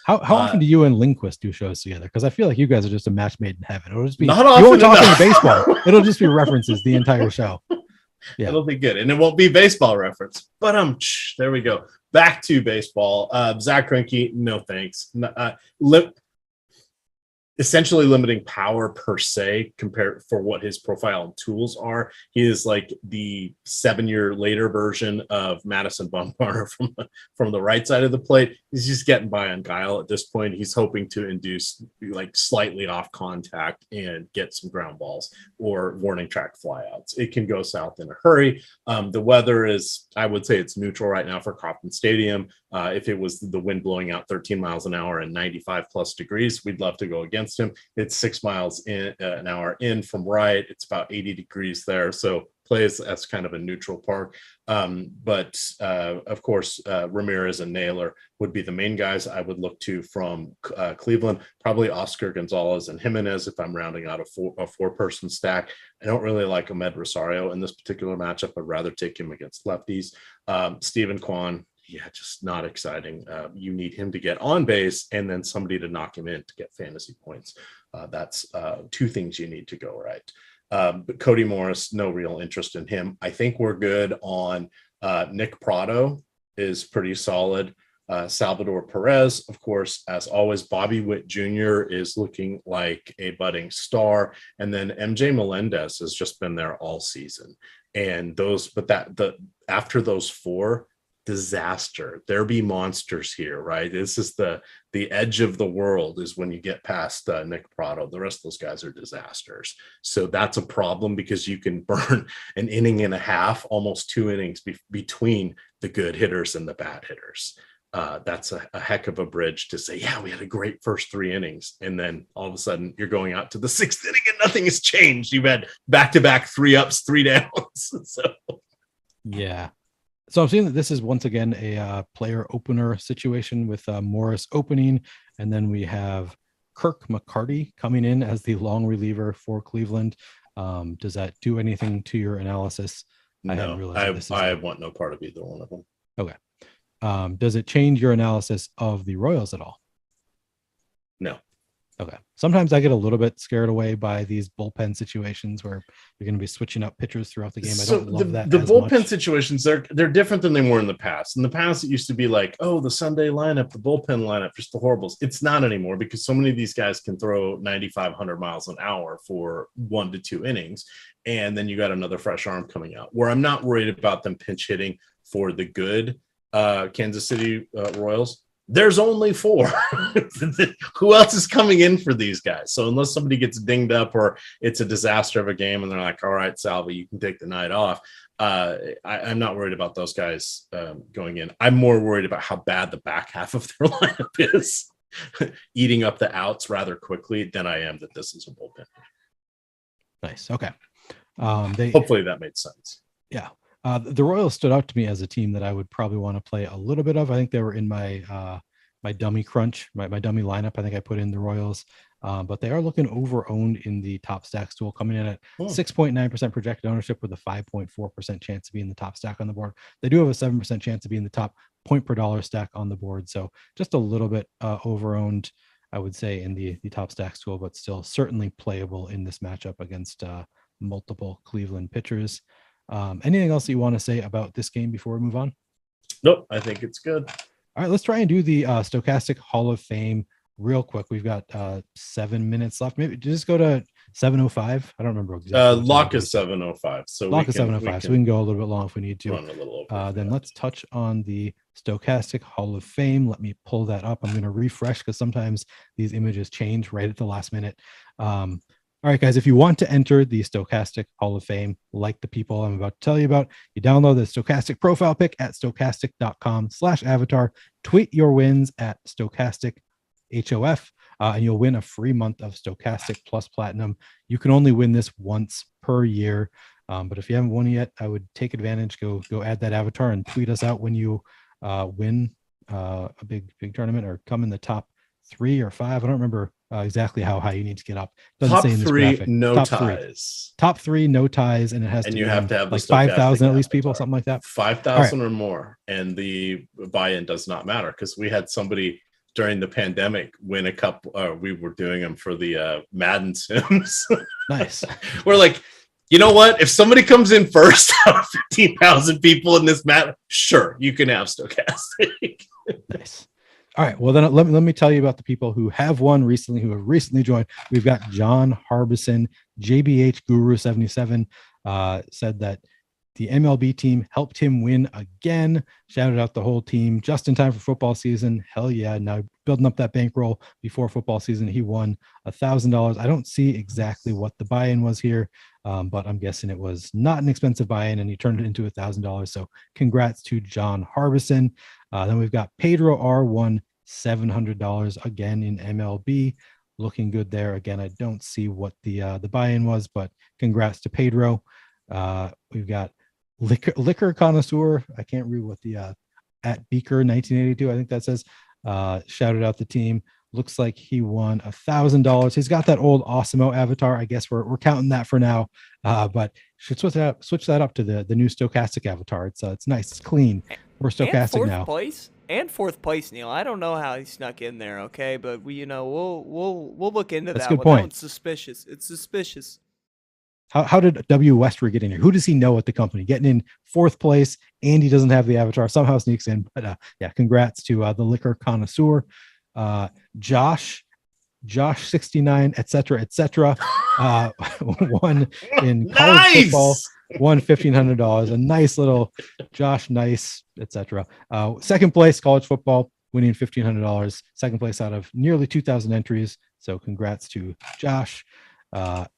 How often do you and Lindquist do shows together? Because I feel like you guys are just a match made in heaven. It'll just be not you won't talk enough. baseball. It'll just be references the entire show. Yeah, it'll be good, and it won't be baseball reference. But there we go. Back to baseball. Zach Greinke, no thanks. Essentially limiting power per se compared for what his profile and tools are. He is like the 7-year later version of Madison Bumgarner from the right side of the plate. He's just getting by on guile at this point. He's hoping to induce like slightly off contact and get some ground balls or warning track flyouts. It can go south in a hurry. The weather is, I would say it's neutral right now for Kauffman Stadium. If it was the wind blowing out 13 miles an hour and 95 plus degrees, we'd love to go against him. It's 6 miles an hour in from right. It's about 80 degrees there. So plays as kind of a neutral park. But of course, Ramirez and Naylor would be the main guys I would look to from Cleveland. Probably Oscar Gonzalez and Jimenez if I'm rounding out a four-person stack. I don't really like Ahmed Rosario in this particular matchup. I'd rather take him against lefties. Stephen Kwan. Yeah, just not exciting. You need him to get on base and then somebody to knock him in to get fantasy points. That's 2 things you need to go right. But Cody Morris, no real interest in him. I think we're good on Nick Prado is pretty solid. Salvador Perez, of course, as always. Bobby Witt Jr. is looking like a budding star. And then MJ Melendez has just been there all season. And after those 4, disaster. There be monsters here, right? This is the edge of the world is when you get past Nick Pratto. The rest of those guys are disasters. So that's a problem because you can burn an inning and a half, almost 2 innings between the good hitters and the bad hitters. That's a heck of a bridge to say, yeah, we had a great first 3 innings. And then all of a sudden you're going out to the 6th inning and nothing has changed. You've had back-to-back 3 ups, 3 downs. So yeah. So I'm seeing that this is once again a player opener situation with Morris opening. And then we have Kirk McCarty coming in as the long reliever for Cleveland. Does that do anything to your analysis? No, I want no part of either one of them. Okay. Does it change your analysis of the Royals at all? No. Okay. Sometimes I get a little bit scared away by these bullpen situations where you're going to be switching up pitchers throughout the game. I don't love that. The bullpen situations, they're different than they were in the past. In the past, it used to be like, oh, the Sunday lineup, the bullpen lineup, just the horribles. It's not anymore because so many of these guys can throw 9,500 miles an hour for 1 to 2 innings. And then you got another fresh arm coming out where I'm not worried about them pinch hitting for the good Kansas City Royals. There's only 4. Who else is coming in for these guys? So unless somebody gets dinged up or it's a disaster of a game and they're like, all right, Salvi, you can take the night off. I'm not worried about those guys going in. I'm more worried about how bad the back half of their lineup is, eating up the outs rather quickly than I am that this is a bullpen. Nice. Okay. Hopefully that made sense. Yeah. The Royals stood out to me as a team that I would probably want to play a little bit of. I think they were in my my dummy crunch, my dummy lineup. I think I put in the Royals, but they are looking over-owned in the top stack stool, coming in at 6.9% projected ownership with a 5.4% chance to be in the top stack on the board. They do have a 7% chance to be in the top point per dollar stack on the board. So just a little bit over-owned, I would say, in the top stack stool, but still certainly playable in this matchup against multiple Cleveland pitchers. Anything else that you want to say about this game before we move on? Nope, I think it's good. All right, let's try and do the Stokastic Hall of Fame real quick. We've got 7 minutes left. Maybe just go to 7:05. I don't remember exactly. Lock is 7:05. So lock is 7:05. So we can go a little bit long if we need to. Run a little over then let's touch on the Stokastic Hall of Fame. Let me pull that up. I'm going to refresh because sometimes these images change right at the last minute. All right, guys, if you want to enter the Stokastic Hall of Fame, like the people I'm about to tell you about, you download the Stokastic profile pic at stokastic.com/avatar, tweet your wins at Stokastic HOF, and you'll win a free month of Stokastic Plus Platinum. You can only win this once per year, but if you haven't won yet, I would take advantage. Go add that avatar and tweet us out when you win a big tournament or come in the top 3 or 5. I don't remember exactly how high you need to get up. Doesn't top say in this 3, graphic. no top ties. Top 3, no ties, and it has and to you be have to have like the 5,000 at least avatar. people, something like that. 5,000 or more, and the buy-in does not matter because we had somebody during the pandemic win a couple. We were doing them for the Madden Sims. Nice. We're like, you know what? If somebody comes in first out of 15,000 people in this match, sure, you can have Stokastic. Nice. All right. Well, then let me tell you about the people who have won recently, who have recently joined. We've got John Harbison, JBH Guru 77, said that the MLB team helped him win again. Shouted out the whole team just in time for football season. Hell yeah. Now building up that bankroll before football season, he won $1,000. I don't see exactly what the buy-in was here, but I'm guessing it was not an expensive buy-in and he turned it into $1,000. So congrats to John Harbison. Then we've got Pedro R won $700 again in MLB. Looking good there. Again, I don't see what the buy-in was, but congrats to Pedro. We've got Liquor Connoisseur. I can't read what the at Beaker 1982, I think that says, shouted out the team. Looks like he won $1,000. He's got that old Osimo avatar. I guess we're counting that for now, but should switch that up to the new Stokastic avatar. It's nice. It's clean. We're Stokastic now. Fourth place, Neil. I don't know how he snuck in there. Okay, but we'll look into That's that. A good one. point. That one's suspicious. It's suspicious. How did W. Westwood get in here? Who does he know at the company? Getting in 4th place, and he doesn't have the avatar. Somehow sneaks in. But yeah, congrats to the Liquor Connoisseur. Josh 69, etc. Won in college football won $1,500. A nice little Josh Nice, etc. Second place, college football, winning $1,500. Second place out of nearly 2,000 entries. So congrats to Josh. And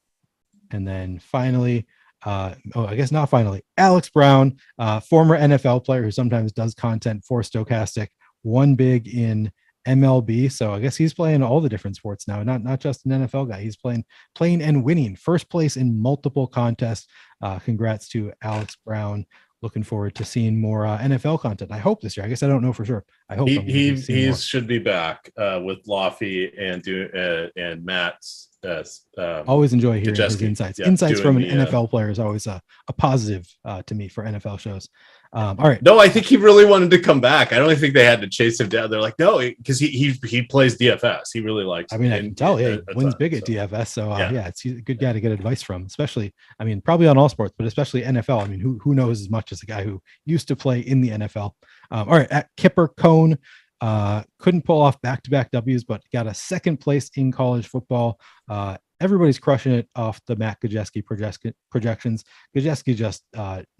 then finally, I guess not finally, Alex Brown, former NFL player who sometimes does content for Stokastic, won big in MLB. So I guess he's playing all the different sports now, not just an NFL guy. He's playing and winning. First place in multiple contests. Congrats to Alex Brown. Looking forward to seeing more NFL content. I hope this year. I guess I don't know for sure. I hope he should be back with Laffy and Matt's. Always enjoy hearing Gajeski. his insights. Yeah, Insights from an the, NFL player is always a positive to me for NFL shows. All right. No, I think he really wanted to come back. I don't think they had to chase him down. They're like, no, because he plays DFS. He really likes. I mean, I can tell. Yeah, he wins big at DFS. So yeah, it's a good guy to get advice from. Especially, I mean, probably on all sports, but especially NFL. I mean, who knows as much as a guy who used to play in the NFL. All right, at Kipper Cone. Couldn't pull off back-to-back W's, but got a second place in college football. Everybody's crushing it off the Matt Gajeski projections. Gajeski just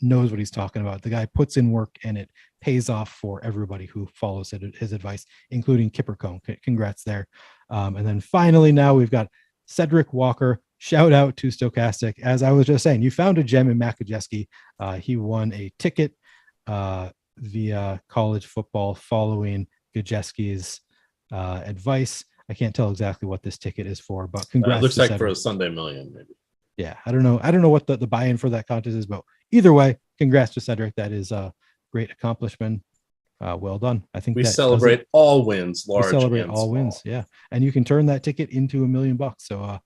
knows what he's talking about. The guy puts in work and it pays off for everybody who follows his advice, including Kipper Cone. Congrats there. And then finally, now we've got Cedric Walker. Shout out to Stokastic. As I was just saying, you found a gem in Matt Gajeski. He won a ticket via college football following Gajeski's advice. I can't tell exactly what this ticket is for, but congrats. Looks like Cedric. for a Sunday Million, maybe. Yeah, I don't know what the buy-in for that contest is, but either way, congrats to Cedric. That is a great accomplishment. Well done. I think we celebrate all wins, large. We celebrate and all small. wins. Yeah, and you can turn that ticket into $1 million. So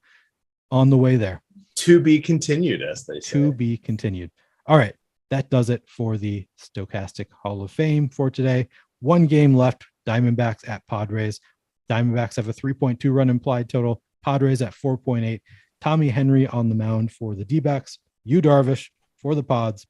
on the way there. To be continued, as they say. To be continued. All right, that does it for the Stokastic Hall of Fame for today. One game left. Diamondbacks at Padres. Diamondbacks have a 3.2 run implied total. Padres at 4.8. Tommy Henry on the mound for the D-backs. Yu Darvish for the Pods.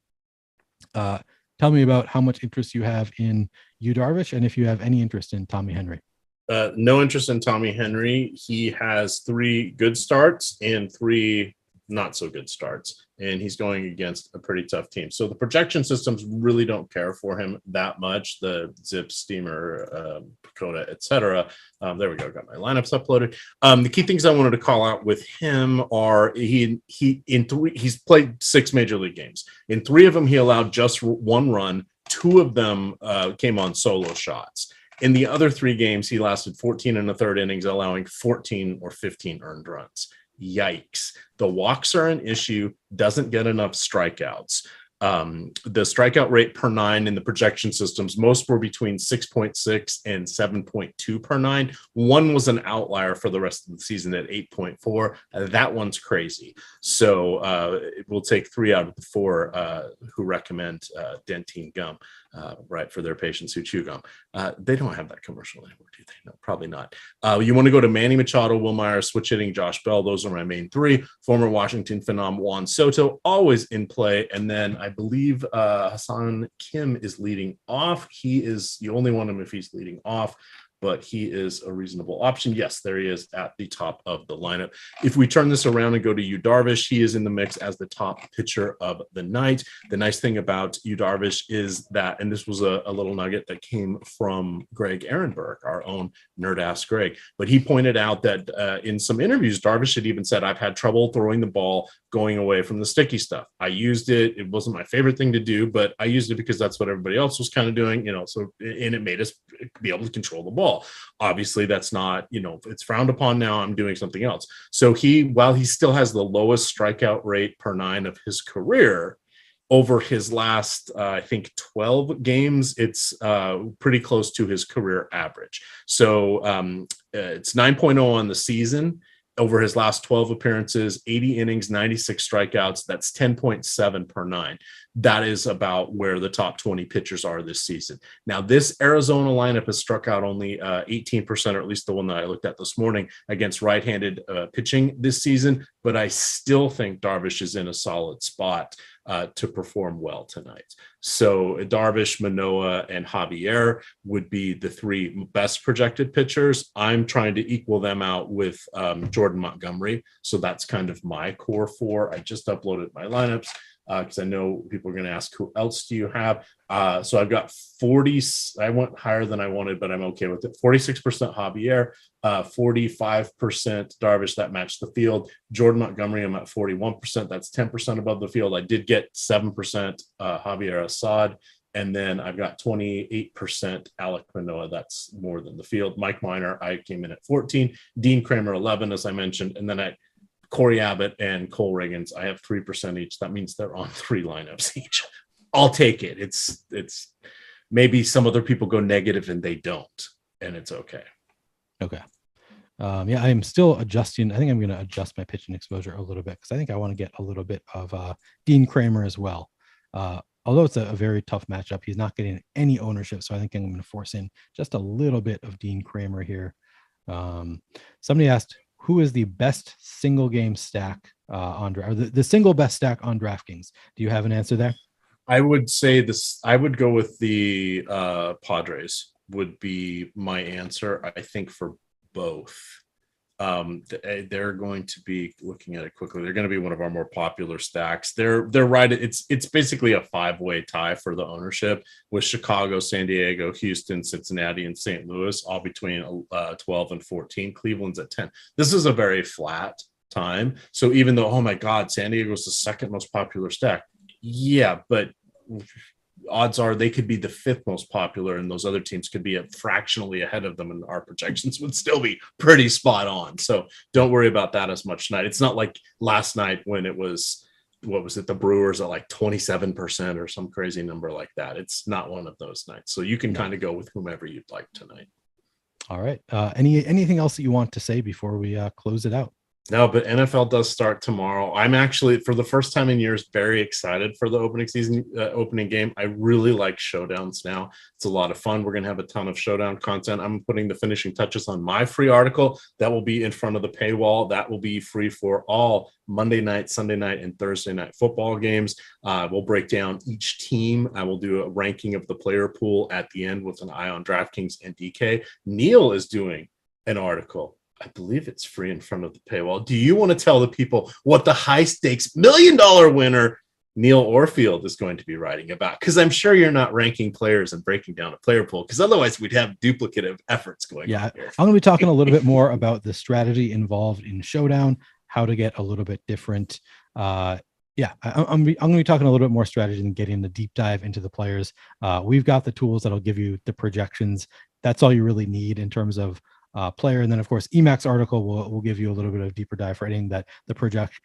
Tell me about how much interest you have in Yu Darvish and if you have any interest in Tommy Henry. No interest in Tommy Henry. He has 3 good starts and 3 not so good starts, and he's going against a pretty tough team. So the projection systems really don't care for him that much. The Zip, Steamer, Pacoda, etc. There we go. Got my lineups uploaded. The key things I wanted to call out with him are he's played 6 major league games. In 3 of them, he allowed just 1 run. 2 of them came on solo shots. In the other 3 games, he lasted 14 1/3 innings, allowing 14 or 15 earned runs. Yikes. The walks are an issue, doesn't get enough strikeouts. The strikeout rate per 9 in the projection systems, most were between 6.6 and 7.2 per 9. One was an outlier for the rest of the season at 8.4. That one's crazy. So we'll take 3 out of the 4 who recommend Dentine gum, right, for their patients who chew gum. They don't have that commercial anymore, do they? No, probably not. You want to go to Manny Machado, Will Myers, switch hitting Josh Bell. Those are my main 3. Former Washington phenom Juan Soto, always in play. And then I believe Hassan Kim is leading off. You only want him if he's leading off, but he is a reasonable option. Yes, there he is at the top of the lineup. If we turn this around and go to Yu Darvish, he is in the mix as the top pitcher of the night. The nice thing about Yu Darvish is that, and this was a little nugget that came from Greg Ehrenberg, our own nerd-ass Greg, but he pointed out that in some interviews, Darvish had even said, I've had trouble throwing the ball going away from the sticky stuff. I used it. It wasn't my favorite thing to do, but I used it because that's what everybody else was kind of doing, so, and it made us be able to control the ball. Obviously, that's not, it's frowned upon now. I'm doing something else. So while he still has the lowest strikeout rate per 9 of his career, over his last, I think, 12 games, it's pretty close to his career average. So it's 9.0 on the season. Over his last 12 appearances, 80 innings, 96 strikeouts. That's 10.7 per 9. That is about where the top 20 pitchers are this season. Now, this Arizona lineup has struck out only 18%, or at least the one that I looked at this morning, against right-handed pitching this season. But I still think Darvish is in a solid spot to perform well tonight. So Darvish, Manoah, and Javier would be the 3 best projected pitchers. I'm trying to equal them out with Jordan Montgomery. So that's kind of my core 4. I just uploaded my lineups. because I know people are going to ask, who else do you have? So I've got 40. I went higher than I wanted, but I'm okay with it. 46% Javier, 45% Darvish. That matched the field. Jordan Montgomery, I'm at 41%. That's 10% above the field. I did get 7% Javier Assad. And then I've got 28% Alec Manoah. That's more than the field. Mike Minor, I came in at 14. Dean Kramer, 11, as I mentioned. And then Corey Abbott and Cole Riggins, I have 3% each. That means they're on 3 lineups each. I'll take it. It's maybe some other people go negative and they don't, and it's okay. Okay. Yeah, I am still adjusting. I think I'm going to adjust my pitching exposure a little bit because I think I want to get a little bit of Dean Kramer as well. Although it's a very tough matchup, he's not getting any ownership, so I think I'm going to force in just a little bit of Dean Kramer here. Somebody asked, who is the best single game stack on the single best stack on DraftKings? Do you have an answer there? I would say this. I would go with the Padres would be my answer. I think for both. They're going to be, looking at it quickly, they're going to be one of our more popular stacks. They're right. It's basically a 5-way tie for the ownership with Chicago, San Diego, Houston, Cincinnati, and St. Louis, all between 12 and 14. Cleveland's at 10. This is a very flat time. So even though, oh my God, San Diego's the second most popular stack. Yeah, but odds are they could be the 5th most popular, and those other teams could be fractionally ahead of them, and our projections would still be pretty spot on. So don't worry about that as much tonight. It's not like last night when it was, what was it, the Brewers at like 27% or some crazy number like that. It's not one of those nights. So you can kind of go with whomever you'd like tonight. All right. Anything else that you want to say before we close it out? No, but NFL does start tomorrow. I'm actually, for the first time in years, very excited for the opening game. I really like showdowns now. It's a lot of fun. We're going to have a ton of showdown content. I'm putting the finishing touches on my free article that will be in front of the paywall. That will be free for all Monday night, Sunday night, and Thursday night football games. We'll break down each team. I will do a ranking of the player pool at the end with an eye on DraftKings and DK. Neil is doing an article. I believe it's free in front of the paywall. Do you want to tell the people what the high stakes $1 million winner Neil Orfield is going to be writing about? Because I'm sure you're not ranking players and breaking down a player pool, because otherwise we'd have duplicative efforts going on here. I'm going to be talking a little bit more about the strategy involved in Showdown, how to get a little bit different. I'm going to be talking a little bit more strategy and getting the deep dive into the players. We've got the tools that'll give you the projections. That's all you really need in terms of player. And then of course, Emacs article will give you a little bit of deeper dive for anything that the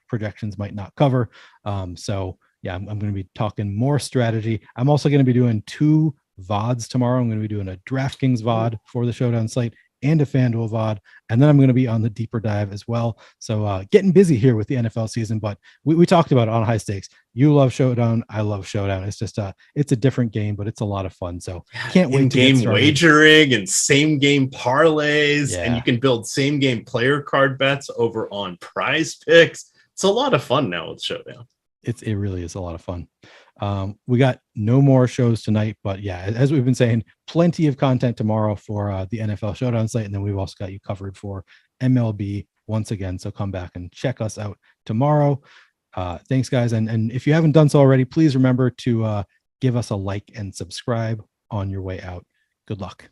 projections might not cover. I'm going to be talking more strategy. I'm also going to be doing 2 VODs tomorrow. I'm going to be doing a DraftKings VOD for the Showdown slate and a FanDuel VOD. And then I'm going to be on the deeper dive as well. So getting busy here with the NFL season, but we talked about it on High Stakes. You love Showdown. I love Showdown. It's just it's a different game, but it's a lot of fun. So can't wait to game wagering and same game parlays, and you can build same game player card bets over on Prize Picks. It's a lot of fun now with Showdown. It really is a lot of fun. We got no more shows tonight, but yeah, as we've been saying, plenty of content tomorrow for the NFL Showdown site. And then we've also got you covered for MLB once again. So come back and check us out tomorrow. Thanks, guys. And if you haven't done so already, please remember to give us a like and subscribe on your way out. Good luck.